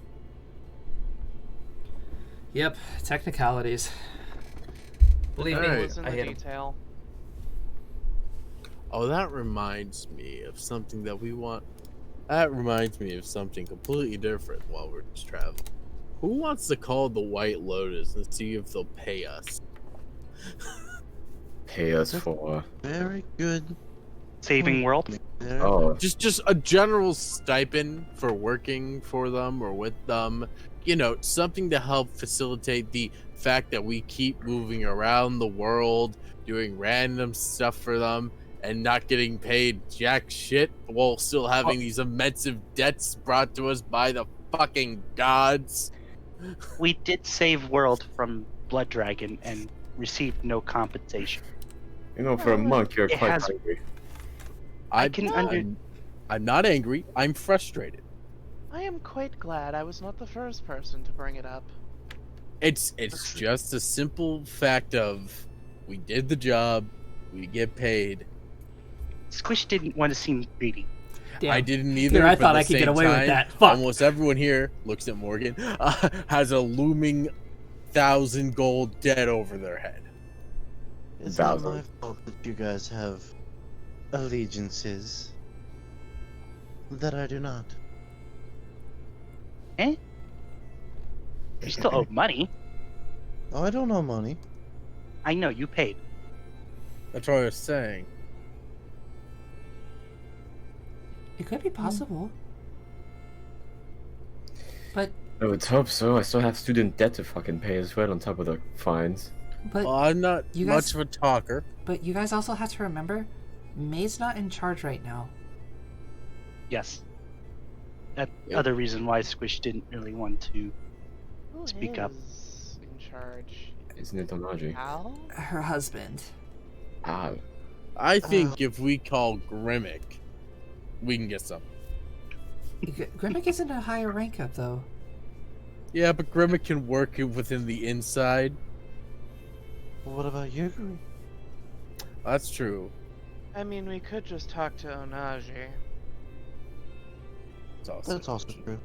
Yep, technicalities. Believe me, Alright. What's in I the hate 'em. detail? Oh, that reminds me of something that we want. That reminds me of something completely different while we're just traveling. Who wants to call the White Lotus and see if they'll pay us? Pay us for. Very good. Saving world. There. Oh, Just a general stipend for working for them or with them. You know, something to help facilitate the fact that we keep moving around the world, doing random stuff for them, and not getting paid jack shit while still having these immense debts brought to us by the fucking gods. We did save world from Blood Dragon and received no compensation. you know, for a monk, you're It quite has- hungry. I'm not angry. I'm frustrated. I am quite glad I was not the first person to bring it up. It's just a simple fact of we did the job, we get paid. Squish didn't want to seem greedy. Damn. I didn't either. Here, I but thought at I the could get same away with time, that. Fuck. Almost everyone here looks at Morgan, has a looming 1,000 gold debt over their head. It's not my Thousand. fault that you guys have allegiances that I do not. Eh? You still owe money. Oh, I don't owe money. I know, you paid. That's what I was saying. It could be possible. But I would hope so. I still have student debt to fucking pay as well on top of the fines. but Well, I'm not you much guys- of a talker. but you guys also have to remember, May's not in charge right now. Yes. That Yep. other reason why Squish didn't really want to. Who Speak up. is in charge? Isn't it Onaji? Al? Her husband. Ah, I think if we call Grimmick, we can get some. Grimmick isn't a higher rank up though. Yeah, but Grimmick can work it within the inside. Well, what about you? That's true. I mean, we could just talk to Onaji. That's also true.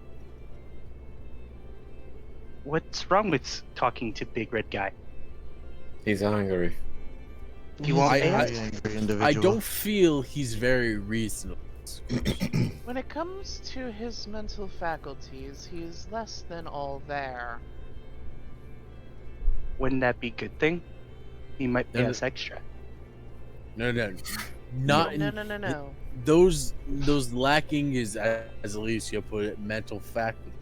What's wrong with talking to Big Red Guy? he's angry. You won't I- pay I- us? Very angry individual. I don't feel he's very reasonable. When it comes to his mental faculties, he is less than all there. Wouldn't that be a good thing? He might pay No, us extra. No, not No, in, no, no, no. those lacking is, as Alicia put it, mental faculty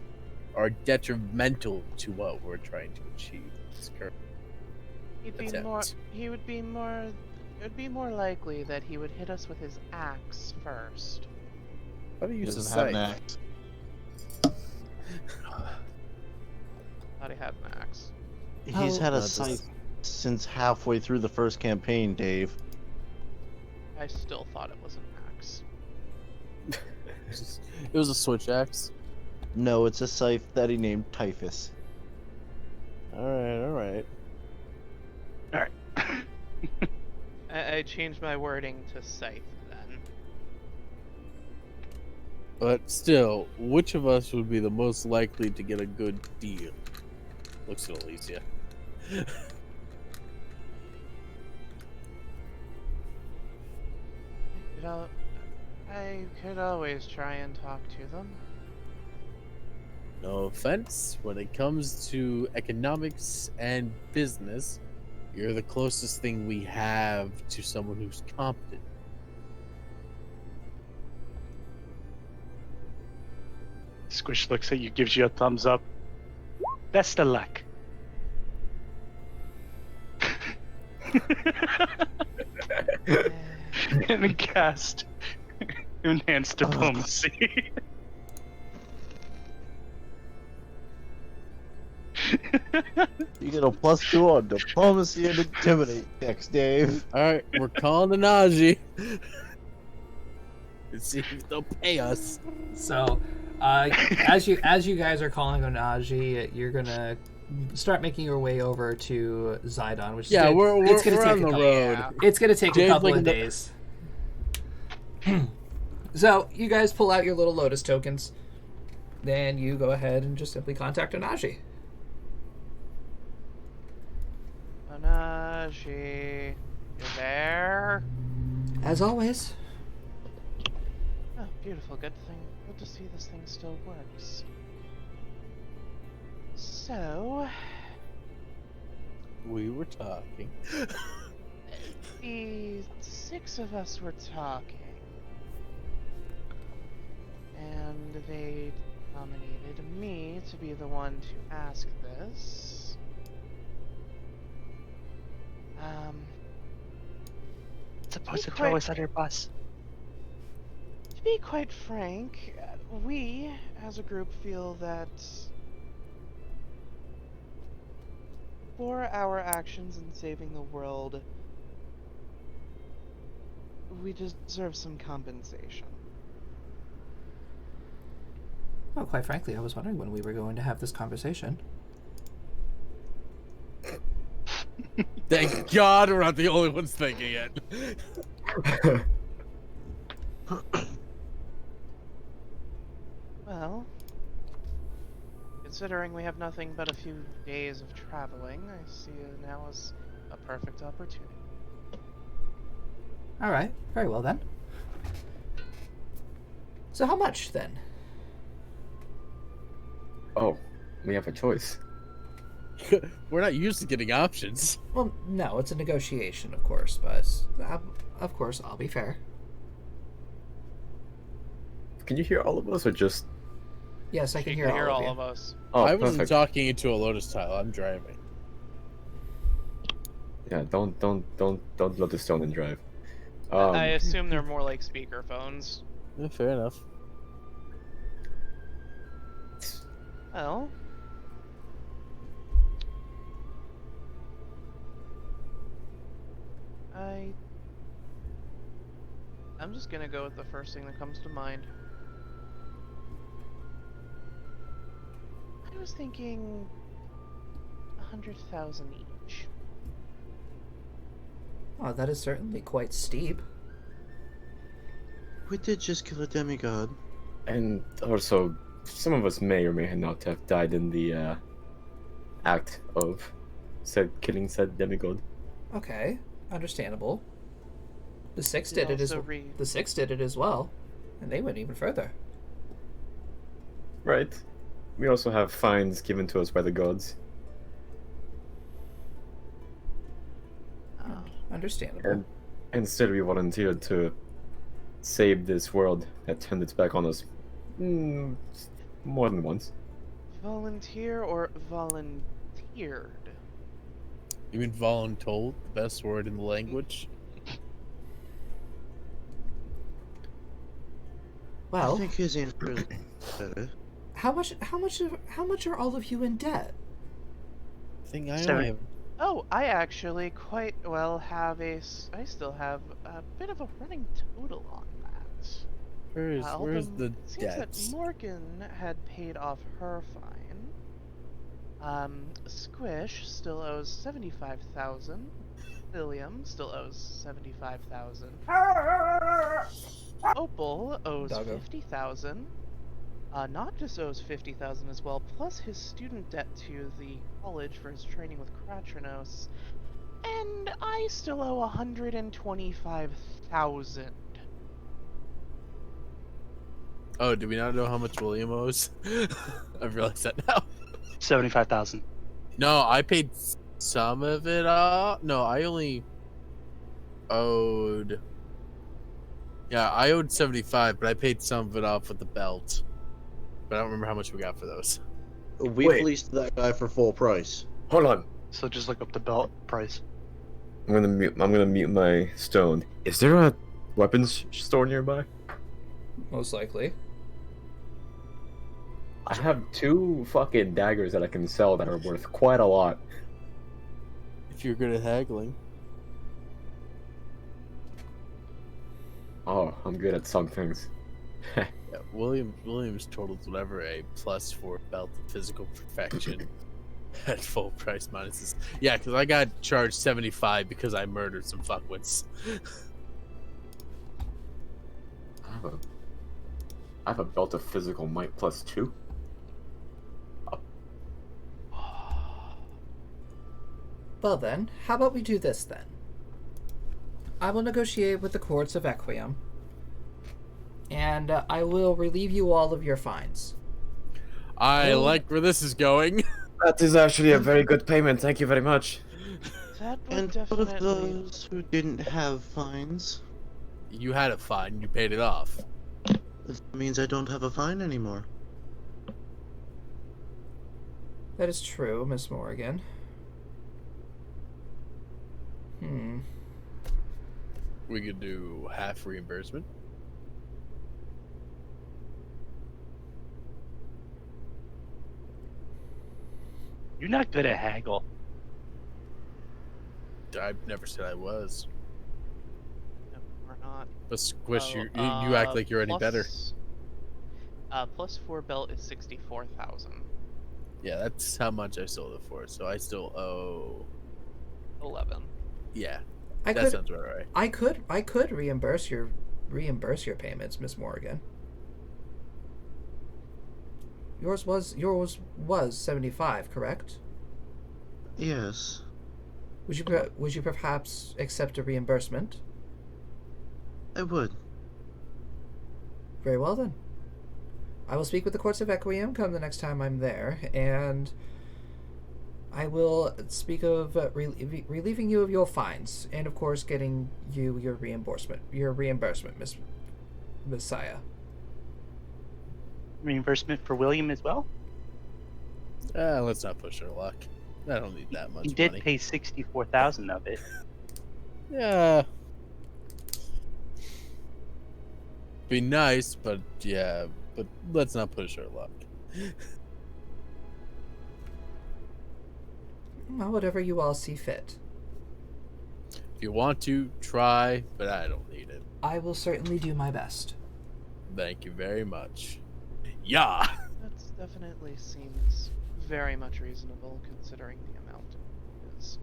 are detrimental to what we're trying to achieve. This current He'd be attempt. more. He would be more. It would be more likely that he would hit us with his axe first. What do He you use to doesn't have say? an axe. Thought he had an axe. He's had No, a it doesn't. scythe since halfway through the first campaign, Dave. I still thought it was an axe. It was a switch axe. No, it's a scythe that he named Typhus. Alright. All right. I changed my wording to scythe then. But still, which of us would be the most likely to get a good deal? Looks at Alicia. I could always try and talk to them. No offense, when it comes to economics and business, you're the closest thing we have to someone who's competent. Squish looks at you, gives you a thumbs up. Best of luck. And then cast enhanced diplomacy. You get a +2 on diplomacy and intimidate next, Dave. Alright, we're calling the Najee. Let's see if they'll pay us. So, as you guys are calling Onaji, you're gonna start making your way over to Zidon, which is Yeah, gonna, it's gonna we're take on a the couple, road. Yeah. It's gonna take a James couple of looking to- days. So you guys pull out your little Lotus tokens, then you go ahead and just simply contact Onaji. Onaji, you there? As always. Oh, beautiful. Good thing. Good to see this thing still works. So, We were talking. the 6 of us were talking, and they nominated me to be the one to ask this. Supposed to throw us under a bus. To be quite frank, we, as a group, feel that for our actions in saving the world, we deserve some compensation. Well, quite frankly, I was wondering when we were going to have this conversation. Thank God we're not the only ones thinking it. Well, considering we have nothing but a few days of traveling, I see it now as a perfect opportunity. All right, very well then. So how much then? Oh, we have a choice. We're not used to getting options. Well, no, it's a negotiation, of course, but of course I'll be fair. Can you hear all of us or just... Yes, I She can hear all of you. of us. Oh, I wasn't perfect. talking into a Lotus tile. I'm driving. Yeah, don't load the stone and drive. I assume they're more like speakerphones. Yeah, fair enough. Well, I'm just gonna go with the first thing that comes to mind. I was thinking 100,000 each. Oh, that is certainly quite steep. We did just kill a demigod. And also, some of us may or may not have died in the act of killing said demigod. Okay, understandable. The Six Did did it as also read- the Six did it as well, and they went even further. Right. We also have fines given to us by the gods. Oh, Understandable. And still we volunteered to save this world that turned its back on us more than once. volunteer or volunteered? You mean voluntold? The best word in the language? I Well, think his answer is better. how much are all of you in debt? Thing I Seven. only have. Oh, I actually quite well have I still have a bit of a running total on that. Where's although the it seems that debts? Morgan had paid off her fine. Squish still owes 75,000. William still owes 75,000. Opal owes Doggo. 50,000. Noctis owes 50,000 as well, plus his student debt to the college for his training with Kratranos. And I still owe 125,000. Oh, do we not know how much William owes? I've realized that now. 75,000. No, I paid some of it off. No, I only owed. Yeah, I owed 75, but I paid some of it off with the belt. But I don't remember how much we got for those. We Wait. fleeced that guy for full price. Hold on. So just look up the belt price. I'm gonna mute my stone. Is there a weapons store nearby? Most likely. I have 2 fucking daggers that I can sell that are worth quite a lot. If you're good at haggling. Oh, I'm good at some things. Yeah, Williams totaled whatever a +4 belt of physical perfection at full price minuses. Yeah, because I got charged 75 because I murdered some fuckwits. I have a belt of physical might +2. Well then, how about we do this then? I will negotiate with the courts of Equium, and I will relieve you all of your fines. I like where this is going. That is actually a very good payment. Thank you very much. That would And what of definitely. those who didn't have fines? You had a fine, you paid it off. That means I don't have a fine anymore. That is true, Miss Morgan. We could do half reimbursement. You're not good at haggle. I never said I was. No, we're not. But Squish, Oh, you act like you're any better. +4 belt is 64,000. Yeah, that's how much I sold it for. So I still owe. 11. Yeah, I that could, sounds about right. I could reimburse your payments, Miss Morgan. Yours was 75, correct? Yes. Would you perhaps accept a reimbursement? I would. Very well then. I will speak with the courts of Equium come the next time I'm there, and I will speak of relieving you of your fines, and of course getting you your reimbursement, Miss Messiah. Reimbursement for William as well? Let's not push our luck. I don't need that much He did money. pay 64,000 of it. Yeah. Be nice, but yeah, but let's not push our luck. Well, whatever you all see fit. If you want to, try, but I don't need it. I will certainly do my best. Thank you very much. Yeah. That definitely seems very much reasonable considering the amount it is.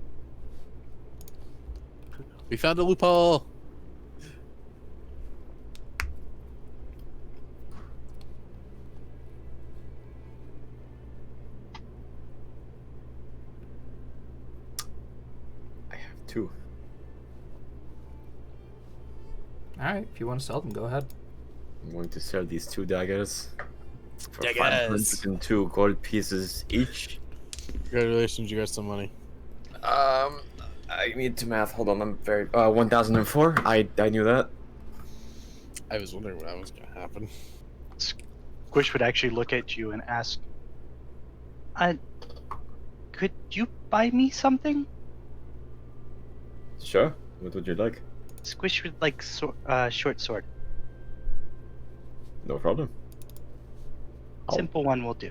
We found a loophole. I have 2. Alright, if you want to sell them, go ahead. I'm going to sell these 2 daggers for Daggers. 502 gold pieces each. Congratulations, you got some money. I need to math. Hold on, I'm very 1004. I knew that. I was wondering when that was gonna happen. Squish would actually look at you and ask, could you buy me something? Sure. What would you like? Squish would like short sword. No problem. Oh. Simple one will do.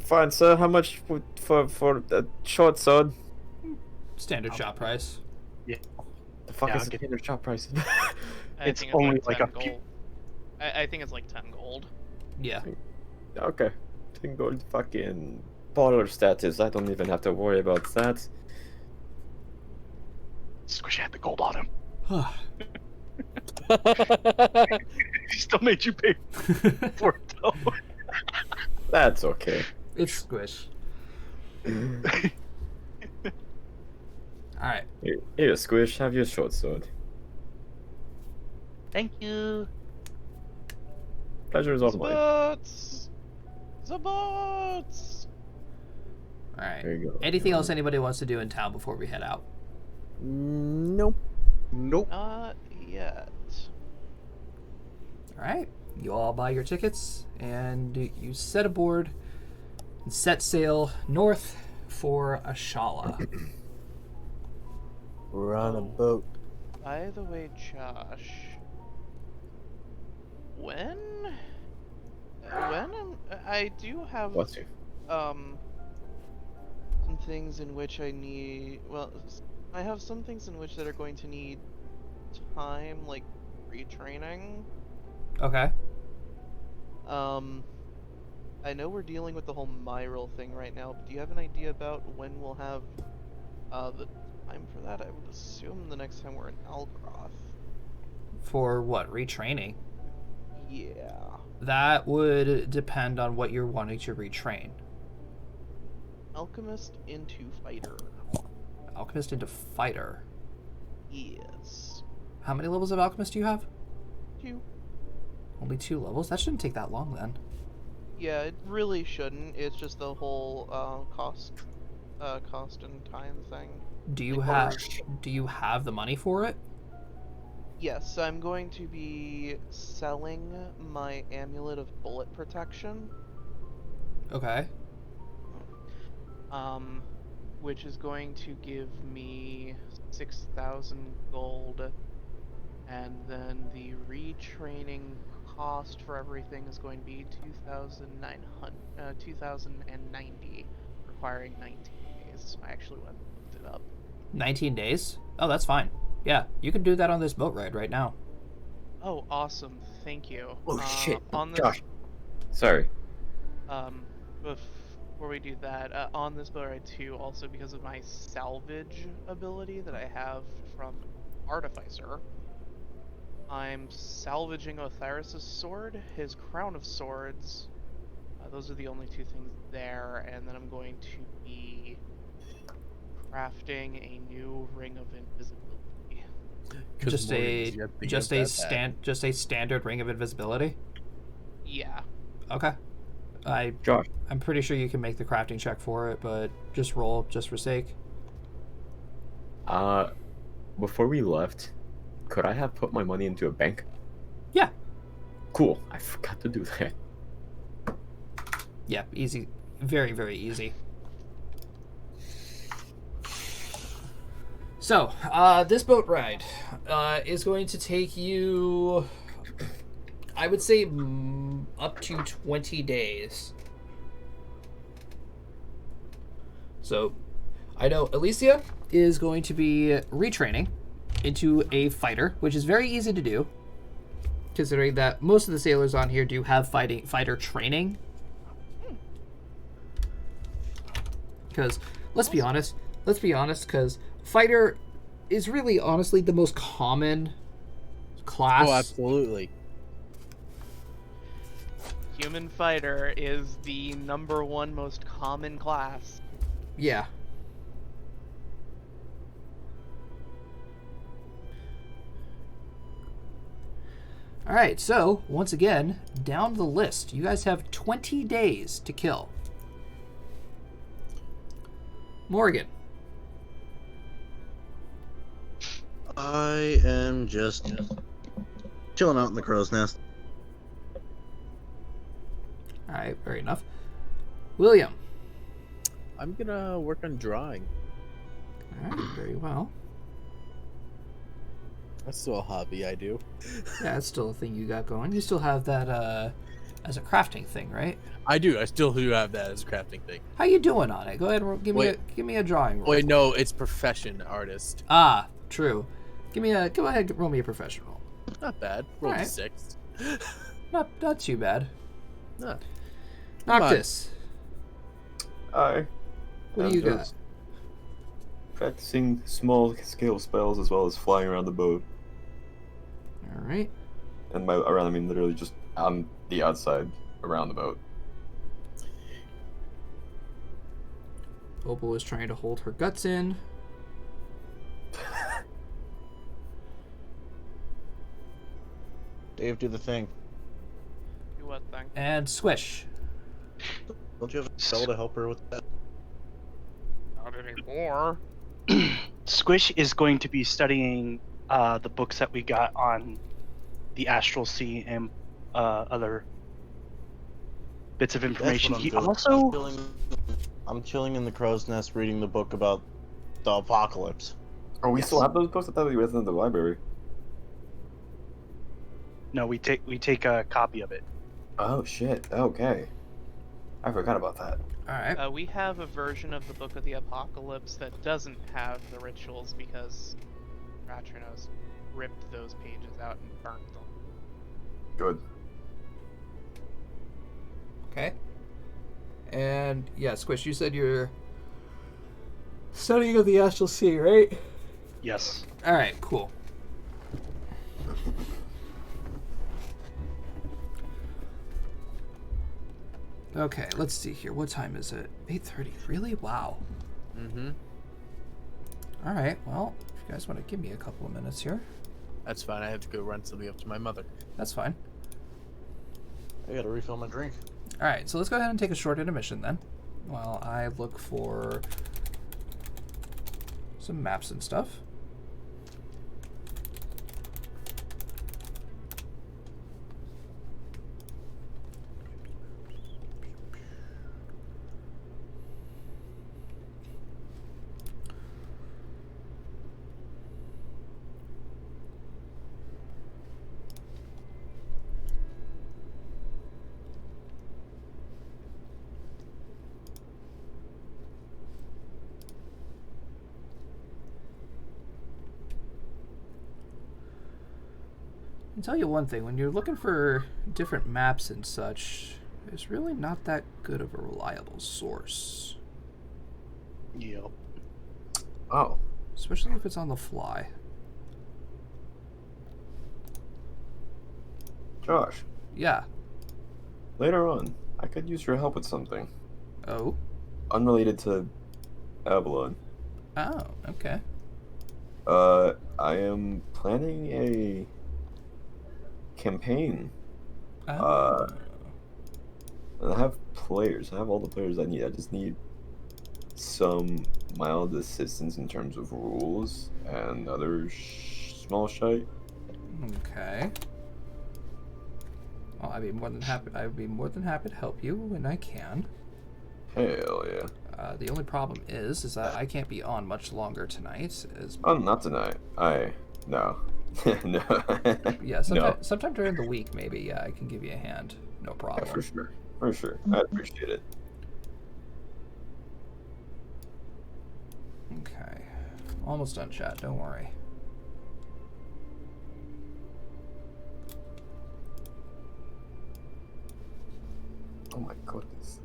Fine, sir. How much for a short sword? Standard shop price. The fuck Yeah, is I'll the get- standard shop price? It's think only it's like 10 a few- gold. I think it's like 10 gold. Yeah. Okay. 10 gold fucking baller status. I don't even have to worry about that. Squish had the gold on him. Huh. He still made you pay for it though. That's okay. It's Squish. Alright. Here, Squish, have your short sword. Thank you. Pleasure is all mine. Boats! The boats! Alright. There you go. Anything else anybody wants to do in town before we head out? Nope. Nope. Not yet. Alright. You all buy your tickets and you set aboard and set sail north for Ashala. We're on a boat. By the way, Josh, I do have What's you? some things in which I need. Well, I have some things in which that are going to need time, like retraining. Okay. I know we're dealing with the whole Myral thing right now, but do you have an idea about when we'll have the time for that? I would assume the next time we're in Algroth. For what? Retraining? Yeah. That would depend on what you're wanting to retrain. Alchemist into fighter. Alchemist into fighter. Yes. How many levels of Alchemist do you have? 2. Only 2 levels? That shouldn't take that long then. Yeah, it really shouldn't. It's just the whole cost and time thing. Do you Like, have the money for it? Yes, I'm going to be selling my amulet of bullet protection. Okay. Which is going to give me 6,000 gold, and then the retraining cost for everything is going to be 2,090, requiring 19 days. I actually went and looked it up. 19 days? Oh, that's fine. Yeah, you can do that on this boat ride right now. Oh, awesome! Thank you. Oh shit. On this, Josh. Sorry. before we do that, on this boat ride too, also because of my salvage ability that I have from Artificer, I'm salvaging Otharis' sword, his crown of swords. Those are the only 2 things there, and then I'm going to be crafting a new ring of invisibility. Just a standard ring of invisibility? Yeah. Okay. Josh. I'm pretty sure you can make the crafting check for it, but just roll just for sake. Before we left, could I have put my money into a bank? Yeah. Cool. I forgot to do that. Yeah, easy. Very, very easy. So, this boat ride is going to take you, I would say, up to 20 days. So, I know Alicia is going to be retraining into a fighter, which is very easy to do, considering that most of the sailors on here do have fighter training. Because, let's be honest, because fighter is really, honestly, the most common class. Oh, absolutely. Human fighter is the #1 most common class. Yeah. Alright, so, once again, down the list. You guys have 20 days to kill. Morgan. I am just chilling out in the crow's nest. Alright, fair enough. William. I'm gonna work on drawing. Alright, very well. That's still a hobby I do. Yeah, that's still a thing you got going. You still have that as a crafting thing, right? I do. I still do have that as a crafting thing. How you doing on it? Go ahead and give me a drawing roll. Wait, no, it's profession artist. Ah, true. Go ahead, roll me a professional. Not bad. Rolled a Alright. 6. Not too bad. No. Come on. Noctis, I what do am you got? just practicing small scale spells as well as flying around the boat. All right. And by around, I mean literally just on the outside around the boat. Opal is trying to hold her guts in. Dave, do the thing. Do what thing? And Squish. Don't you have a spell to help her with that? Not anymore. Squish is going to be studying the books that we got on the Astral Sea and other bits of That's information. what I'm He doing. also I'm chilling in the crow's nest reading the book about the apocalypse. Oh, we Yes. still have those books? I thought we read them in the library. no, we take a copy of it. Oh shit. Okay. I forgot about that. All right. We have a version of the Book of the Apocalypse that doesn't have the rituals because Ratronos ripped those pages out and burnt them. Good. Okay. And yeah, Squish, you said you're studying of the Astral Sea, right? Yes. All right, cool. Okay, let's see here. What time is it? 8:30. Really? Wow. Mm-hmm. All right. Well, if you guys want to give me a couple of minutes here, That's fine. I have to go run something up to my mother. that's fine. I gotta refill my drink. All right, so let's go ahead and take a short intermission then, while I look for some maps and stuff. I can tell you one thing, when you're looking for different maps and such, it's really not that good of a reliable source. Yep. Oh. Especially if it's on the fly. Josh, Yeah. later on, I could use your help with something. Oh? Unrelated to Avalon. Oh, okay. I am planning a campaign. Oh. And I have players. I have all the players I need. I just need some mild assistance in terms of rules and other small shite. Okay. Well, I'd be more than happy. I would be more than happy to help you when I can. Hell yeah. The only problem is that I can't be on much longer tonight. Oh, not tonight. No. No. Yeah, No. sometime during the week, maybe. Yeah, I can give you a hand. No Yeah, problem. for sure. For sure. I appreciate it. Okay. Almost done, chat. Don't worry. Oh my goodness.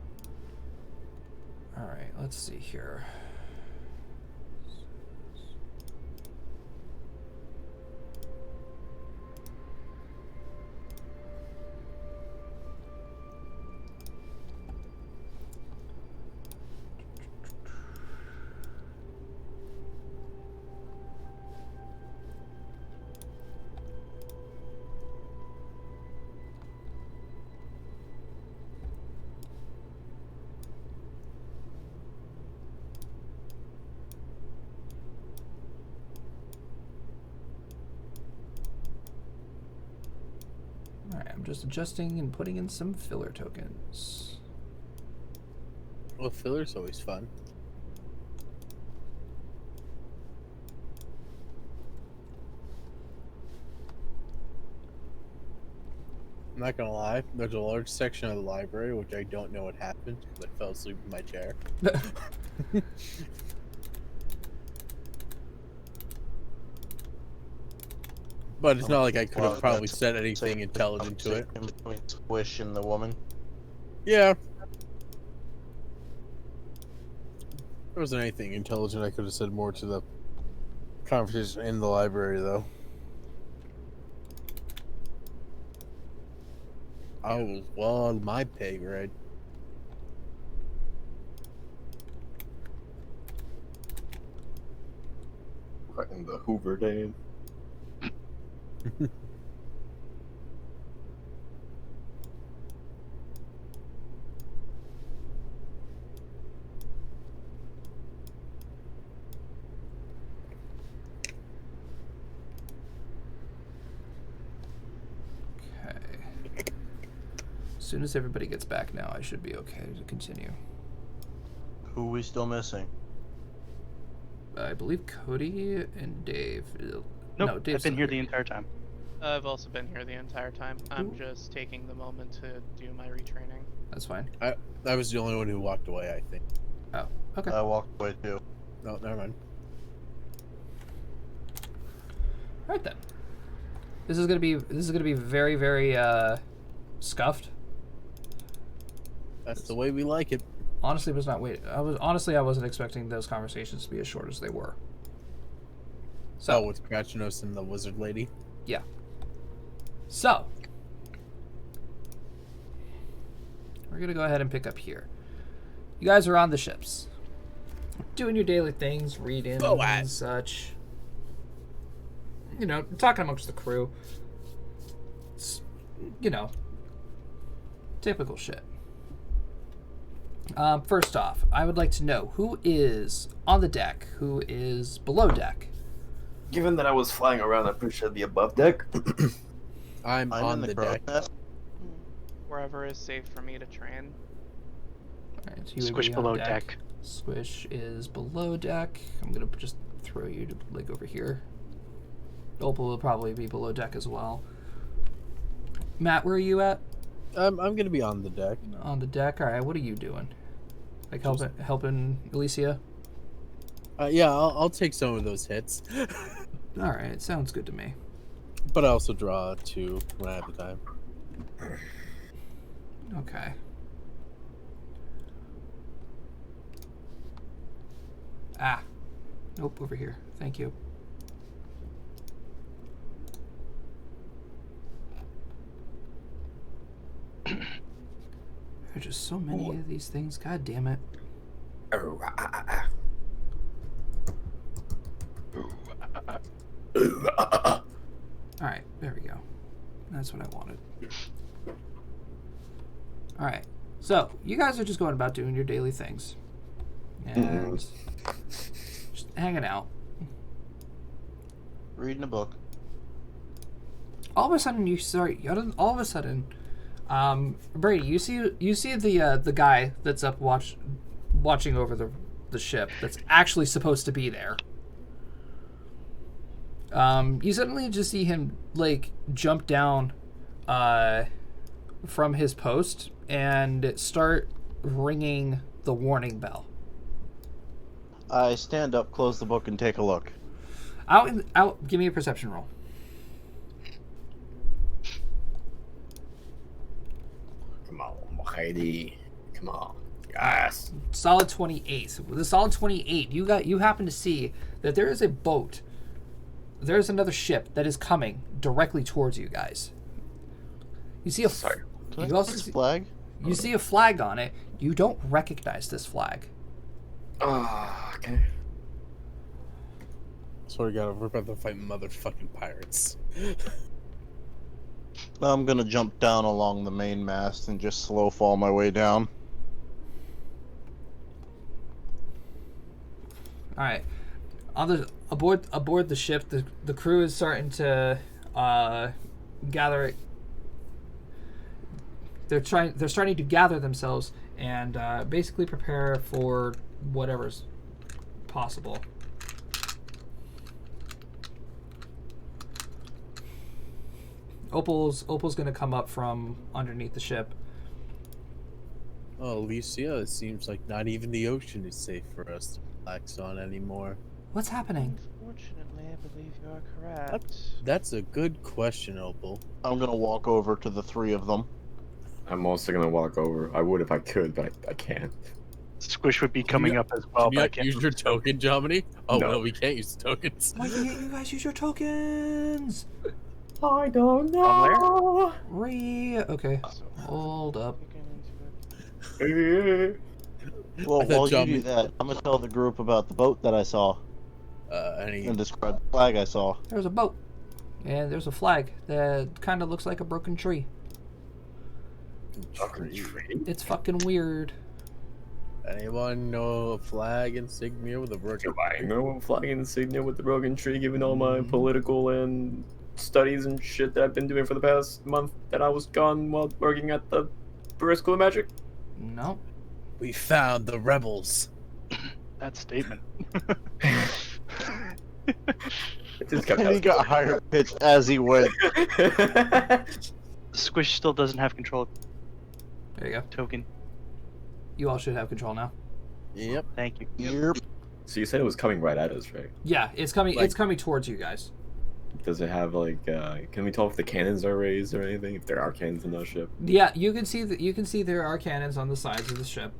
All right. Let's see here. All right. I'm just adjusting and putting in some filler tokens. Well, filler's always fun. I'm not gonna lie, there's a large section of the library which I don't know what happened because I fell asleep in my chair. But it's not like I could Well, have probably that's- said anything intelligent to it. In between Squish and the woman. Yeah. There wasn't anything intelligent I could have said more to the conversation in the library, though. I was well on my pay grade. Right in the Hoover Dam. Okay. As soon as everybody gets back now, I should be okay to continue. Who we still missing? I believe Cody and Dave. Nope, No, I've Dave's been not here the entire time. I've also been here the entire time. I'm Ooh. just taking the moment to do my retraining. That's fine. I was the only one who walked away, I think. Oh, okay. I walked away too. No, never mind. All right then. This is gonna be very, very scuffed. That's the way we like it. Honestly, I wasn't expecting those conversations to be as short as they were. So with Krachinos and the wizard lady. Yeah. So we're gonna go ahead and pick up here. You guys are on the ships, doing your daily things, reading and such. You know, talking amongst the crew. It's, you know, typical shit. First off, I would like to know who is on the deck, who is below deck. Given that I was flying around, I'm pretty sure the above deck. I'm on in the crow's deck. nest. Wherever is safe for me to train. All right, so you would Squish be on below deck. Squish is below deck. I'm gonna just throw you to like over here. Opal will probably be below deck as well. Matt, where are you at? I'm gonna be on the deck. On the deck. All right, what are you doing? Like helping Alicia? Yeah, I'll take some of those hits. All right, sounds good to me. But I also draw 2 when I have the time. Okay. Ah. Nope, over here. Thank you. There are just so many of these things. God damn it. Alright, there we go. That's what I wanted. Alright, so you guys are just going about doing your daily things. And just hanging out. Reading a book. All of a sudden you start, all of a sudden, Brady, you see the guy that's up watching over the ship that's actually supposed to be there. You suddenly just see him like jump down from his post and start ringing the warning bell. I stand up, close the book, and take a look. Out. Give me a perception roll. Come on, Heidi. Come on. Yes. Solid 28. With a solid 28, you happen to see that there is a boat. There's another ship that is coming directly towards you guys. You see a You also see flag? You see a flag on it. You don't recognize this flag. Okay. So we gotta, we're about to fight motherfucking pirates. I'm gonna jump down along the main mast and just slow fall my way down. All right. Aboard the ship, the crew is starting to gather. They're starting to gather themselves and basically prepare for whatever's possible. Opal's gonna come up from underneath the ship. Oh, Alicia, it seems like not even the ocean is safe for us to relax on anymore. What's happening? Unfortunately, believe you are correct. That's a good question, Opal. I'm gonna walk over to the three of them. I'm also gonna walk over. I would if I could, but I can't. Squish would be coming up as well. Can you But I not can't use your token, Jomini? Oh, No. no, we can't use the tokens. Why can't you guys use your tokens? I don't know. Okay, hold up. know. Well, I thought while you John- do that, I'm gonna tell the group about the boat that I saw Any and describe the flag I saw. There's a boat, and there's a flag that kind of looks like a broken tree. It's fucking weird. Anyone know a flag insignia with a broken? Do I know a flag insignia with the broken tree, given all my political and studies and shit that I've been doing for the past month that I was gone while working at the British School of Magic? No. We found the rebels. that statement. It just kept And he got higher pitched as he went. Squish still doesn't have control There you go. token. You all should have control now. Yep. Thank you. Yep. So you said it was coming right at us, right? Yeah, it's coming. Like- it's coming towards you guys. Does it have like? Can we tell if the cannons are raised or anything? If there are cannons in that ship? Yeah, you can see that. You can see there are cannons on the sides of the ship.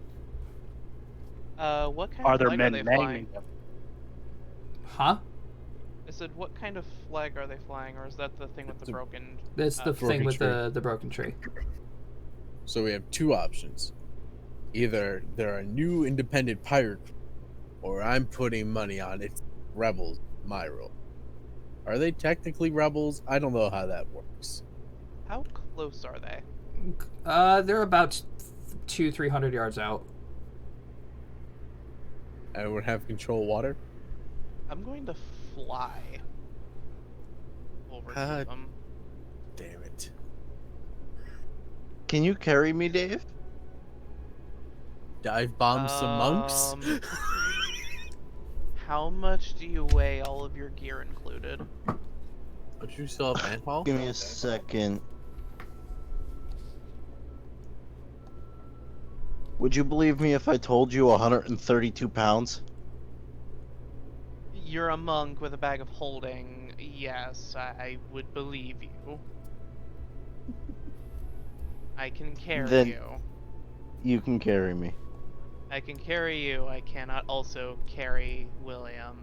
What kind Are of there flag men are they manning flying? them? Huh? I said, what kind of flag are they flying, or is that the thing with the The- broken? That's the thing broken with tree. the broken tree. So we have two options. Either they're a new independent pirate, or I'm putting money on it. Rebels, my role. Are they technically rebels? I don't know how that works. How close are they? They're about 200-300 yards out. I would have control water. I'm going to fly over Ah, to them. Damn it. Can you carry me, Dave? Dive bomb some monks? How much do you weigh, all of your gear included? Don't you still have manhole? Give me a second. Would you believe me if I told you 132 pounds? You're a monk with a bag of holding. Yes, I would believe you. I can carry Then- you. You can carry me. I can carry you. I cannot also carry William,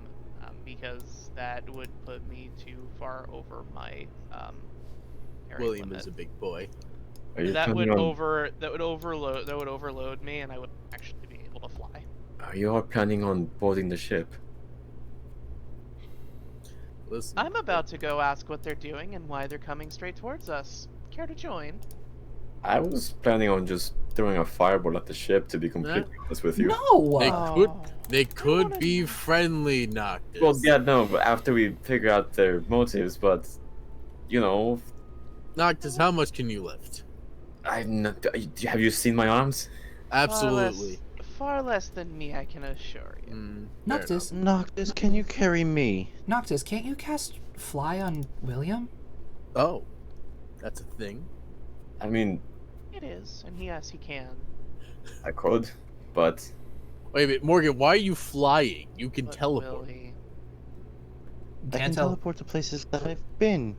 because that would put me too far over my carry William limit. is a big boy. Are you That would planning on? that would overload me, and I would actually be able to fly. Are you all planning on boarding the ship? Listen, I'm about to go ask what they're doing and why they're coming straight towards us. Care to join? I was planning on just throwing a fireball at the ship, to be completely honest with you. No. They could Oh. they could wanna be know. friendly, Noctis. Well, yeah, no, but after we figure out their motives, but you know, Noctis, how much can you lift? I'm not. Have you seen my arms? Absolutely. Far less than me, I can assure you. Fair Noctis, Noctis, can you carry me? Noctis, can't you cast fly on William? enough. Oh, that's a thing. I mean, It is, and yes, he can. I could, but Wait a minute, Morgan, why are you flying? You can But teleport. will he? I can Can't tell. teleport to places that I've been.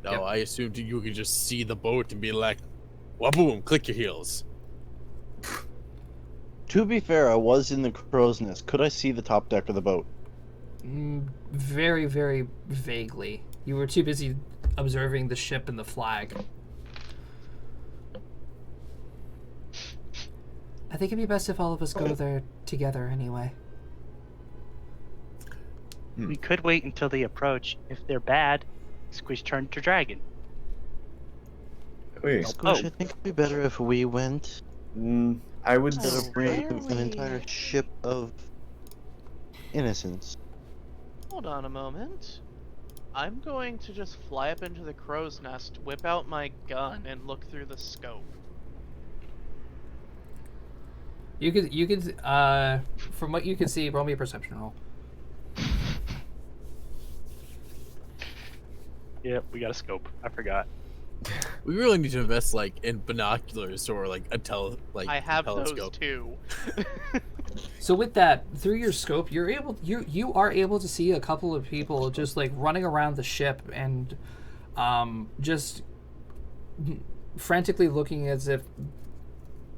No, Yep. I assumed you could just see the boat and be like, waboom, click your heels. To be fair, I was in the crow's nest. Could I see the top deck of the boat? Very, very vaguely. You were too busy observing the ship and the flag. I think it'd be best if all of us go there together anyway. We could wait until they approach. If they're bad, Squish turn to dragon. wait. Squish, I think it'd be better if we went I would. instead of bringing an really? entire ship of innocents. Hold on a moment. I'm going to just fly up into the crow's nest, whip out my gun, and look through the scope. You could, from what you can see, roll me a perception roll. Yep, we got a scope. I forgot. We really need to invest like in binoculars or like I have those telescope. too. So with that, through your scope, you are able to see a couple of people just like running around the ship and just frantically looking as if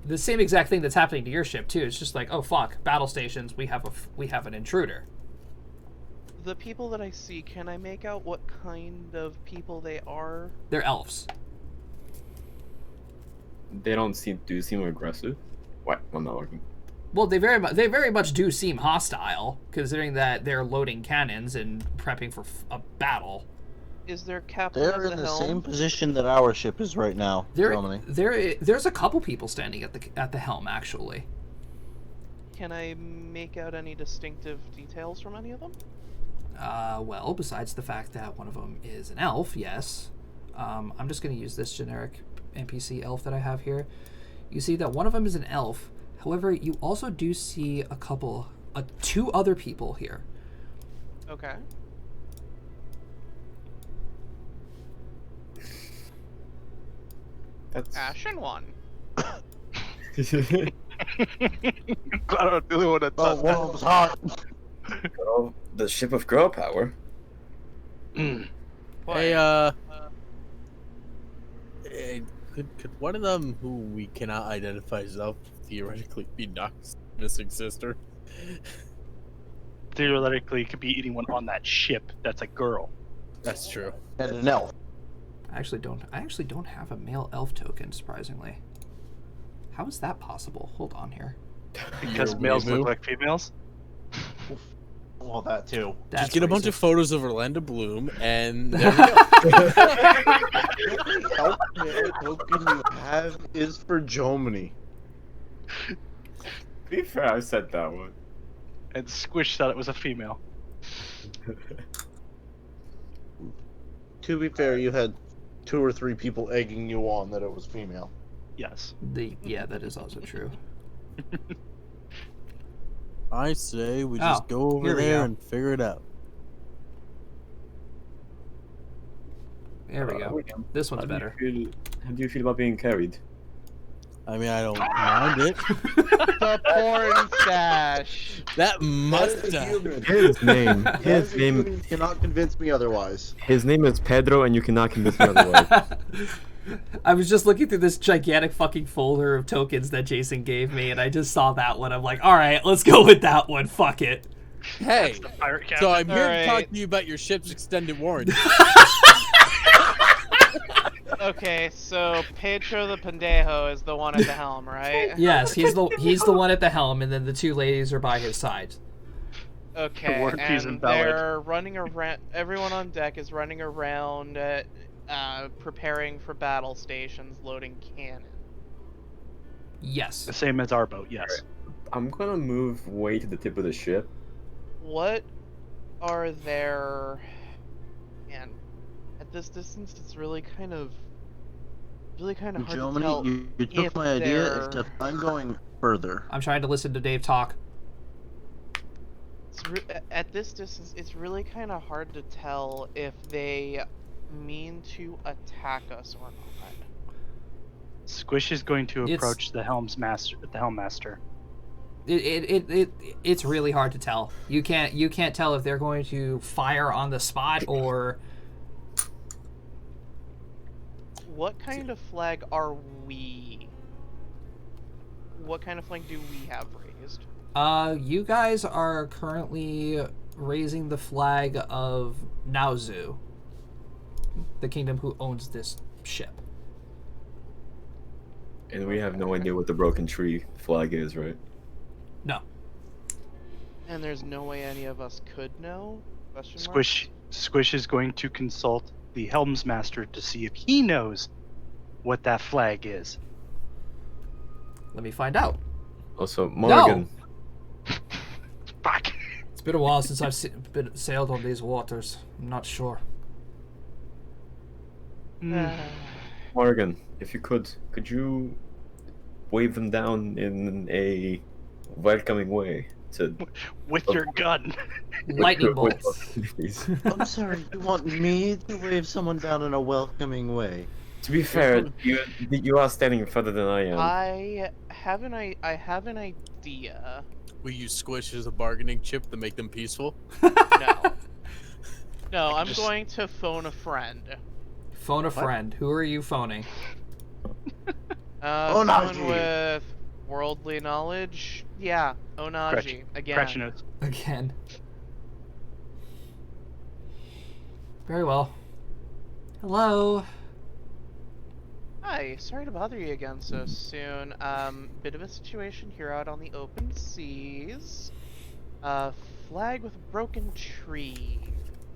the same exact thing that's happening to your ship too. It's just like, oh fuck, battle stations. We have an intruder. The people that I see, can I make out what kind of people they are? They're elves. They don't seem aggressive. What? I'm not looking. Well, they very much do seem hostile, considering that they're loading cannons and prepping for a battle. Is there captain They're at in the the helm? same position that our ship is right now, Germany. There's a couple people standing at the helm actually. Can I make out any distinctive details from any of them? Well, besides the fact that one of them is an elf, yes. I'm just going to use this generic NPC elf that I have here. You see that one of them is an elf. However, you also do see two other people here. Okay. That's Ashen one. I don't really want to Oh, touch one of them's hot. well, the ship of girl power. Hey, could one of them, who we cannot identify as elf, theoretically be Nox's missing sister? Theoretically, it could be anyone on that ship that's a girl. That's true. And an elf. I actually don't have a male elf token, surprisingly. How is that possible? Hold on here. Because Your males Weeaboo? look like females? Well, that too. That's Just get a bunch of racist. photos of Orlando Bloom, and there we go. The elf male token you have is for Germany. To be fair, I said that one. And Squish thought it was a female. To be fair, you had 2 or 3 people egging you on that it was female. Yes. Yeah, that is also true. I say we just go over here we there go. and figure it out. There we go. This one's better. How do you feel about being carried? I mean, I don't mind it. The porn stash. That mustache. His name. His name cannot convince me otherwise. His name is Pedro, and you cannot convince me otherwise. I was just looking through this gigantic fucking folder of tokens that Jason gave me, and I just saw that one. I'm like, all right, let's go with that one. Fuck it. Hey, The pirate captain. so I'm here to Alright. talk to you about your ship's extended warranty. Okay, so Pedro the Pendejo is the one at the helm, right? Yes, he's the one at the helm, and then the two ladies are by his side. Okay, warranty's and invalid. they're running around. Everyone on deck is running around, preparing for battle stations, loading cannon. Yes. The same as our boat, yes. I'm gonna move way to the tip of the ship. What are their... Man, at this distance, it's really kind of hard to tell. Germany, you took if my idea. they're- If I'm going further. I'm trying to listen to Dave talk. At this distance, it's really kind of hard to tell if they mean to attack us or not. Squish is going to It's- approach the helm master. It's really hard to tell. You can't tell if they're going to fire on the spot or What kind of flag are we? What kind of flag do we have raised? you guys are currently raising the flag of Naozu, the kingdom who owns this ship. And we have no idea what the broken tree flag is, right? No. And there's no way any of us could know? Question mark? Squish is going to consult the helm's master to see if he knows what that flag is. Let me find out. Also, Morgan. Fuck. It's been a while since I've sailed on these waters. I'm not sure. Morgan, if you could you wave them down in a welcoming way to With your gun. Lightning with- bolts. please. I'm sorry, you want me to wave someone down in a welcoming way? To be fair, you are standing further than I am. I have an idea. Will you squish as a bargaining chip to make them peaceful? No. No, I'm just- going to phone a friend. Phone a friend. Who are you phoning? Someone Onaji. with worldly knowledge. Yeah, Onaji again. Scratch your nose. Again. Very well. Hello. Hi, sorry to bother you again so soon. Bit of a situation here out on the open seas. Flag with a broken tree.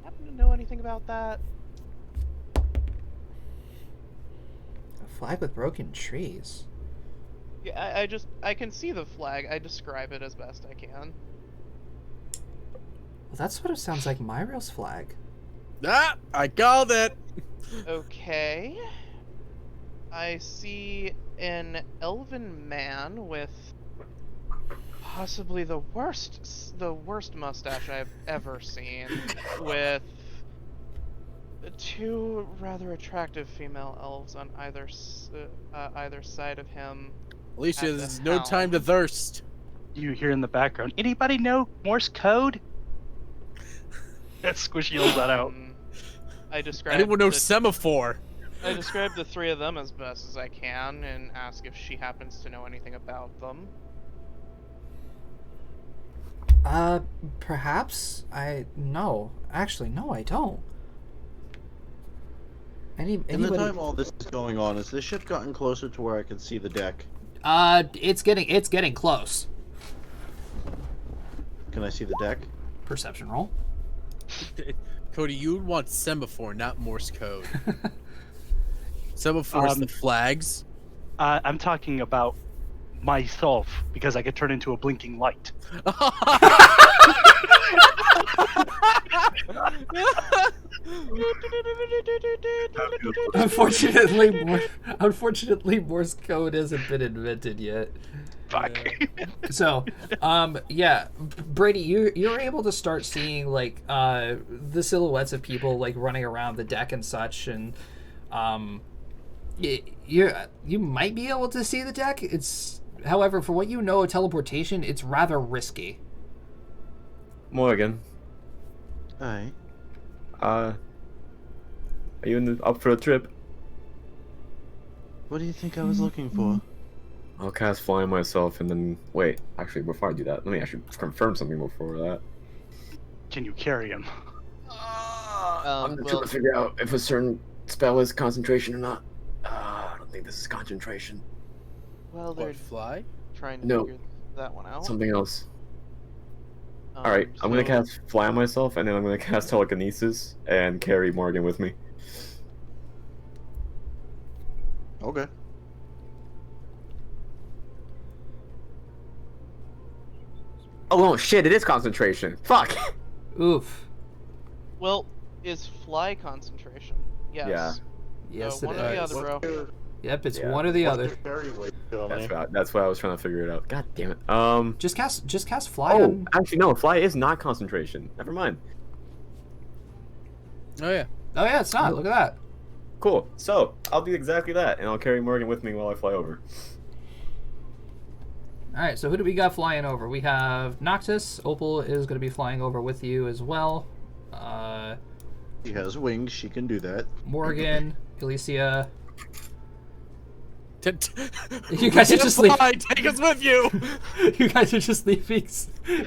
Happen to know anything about that? A flag with broken trees. Yeah, I can see the flag. I describe it as best I can. Well, that sort of sounds like Myra's flag. Ah, I called it. Okay. I see an elven man with possibly the worst mustache I've ever seen, with two rather attractive female elves on either side of him. Alicia, At this is the no time to helm. thirst. You hear in the background, anybody know Morse code? That Squish yells that out. I described Anyone know the- semaphore? I describe the three of them as best as I can and ask if she happens to know anything about them. Perhaps? No. Actually, no, I don't. In the Anybody... time all this is going on, has the ship gotten closer to where I can see the deck? It's getting close. Can I see the deck? Perception roll. Cody, you would want semaphore, not Morse code. Semaphore's the flags. I'm talking about myself because I could turn into a blinking light. Unfortunately, Morse code hasn't been invented yet. Fuck. So, yeah, Brady, you're able to start seeing like the silhouettes of people like running around the deck and such, and you might be able to see the deck. However, for what you know of teleportation, it's rather risky. Morgan, Aye. are you up for a trip? What do you think I was looking for? I'll cast Fly myself and then... Wait, actually, before I do that, let me actually confirm something before that. Can you carry him? I'm trying to figure out if a certain spell is concentration or not. I don't think this is concentration. Well, they're What, fly? trying to No. figure that one out. Something else. Alright, I'm gonna cast Fly on myself, and then I'm gonna cast Telekinesis and carry Morgan with me. Okay. Oh no, shit, it is concentration. Fuck! Oof. Well, is fly concentration? Yes. Yeah. Yes, So it one or the is. other, bro. Yep, it's Yeah. one or the What's other. your carry weight, Johnny? That's why I was trying to figure it out. God damn it. Just cast fly Oh, on. actually no, Fly is not concentration. Never mind. Oh yeah. Oh yeah, it's not. Look at that. Cool. So, I'll do exactly that, and I'll carry Morgan with me while I fly over. All right, so who do we got flying over? We have Noctis. Opal is going to be flying over with you as well. She has wings, she can do that. Morgan, Alicia. You You guys are just leaving. Take us with you. You guys are just leaving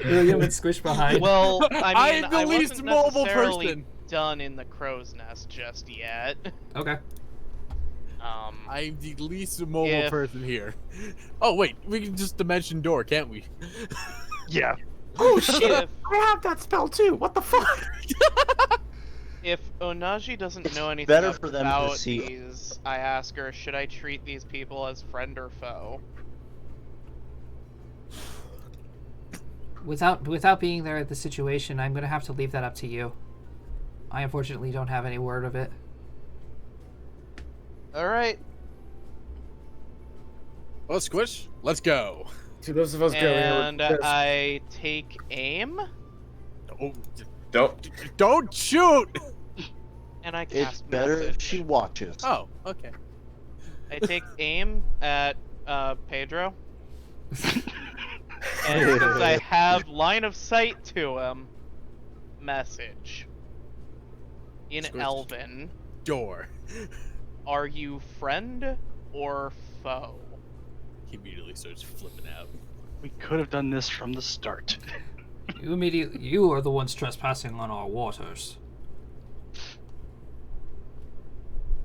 William and Squish behind. Well, I mean, I'm the I least wasn't mobile necessarily person. done in the crow's nest just yet. Okay. I'm the least mobile If- person here. Oh wait, we can just dimension door, can't we? Yeah. Oh shit! If, I have that spell too. What the fuck? if Onaji doesn't know anything better for them to about see- these, I ask her, should I treat these people as friend or foe? Without being there at the situation, I'm going to have to leave that up to you. I unfortunately don't have any word of it. Alright, Well, Squish, let's go. To those of us and I take aim, Oh, Don't. don't shoot! and I It's cast better message. if she watches. Oh, okay. I take aim at Pedro. And since I have line of sight to him, message. In Squish. Elven, Door. are you friend or foe? He immediately starts flipping out. We could have done this from the start. You are the ones trespassing on our waters.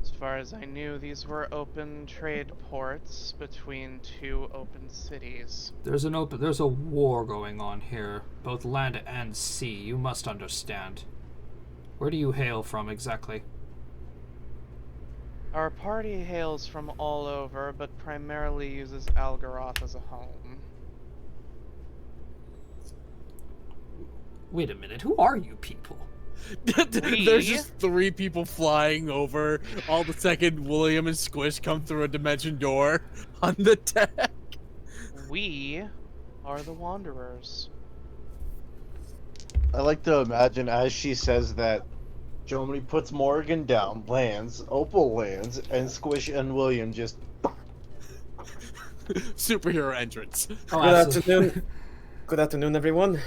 As far as I knew, these were open trade ports between two open cities. There's a war going on here, both land and sea. You must understand. Where do you hail from exactly? Our party hails from all over, but primarily uses Algaroth as a home. Wait a minute, who are you people? There's just 3 people flying over. All the second William and Squish come through a dimension door on the deck. We are the Wanderers. I like to imagine as she says that, Jomini puts Morgan down, lands, Opal lands, and Squish and William just. Superhero entrance. Oh, Good absolutely. afternoon. Good afternoon, everyone.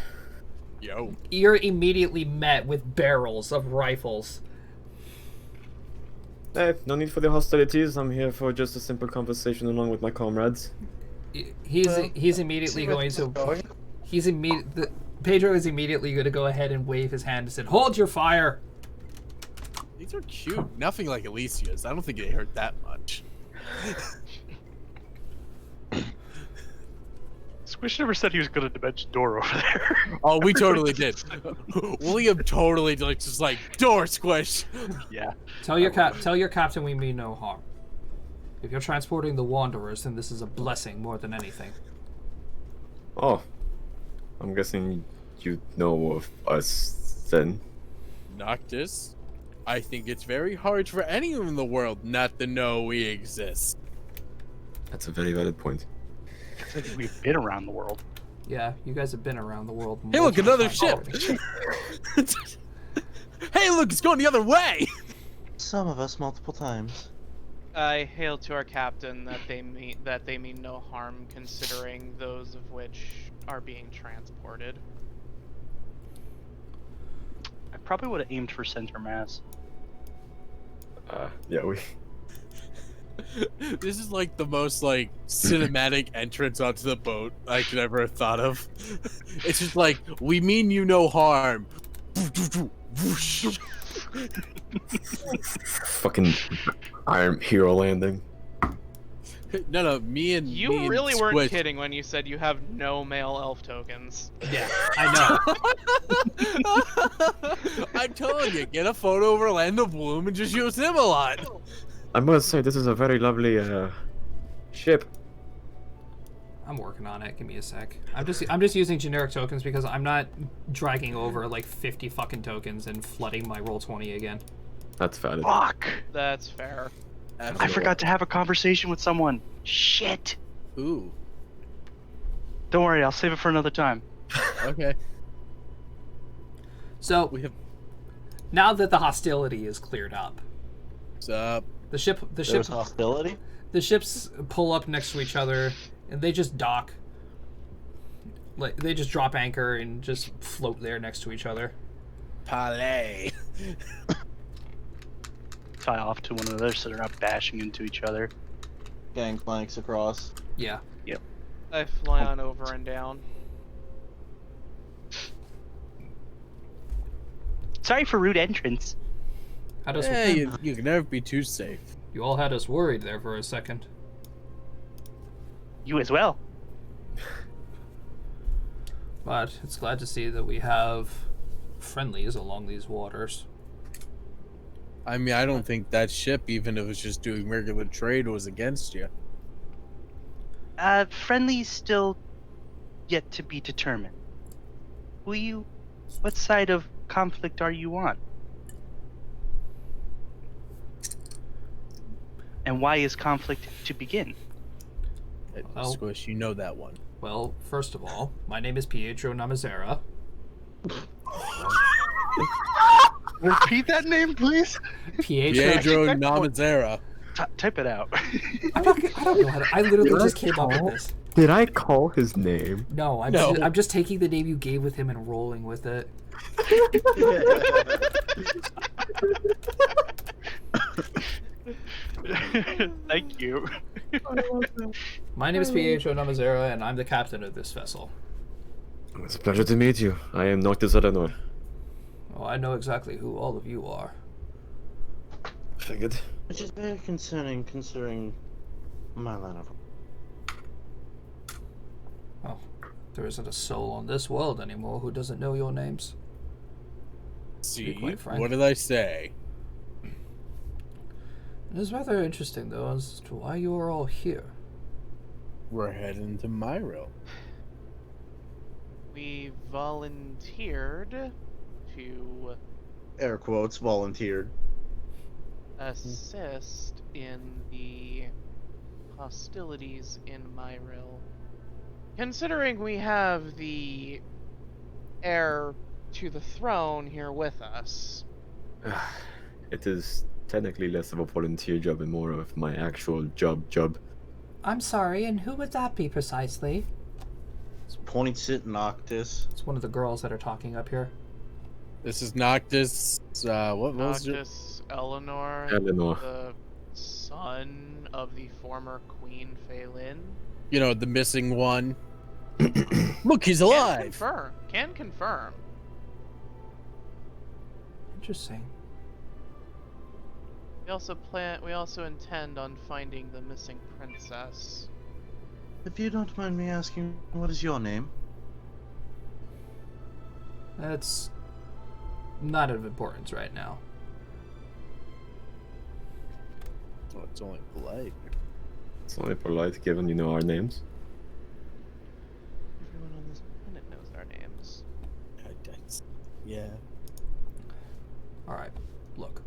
Yo. You're immediately met with barrels of rifles. Hey, no need for the hostilities. I'm here for just a simple conversation along with my comrades. He's immediately going to. Pedro is immediately going to go ahead and wave his hand and say, "Hold your fire." These are cute. Nothing like Alicia's. I don't think they hurt that much. Squish never said he was going to dimension door over there. Oh, we totally did. William totally just like door Squish. Yeah. Tell your captain we mean no harm. If you're transporting the Wanderers, then this is a blessing more than anything. Oh, I'm guessing you know of us then. Noctis, I think it's very hard for anyone in the world not to know we exist. That's a very valid point. I think we've been around the world. Yeah, you guys have been around the world. Hey, look, multiple another times ship. already. Hey, look, it's going the other way. Some of us multiple times. I hail to our captain that they mean no harm, considering those of which are being transported. I probably would have aimed for center mass. Yeah, we. This is like the most like cinematic entrance onto the boat I could ever have thought of. It's just like, we mean you no harm. Fucking Iron Hero landing. No, me and You me and really weren't Squish. kidding when you said you have no male elf tokens. Yeah, I know. I'm telling you, get a photo of Orlando Bloom and just use him a lot. I must say, this is a very lovely ship. I'm working on it. Give me a sec. I'm just using generic tokens because I'm not dragging over like 50 fucking tokens and flooding my Roll20 again. That's valid. Fuck! That's fair. I forgot to have a conversation with someone. Shit! Ooh. Don't worry, I'll save it for another time. Okay. So We have. now that the hostility is cleared up, What's up? the ship There's hostility? the ships pull up next to each other and they just dock. Like they just drop anchor and just float there next to each other. Palais. Tie off to one another so they're not bashing into each other. Gangplanks across. Yeah. I fly on over and down. Sorry for rude entrance. How does Hey, you can never be too safe. you all had us worried there for a second? You as well. But it's glad to see that we have friendlies along these waters. I mean, I don't think that ship, even if it was just doing regular trade, was against you. Friendly's still yet to be determined. What side of conflict are you on? And why is conflict to begin? Well- Squish, you know that one. Well, first of all, my name is Pietro Namazera. Repeat that name, please. Pietro Pietro Namazera. Type it out. I don't know how to. I literally just came up with this. Did I call his name? No, No. I'm just taking the name you gave with him and rolling with it. Thank you. My name is Pietro Namazera, and I'm the captain of this vessel. It's a pleasure to meet you. I am Noctis Adenor. Oh, I know exactly who all of you are. Figured. Which is very concerning, considering my line of. Oh, there isn't a soul on this world anymore who doesn't know your names. See, quite frank. what did I say? It is rather interesting, though, as to why you are all here. We're heading to Myro. We volunteered to Air quotes, volunteered. assist in the hostilities in Myril. Considering we have the heir to the throne here with us, It is technically less of a volunteer job and more of my actual job. I'm sorry, and who would that be precisely? Points at Noctis. It's one of the girls that are talking up here. This is Noctis. What was it? Noctis Eleanor, Eleanor. the son of the former Queen Phelan. You know, the missing one. Look, he's alive. Can confirm. Interesting. We also intend on finding the missing princess. If you don't mind me asking, what is your name? That's not of importance right now. Oh, it's only polite. It's only polite given you know our names. Everyone on this planet knows our names. Yeah. Alright, look.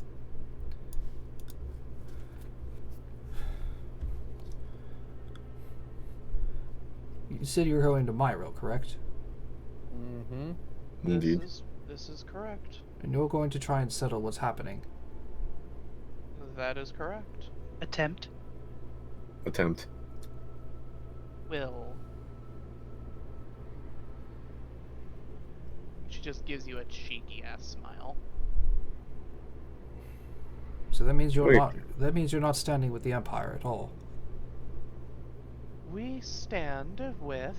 You said you were going to Myro, correct? Mm-hmm. Indeed. This is correct. And you're going to try and settle what's happening. That is correct. Attempt. Attempt. Will. She just gives you a cheeky ass smile. So that means Wait. you're not standing with the Empire at all. We stand with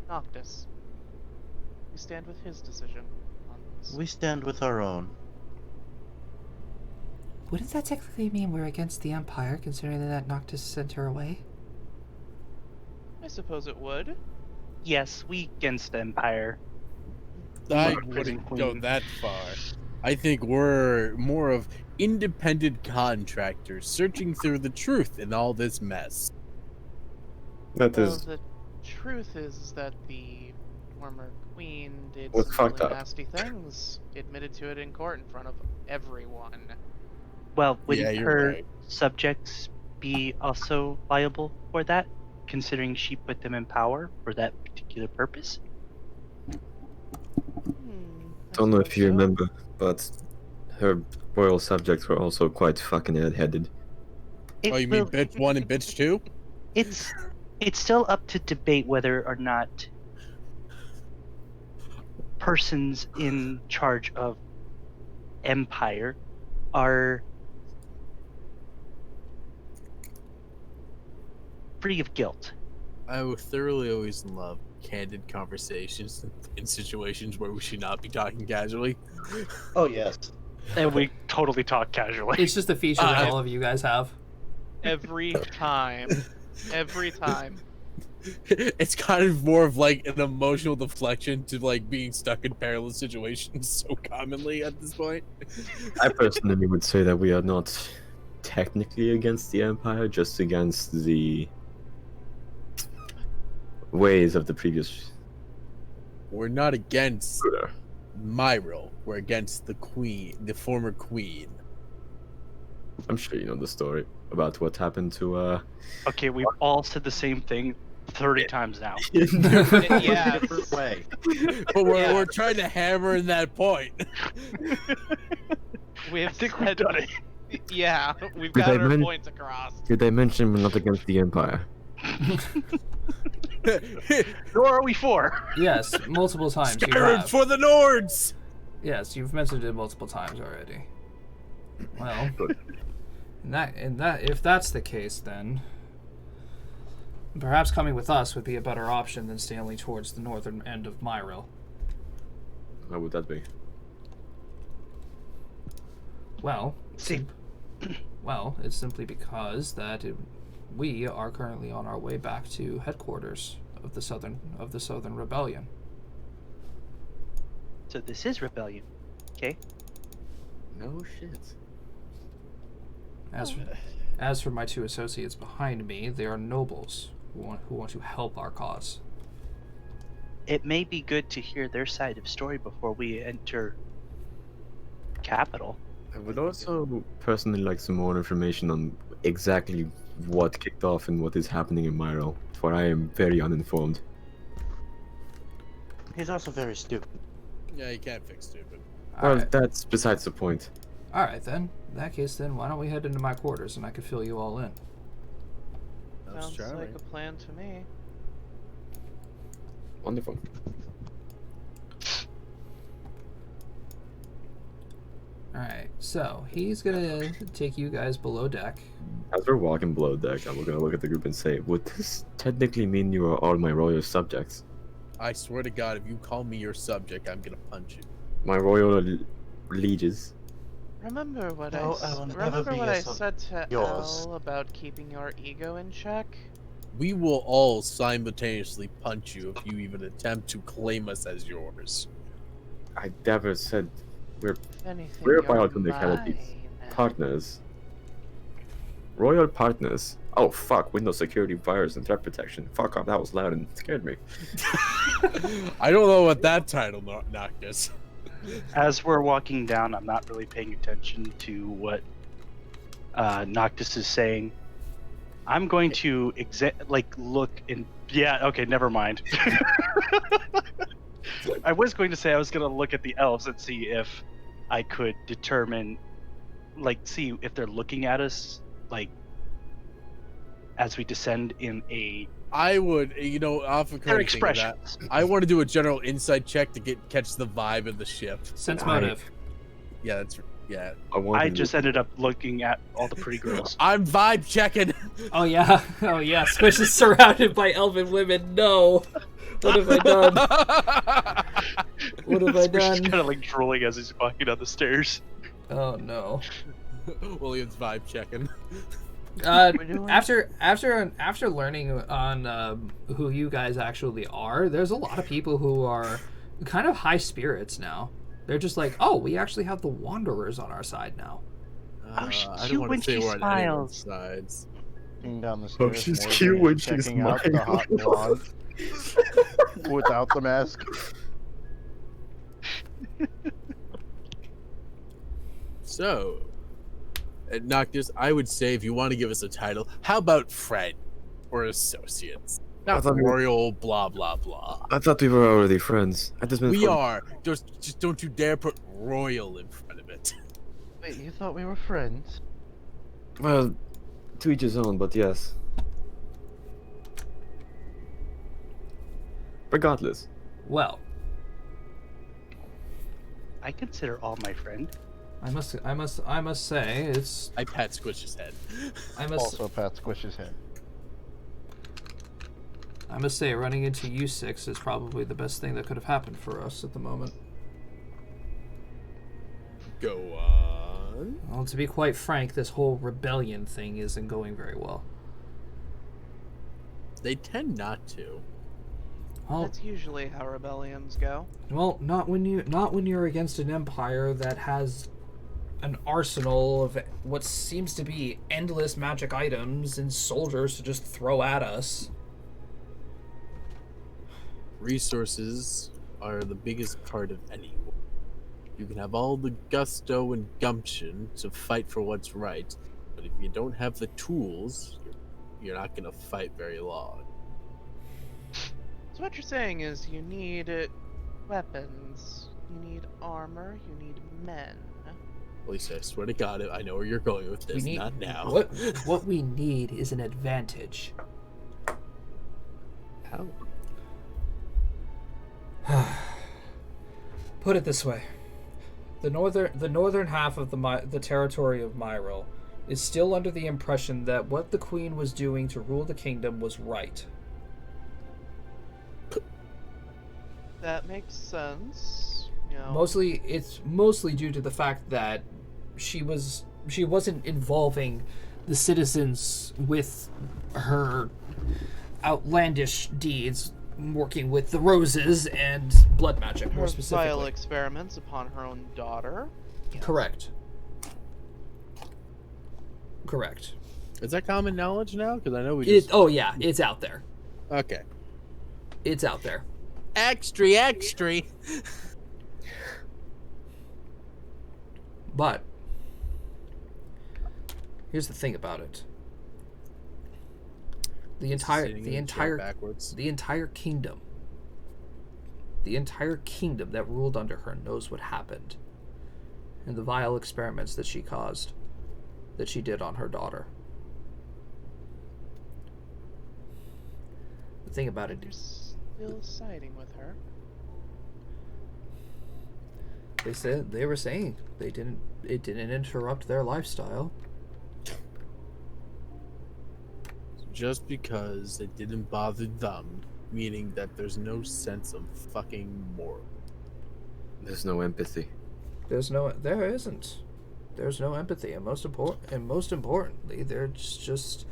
Noctis. We stand with his decision on this. We stand with our own. Wouldn't that technically mean we're against the Empire, considering that Noctis sent her away? I suppose it would. Yes, we against the Empire. I Prison wouldn't queen. go that far. I think we're more of independent contractors searching through the truth in all this mess. That Well, is the truth is that the former queen did Was some fucked really up. nasty things. Admitted to it in court in front of everyone. Well, Yeah, wouldn't you're her right. subjects be also liable for that, considering she put them in power for that particular purpose? don't know if suppose you so. remember, but her royal subjects were also quite fucking headed. It Oh, you mean will- bitch 1 and bitch 2? It's still up to debate whether or not persons in charge of Empire are free of guilt. I would thoroughly always love candid conversations in situations where we should not be talking casually. Oh yes. And we totally talk casually. It's just a feature that all of you guys have. Every time. Every time. It's kind of more of like an emotional deflection to like being stuck in perilous situations so commonly at this point. I personally would say that we are not technically against the Empire, just against the ways of the previous We're not against ruler. Myro. We're against the queen, the former queen. I'm sure you know the story about what happened to Okay, we've all said the same thing 30 times now. Yeah. Different way. But we're, Yeah. we're trying to hammer in that point. We I have think we've said done it. Yeah, we've Did got I our men- points across. Did I mention we're not against the Empire? Nor are we for. Yes, multiple times you Scared have. for the Nords. Yes, you've mentioned it multiple times already. Well, Good. if that's the case, then perhaps coming with us would be a better option than sailing towards the northern end of Myril. How would that be? Well, See, well, it's simply because we are currently on our way back to headquarters of the Southern Rebellion. So this is rebellion. Okay. No shit. As for my two associates behind me, they are nobles who want to help our cause. It may be good to hear their side of story before we enter capital. I would also personally like some more information on exactly what kicked off and what is happening in Myril, for I am very uninformed. He's also very stupid. Yeah, you can't fix stupid. Well, Alright. that's besides the point. Alright then. In that case then, why don't we head into my quarters and I could fill you all in. That's Sounds charming. like a plan to me. Wonderful. Alright, so he's gonna take you guys below deck. As we're walking below deck, I'm gonna look at the group and say, would this technically mean you are all my royal subjects? I swear to God, if you call me your subject, I'm gonna punch you. My royal lieges? Remember what No, I will never remember be what a I sub- said to yours. Elle about keeping your ego in check? We will all simultaneously punch you if you even attempt to claim us as yours. I never said we're If anything, We're you're biotechnicalities. mine. partners. Royal partners? Oh fuck, Windows security, virus, and threat protection. Fuck off, that was loud and scared me. I don't know what that title knocked us. as we're walking down, I'm not really paying attention to what Noctis is saying. I'm going to look and yeah, okay, never mind. I was going to say I was going to look at the elves and see if I could determine, see if they're looking at us, as we descend in a I would, off of their Cody thinking of that, expressions. I want to do a general insight check to catch the vibe of the ship. Sense Alright. motive. Yeah, I just ended up looking at all the pretty girls. I'm vibe checking. Oh yeah, oh yeah. Squish is surrounded by elven women. No. What have I done? What have I Squish is done? kind of drooling as he's walking down the stairs. Oh no. William's vibe checking. After learning on who you guys actually are, there's a lot of people who are kind of high spirits now. They're just like, oh, we actually have the Wanderers on our side now. she's I cute don't want when to say she we're on anyone's smiles. sides. Walking down the stairs. Oh, she's Morgan cute is when she's checking out the hot blonde without the mask. So, Noctis, I would say if you want to give us a title, how about friend or associates? Not thought we- royal blah blah blah. I thought we were already friends. I just meant We for- are. Just don't you dare put royal in front of it. Wait, you thought we were friends? Well, to each his own, but yes. Regardless. Well, I consider all my friend. I must say it's I pat Squish's head. I must Also, Pat Squish's head. I must say running into you six is probably the best thing that could have happened for us at the moment. Go on. Well, to be quite frank, this whole rebellion thing isn't going very well. They tend not to. Well, That's usually how rebellions go. not when you're against an empire that has an arsenal of what seems to be endless magic items and soldiers to just throw at us. Resources are the biggest part of any war. You can have all the gusto and gumption to fight for what's right, but if you don't have the tools, you're not going to fight very long. So what you're saying is you need weapons, you need armor, you need men. Lisa, I swear to God, I know where you're going with this. Not now. What we need is an advantage. How? Put it this way: the northern half of the territory of Myril is still under the impression that what the Queen was doing to rule the kingdom was right. That makes sense. You know, It's mostly due to the fact that she wasn't involving the citizens with her outlandish deeds, working with the roses and blood magic more her specifically. vile experiments upon her own daughter. Yes. Correct. Is that common knowledge now? Because I know we just... Oh yeah, it's out there. Okay. It's out there. Extra. But here's the thing about it. The entire kingdom that ruled under her knows what happened, and the vile experiments that she caused, that she did on her daughter. The thing about it You're still siding with her. they were saying it didn't interrupt their lifestyle. Just because it didn't bother them, meaning that there's no sense of fucking moral. There's no empathy. There isn't. There's no empathy, and most importantly, there's just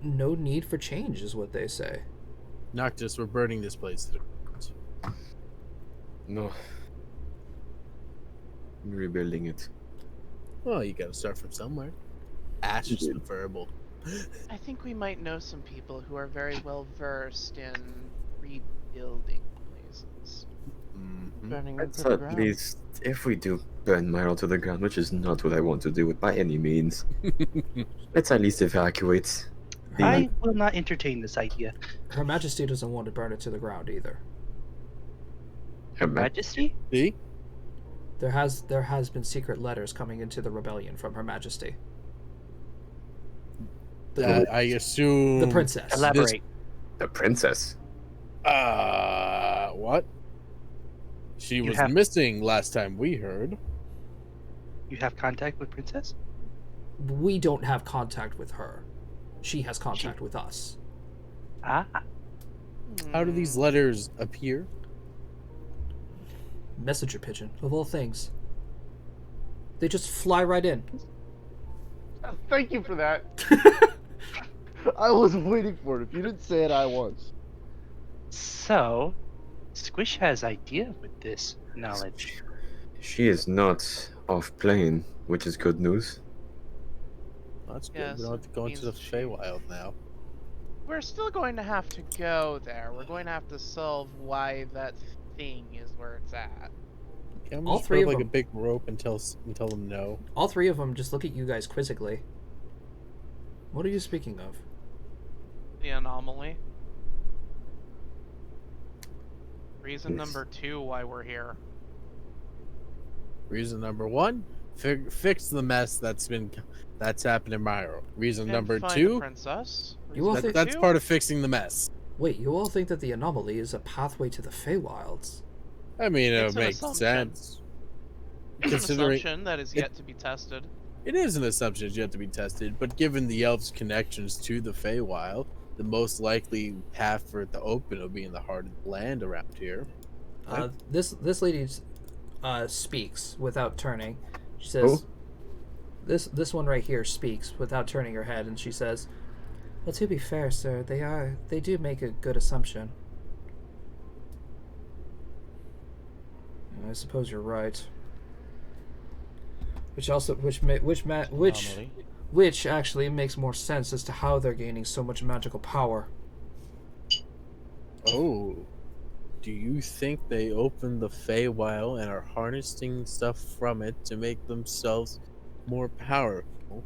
no need for change, is what they say. Noctis, we're burning this place to the ground. No. I'm rebuilding it. Well, you gotta start from somewhere. Ash is preferable. I think we might know some people who are very well versed in rebuilding places. Mm-hmm. Burning Let's into the at ground. least, if we do burn Myril to the ground, which is not what I want to do by any means, let's at least evacuate. I will not entertain this idea. Her Majesty doesn't want to burn it to the ground either. Majesty? See? There has been secret letters coming into the rebellion from Her Majesty. I assume... The princess. Elaborate. The princess? What? She was missing last time we heard. You have contact with Princess? We don't have contact with her. She has contact with us. Ah. How do these letters appear? Messenger pigeon, of all things. They just fly right in. Thank you for that. I was waiting for it. If you didn't say it, I was. So, Squish has idea with this knowledge. She is not off plane, which is good news. That's good. Yes, We don't have to go into the means she- Feywild now. We're still going to have to go there. We're going to have to solve why that thing is where it's at. Can we All just three put of like them. a big rope and tell them no? All three of them just look at you guys quizzically. What are you speaking of? The anomaly. Reason Yes. number 2 why we're here. Reason number 1, fix the mess that's happened in Myro. Reason And number find 2, the princess. You all Reason think- that's two, part of fixing the mess. Wait, you all think that the anomaly is a pathway to the Feywilds? I mean, it It's an makes assumption. sense. It's an Considering assumption that is yet to be tested. it is an assumption yet to be tested, but given the elves' connections to the Feywild, the most likely path for it to open will be in the heart of the land around here. This lady speaks without turning. She says, "This one right here speaks without turning her head," and she says, "Well, to be fair, sir, they do make a good assumption. I suppose you're right. Which actually makes more sense as to how they're gaining so much magical power." Oh. Do you think they opened the Feywild and are harnessing stuff from it to make themselves more powerful?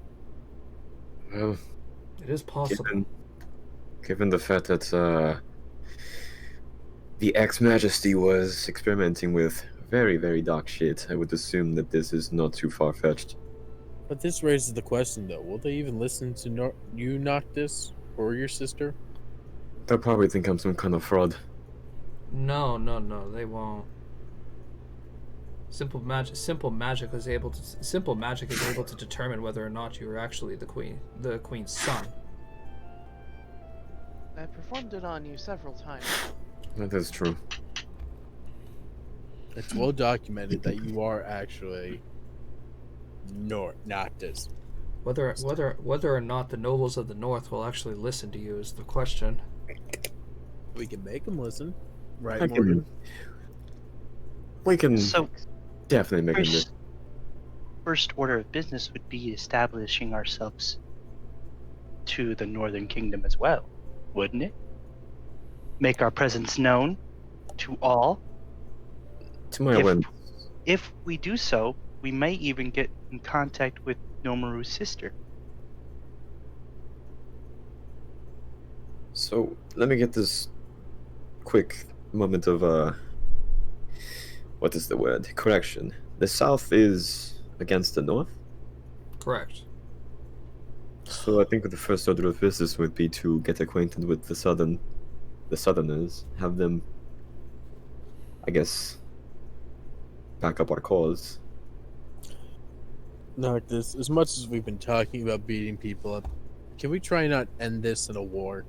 Well, It is possible. given the fact that the ex-Majesty was experimenting with very, very dark shit, I would assume that this is not too far-fetched. But this raises the question, though. Will they even listen to you, Noctis, or your sister? They'll probably think I'm some kind of fraud. No, they won't. Simple magic is able to determine whether or not you are actually the queen's son. I performed it on you several times. That is true. It's well documented that you are actually Noctis. Whether or not the nobles of the north will actually listen to you is the question. We can make them listen, right, I Morgan? We can So, definitely make it. first order of business would be establishing ourselves to the Northern Kingdom as well, wouldn't it? Make our presence known to all. To my awareness. If we do so, we may even get in contact with Nomaru's sister. So, let me get this quick moment of, what is the word? Correction. The south is against the north? Correct. So I think the first order of business would be to get acquainted with the southerners, have them, I guess, back up our cause. Noctis, as much as we've been talking about beating people up, can we try not end this in a war?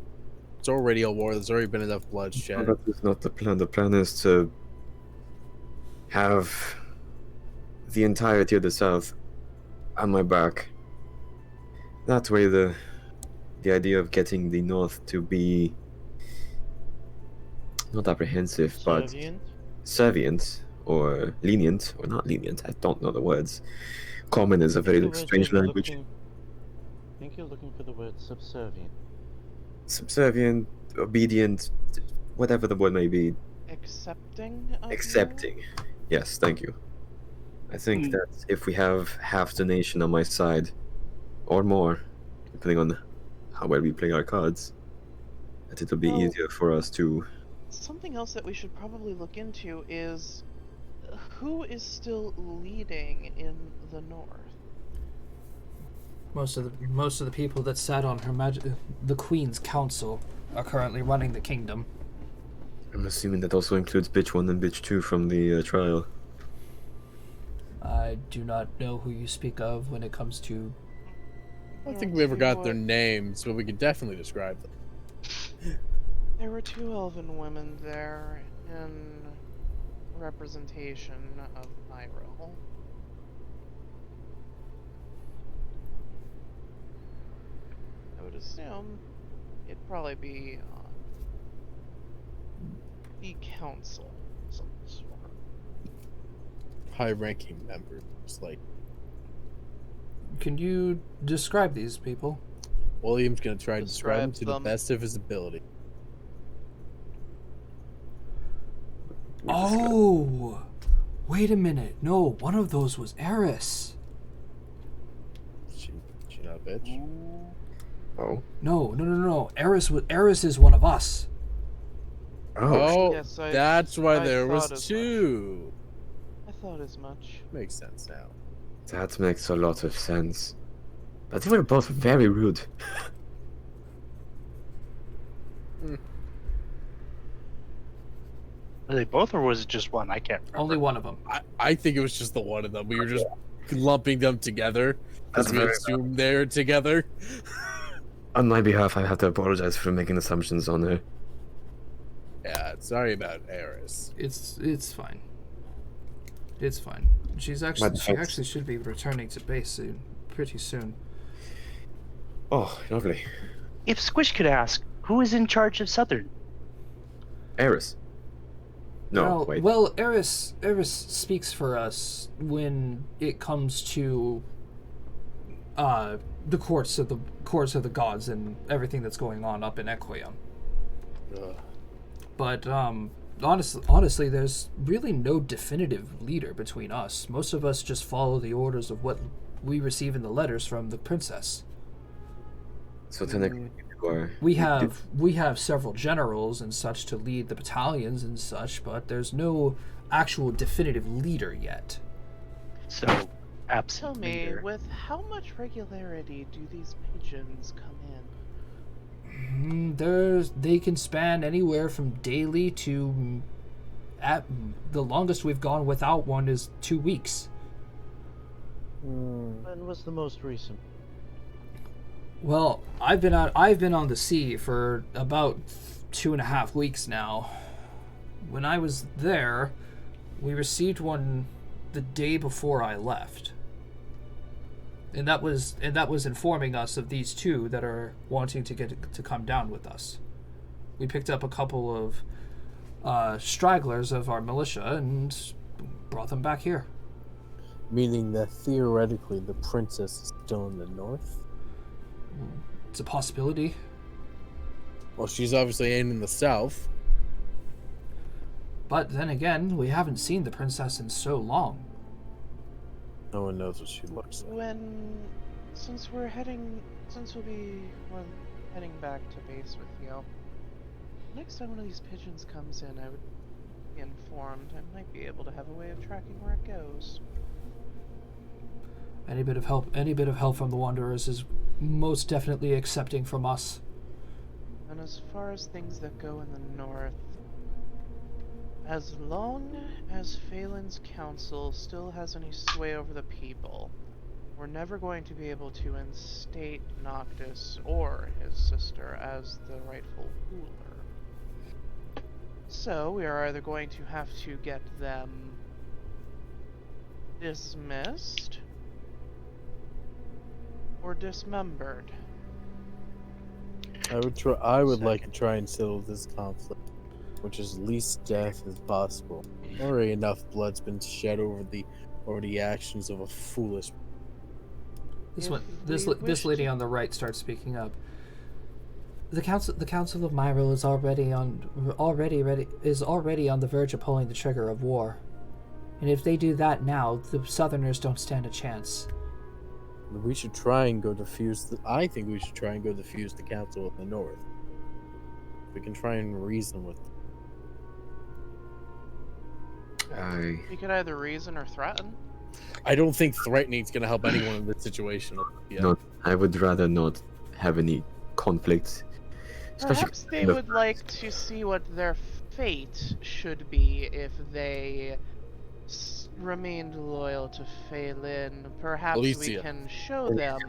It's already a war. There's already been enough bloodshed. That is not the plan. The plan is to have the entirety of the south on my back. That way the idea of getting the north to be not apprehensive, but servient or lenient, or not lenient, I don't know the words. Common is a very strange language. I think you're looking for the word subservient. Subservient, obedient, whatever the word may be. Accepting of you? Accepting. Yes, thank you. I think that if we have half the nation on my side, or more, depending on how well we play our cards, that it'll be Well, easier for us to... Something else that we should probably look into is who is still leading in the north? Most of the people that sat on the Queen's council are currently running the kingdom. I'm assuming that also includes bitch 1 and bitch 2 from the trial. I do not know who you speak of when it comes to... I don't think we ever got their names, but we could definitely describe them. There were 2 elven women there in representation of Hyrule. I would assume it'd probably be the council of some sort. High-ranking members, like Can you describe these people? William's gonna try to describe them to the them. best of his ability. Oh! Wait a minute. No, one of those was Eris. She not a bitch. Oh. No. Eris is one of us. Oh, Yes, that's why I there thought was as 2. I thought as much. Makes sense now. That makes a lot of sense. But they were both very rude. Were they both, or was it just one? I can't remember. Only one of them. I think it was just the one of them. We were just lumping them together because That's we very assumed they're together. On my behalf, I have to apologize for making assumptions on her. Yeah, sorry about Eris. It's fine. It's fine. She actually should be returning to base soon, pretty soon. Oh, lovely. If Squish could ask, who is in charge of Southern? Eris. No, wait. Well, Eris speaks for us when it comes to the courts of the gods and everything that's going on up in Equium. But honestly, there's really no definitive leader between us. Most of us just follow the orders of what we receive in the letters from the princess. So technically, you are... We have several generals and such to lead the battalions and such, but there's no actual definitive leader yet. So, Tell absent me, leader. with how much regularity do these pigeons come in? They can span anywhere from daily to, at the longest we've gone without one is 2 weeks. When was the most recent? Well, I've been on the sea for about 2.5 weeks now. When I was there, we received one the day before I left. And that was informing us of these two that are wanting to come down with us. We picked up a couple of stragglers of our militia and brought them back here. Meaning that theoretically the princess is still in the north? It's a possibility. Well, she's obviously in the south. But then again, we haven't seen the princess in so long. No one knows what she looks like. Since we'll be heading back to base with you, next time one of these pigeons comes in, I would be informed. I might be able to have a way of tracking where it goes. Any bit of help from the Wanderers is most definitely accepting from us. And as far as things that go in the north, as long as Phelan's council still has any sway over the people, we're never going to be able to instate Noctis or his sister as the rightful ruler. So we are either going to have to get them dismissed or dismembered. I would like to try and settle this conflict, which is least death as possible. Already enough blood's been shed over the actions of a foolish. This lady on the right starts speaking up. The council of Myril is already on the verge of pulling the trigger of war, and if they do that now, the Southerners don't stand a chance. We should try and go defuse I think we should try and go defuse the council of the north. We can try and reason with them. You could either reason or threaten. I don't think threatening is going to help anyone in this situation. No, I would rather not have any conflicts. Perhaps they would like to see what their fate should be if they remained loyal to Phelan. Perhaps Alicia, we can show them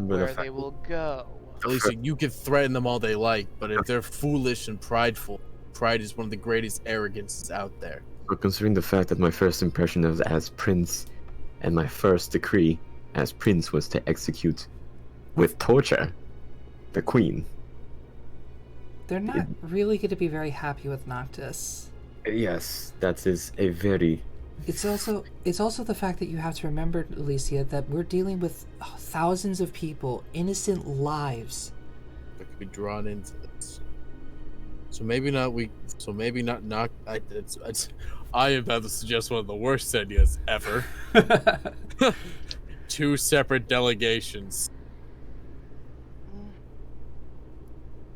where they will go. Alicia, you can threaten them all they like, but if they're foolish and prideful, pride is one of the greatest arrogances out there. But considering the fact that my first impression of as prince and my first decree as prince was to execute with torture the queen. They're not really going to be very happy with Noctis. Yes, that is a very... It's also the fact that you have to remember, Alicia, that we're dealing with thousands of people, innocent lives. That could be drawn into this. So maybe not. I am about to suggest one of the worst ideas ever. 2 separate delegations.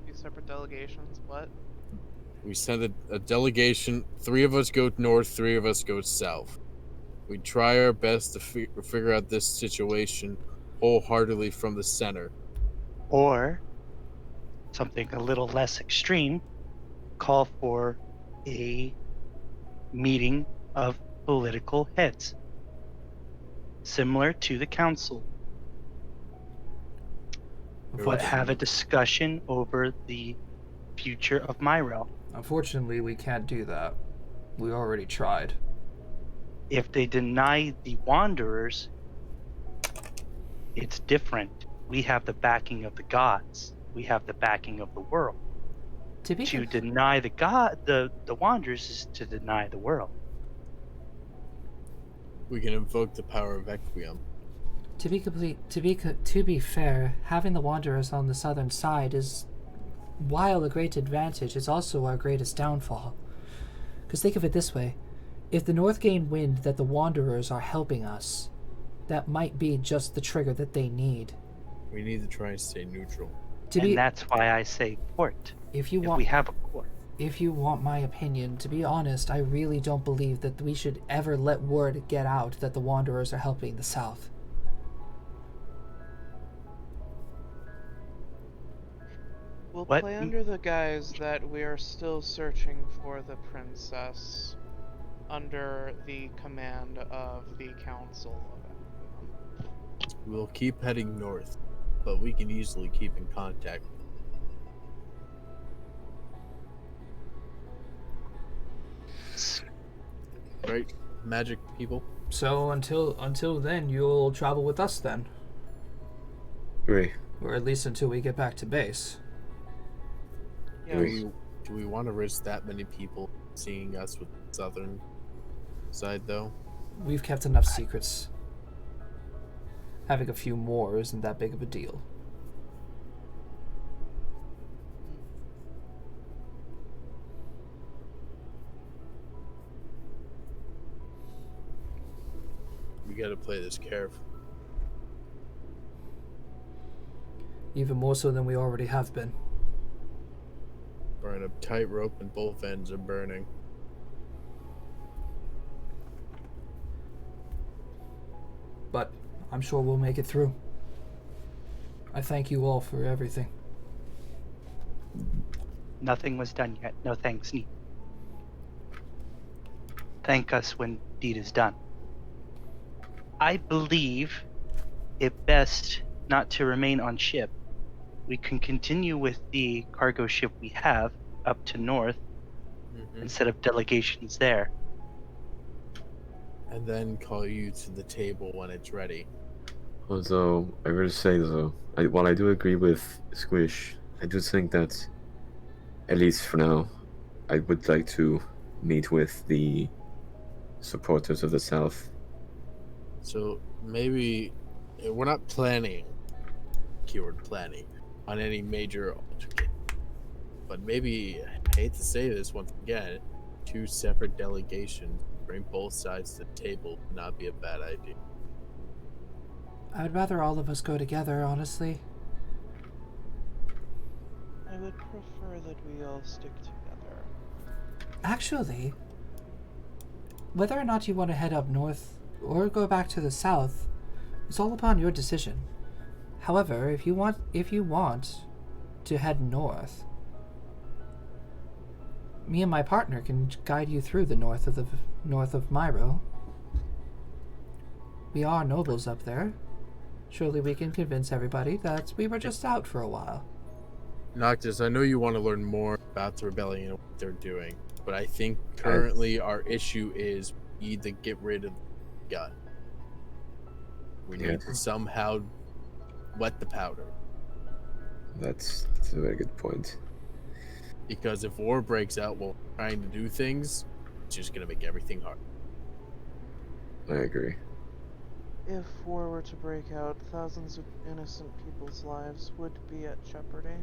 2 separate delegations. What? We send a delegation. 3 of us go north, 3 of us go south. We try our best to figure out this situation wholeheartedly from the center. Or something a little less extreme, call for a meeting of political heads, similar to the council, but have a discussion over the future of Myril. Unfortunately, we can't do that. We already tried. If they deny the Wanderers, it's different. We have the backing of the gods. We have the backing of the world. To deny the Wanderers is to deny the world. We can invoke the power of Equium. To be fair, having the Wanderers on the southern side is, while a great advantage, is also our greatest downfall. Because think of it this way. If the North gain wind that the Wanderers are helping us, that might be just the trigger that they need. We need to try and stay neutral. That's why I say port. If we have a port. if you want my opinion, to be honest, I really don't believe that we should ever let word get out that the Wanderers are helping the South. We'll What? play under the guise that we are still searching for the princess under the command of the Council of Avalon. We'll keep heading north, but we can easily keep in contact. Right, magic people? So until then, you'll travel with us then, Great. or at least until we get back to base. Yes. Do we want to risk that many people seeing us with the southern side, though? We've kept enough secrets. Having a few more isn't that big of a deal. We gotta play this careful. Even more so than we already have been. We're on a tightrope and both ends are burning. But I'm sure we'll make it through. I thank you all for everything. Nothing was done yet. No thanks needed. Thank us when deed is done. I believe it best not to remain on ship. We can continue with the cargo ship we have up to north instead of delegations there. And then call you to the table when it's ready. Although, I will say though, while I do agree with Squish, I do think that, at least for now, I would like to meet with the supporters of the South. So maybe we're not planning, keyword planning, on any major altercation. But maybe, I hate to say this once again, 2 separate delegations, bring both sides to the table would not be a bad idea. I'd rather all of us go together, honestly. I would prefer that we all stick together. Actually, whether or not you want to head up north or go back to the south is all upon your decision. However, if you want to head north, me and my partner can guide you through the north of Myro. We are nobles up there. Surely we can convince everybody that we were just out for a while. Noctis, I know you want to learn more about the rebellion and what they're doing, but I think currently our issue is we need to get rid of the gun. We need to somehow wet the powder. That's a very good point. Because if war breaks out while trying to do things, it's just going to make everything hard. I agree. If war were to break out, thousands of innocent people's lives would be at jeopardy.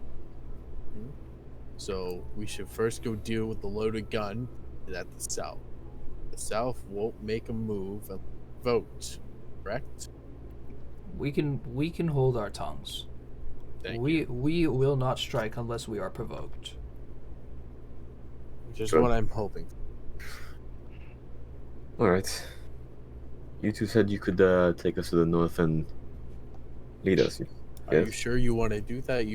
So we should first go deal with the loaded gun at the South. The South won't make a move and vote, correct? We can hold our tongues. Thank We will not strike unless we are provoked. Which is Good. what I'm hoping. Alright. You two said you could take us to the north and lead us. Are you Yes. sure you want to do that?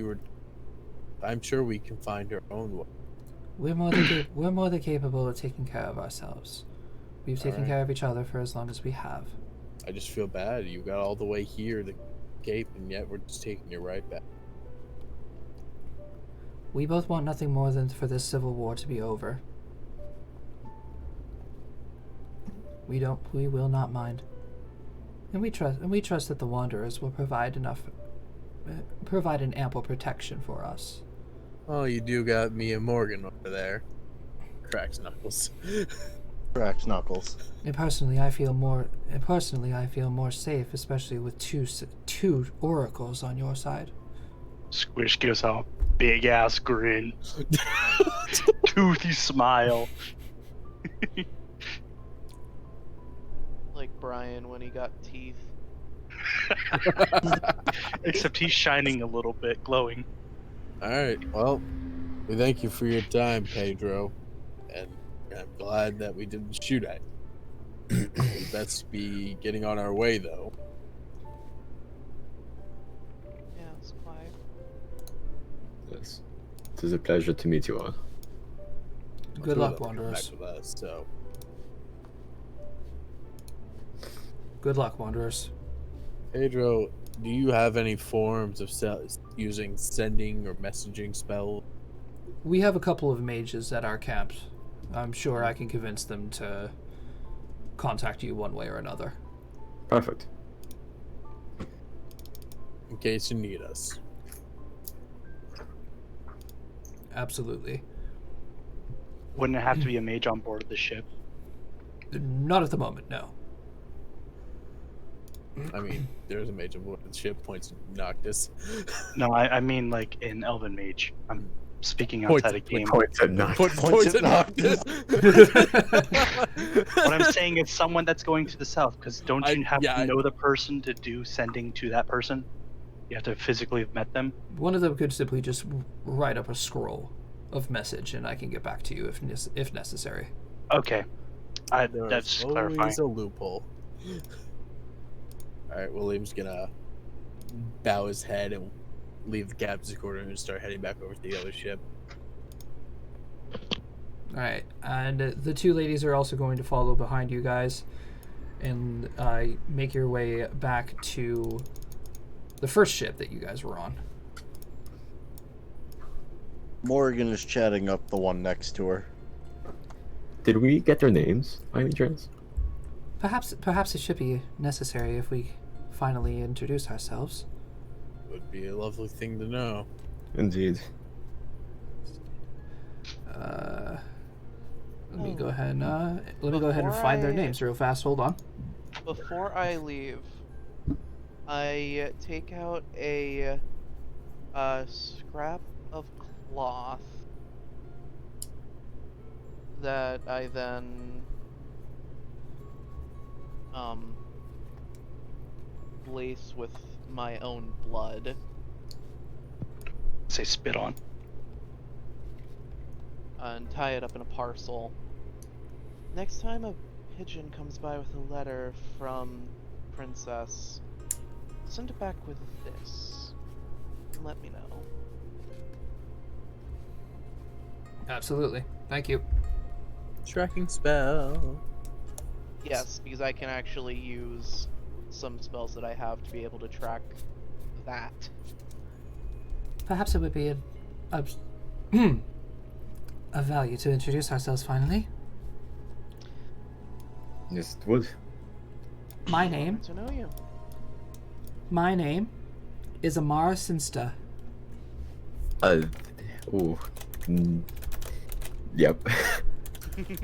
I'm sure we can find our own way. We're more than capable of taking care of ourselves. We've taken Alright. care of each other for as long as we have. I just feel bad. You got all the way here to Cape, and yet we're just taking you right back. We both want nothing more than for this civil war to be over. We will not mind. And we trust that the Wanderers will provide an ample protection for us. Oh, you do got me and Morgan over there. Cracks knuckles. Cracks knuckles. And personally, I feel more safe, especially with two oracles on your side. Squish gives a big ass grin, toothy smile. Like Brian when he got teeth. Except he's shining a little bit, glowing. Alright, well, We thank you for your time, Pedro, and I'm glad that we didn't shoot at you. We best be getting on our way, though. Yes, quite. Yes. It is a pleasure to meet you all. Good Two of luck, them come Wanderers. back with us, so Good luck, Wanderers. Pedro, do you have any forms of using sending or messaging spells? We have a couple of mages at our camp. I'm sure I can convince them to contact you one way or another. Perfect. In case you need us. Absolutely. Wouldn't it have to be a mage on board the ship? Not at the moment, no. I mean, there's a mage on board the ship, points to Noctis. No, I mean like in Elven Mage. I'm speaking Points outside at- of game. Points at not. Points at Noctis. What I'm saying is someone that's going to the south, because don't you have yeah, to know the person to do sending to that person? You have to physically have met them. One of them could simply just write up a scroll of message, and I can get back to you if necessary. Okay, There's that's always clarifying. a loophole. Alright, William's gonna bow his head and leave the captain's quarters and start heading back over to the other ship. All right, and the two ladies are also going to follow behind you guys, and make your way back to the first ship that you guys were on. Morgan is chatting up the one next to her. Did we get their names by any chance? Perhaps it should be necessary if we finally introduce ourselves. Would be a lovely thing to know. Indeed. Let me go ahead and find their names real fast. Hold on. Before I leave, I take out a scrap of cloth that I then lace with my own blood. Say spit on. And tie it up in a parcel. Next time a pigeon comes by with a letter from Princess, send it back with this. And let me know. Absolutely. Thank you. Tracking spell. Yes, because I can actually use some spells that I have to be able to track that. Perhaps it would be of value to introduce ourselves finally. Yes, it would. My name To know you. is Amara Sinsta. Ooh. Yep.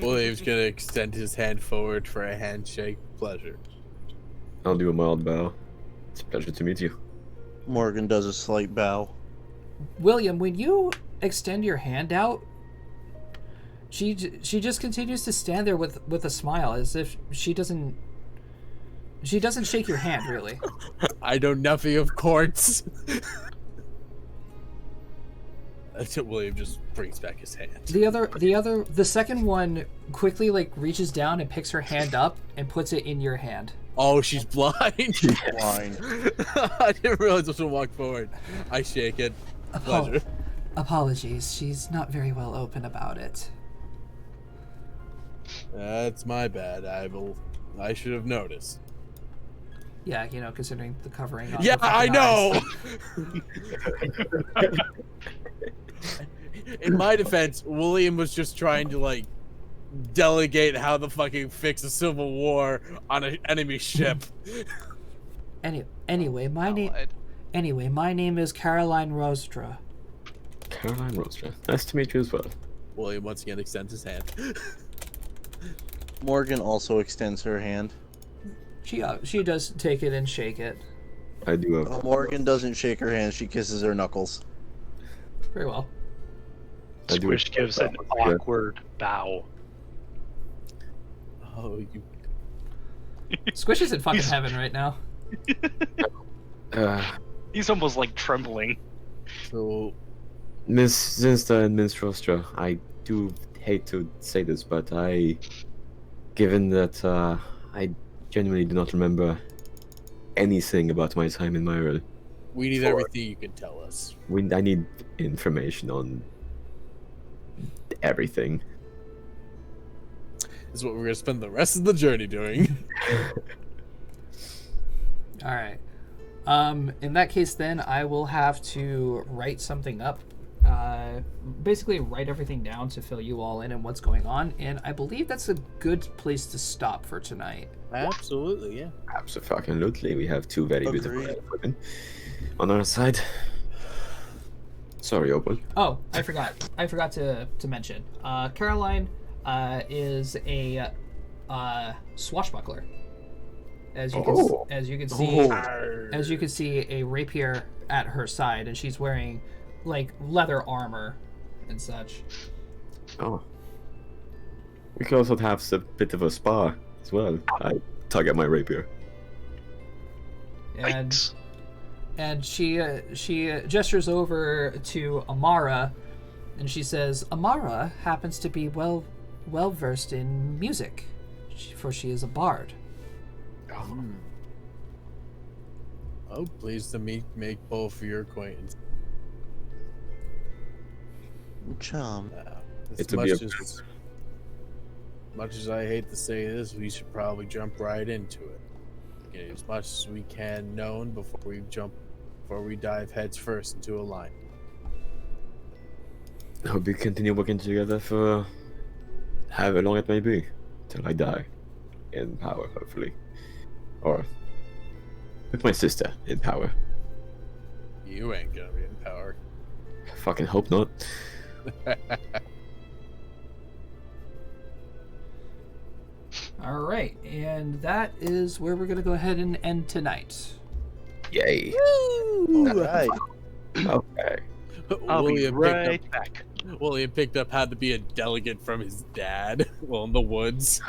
William's gonna extend his hand forward for a handshake. Pleasure. I'll do a mild bow. It's a pleasure to meet you. Morgan does a slight bow. William, when you extend your hand out, she just continues to stand there with a smile, as if she doesn't shake your hand really. I know nothing of courts. Until William just brings back his hand. The second one quickly reaches down and picks her hand up and puts it in your hand. Oh, she's blind. Blind. I didn't realize this would walk forward. I shake it. Pleasure. Apologies, she's not very well open about it. That's my bad. I should have noticed. Yeah, considering the covering. On Yeah, the I fucking know. In my defense, William was just trying to delegate how to fucking fix a civil war on an enemy ship. Anyway, my name is Caroline Rostra. Caroline Rostra. Nice to meet you as well. William once again extends his hand. Morgan also extends her hand. She does take it and shake it. I do have. Morgan doesn't shake her hand, she kisses her knuckles. Very well. I do Squish have- gives an Yeah. awkward bow. Oh, you. Squish is in fucking heaven right now. Uh, He's almost trembling. So, Miss Zinsta and Miss Rostra, I do hate to say this, but given that I genuinely do not remember anything about my time in Myra, We need For- everything you can tell us. I need information on everything. This is what we're gonna spend the rest of the journey doing. All right. In that case, then I will have to write something up. Basically, write everything down to fill you all in and what's going on. And I believe that's a good place to stop for tonight. Absolutely, yeah. Absolutely, we have two very beautiful Agreed. women on our side. Sorry, Opal. Oh, I forgot. I forgot to mention. Caroline is a swashbuckler. As you can Oh. as you can see as you can see a rapier at her side, and she's wearing like leather armor and such. Oh. We could also have a bit of a spa as well. I tug at my rapier. And and she gestures over to Amara, and she says, "Amara happens to be well versed in music, for she is a bard." Oh, pleased to make both of your acquaintance. Chum. As It's a much beautiful- as much as I hate to say this, we should probably jump right into it. Get as much as we can known before we dive heads first into a line. I hope we continue working together for however long it may be, till I die. In power, hopefully. Or with my sister in power. You ain't gonna be in power. I fucking hope not. All right, and that is where we're gonna go ahead and end tonight. Yay. Alright. Okay. I'll be William right picked back. up, William picked up how to be a delegate from his dad while in the woods.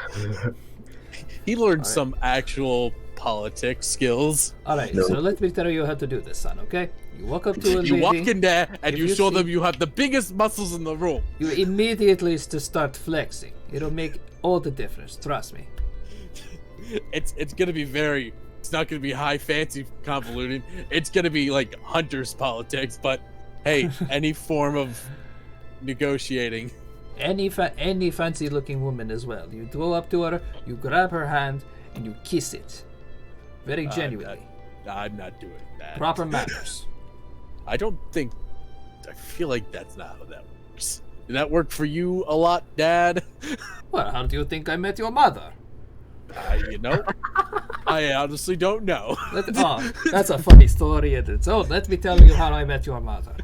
He learned some actual politics skills. All right, No. so let me tell you how to do this, son. Okay, you walk up to a You walk lady. in there and If you you show see- them you have the biggest muscles in the room. You immediately start flexing. It'll make all the difference. Trust me. It's gonna be very. It's not gonna be high fancy convoluted. It's gonna be like hunter's politics. But hey, any form of negotiating. Any fancy looking woman as well. You go up to her, you grab her hand, and you kiss it. Very genuinely. I'm not doing that. Proper manners. I don't think. I feel like that's not how that works. Did that work for you a lot, Dad? Well, how do you think I met your mother? You know, I honestly don't know. That's a funny story in its own. Let me tell you how I met your mother.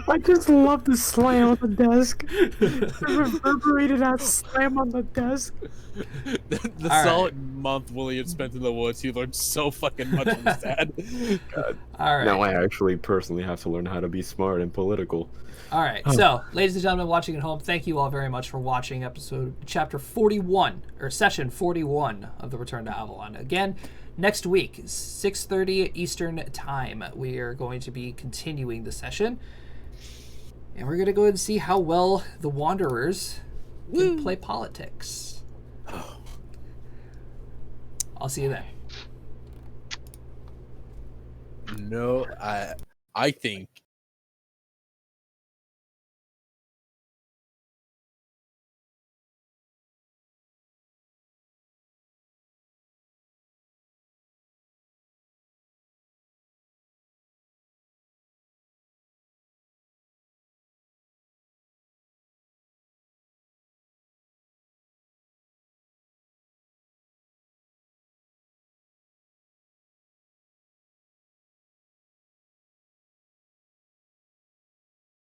I just love the slam on the desk. The reverberated ass slam on the desk. The All solid month William spent in the woods, he learned so fucking much from his dad. All right. Now I actually personally have to learn how to be smart and political. All right. So, ladies and gentlemen watching at home, thank you all very much for watching chapter 41 or session 41 of the Return to Avalon. Again, next week, 6:30 Eastern Time, we are going to be continuing the session. And we're going to go and see how well the Wanderers can play politics. I'll see you then. No, I think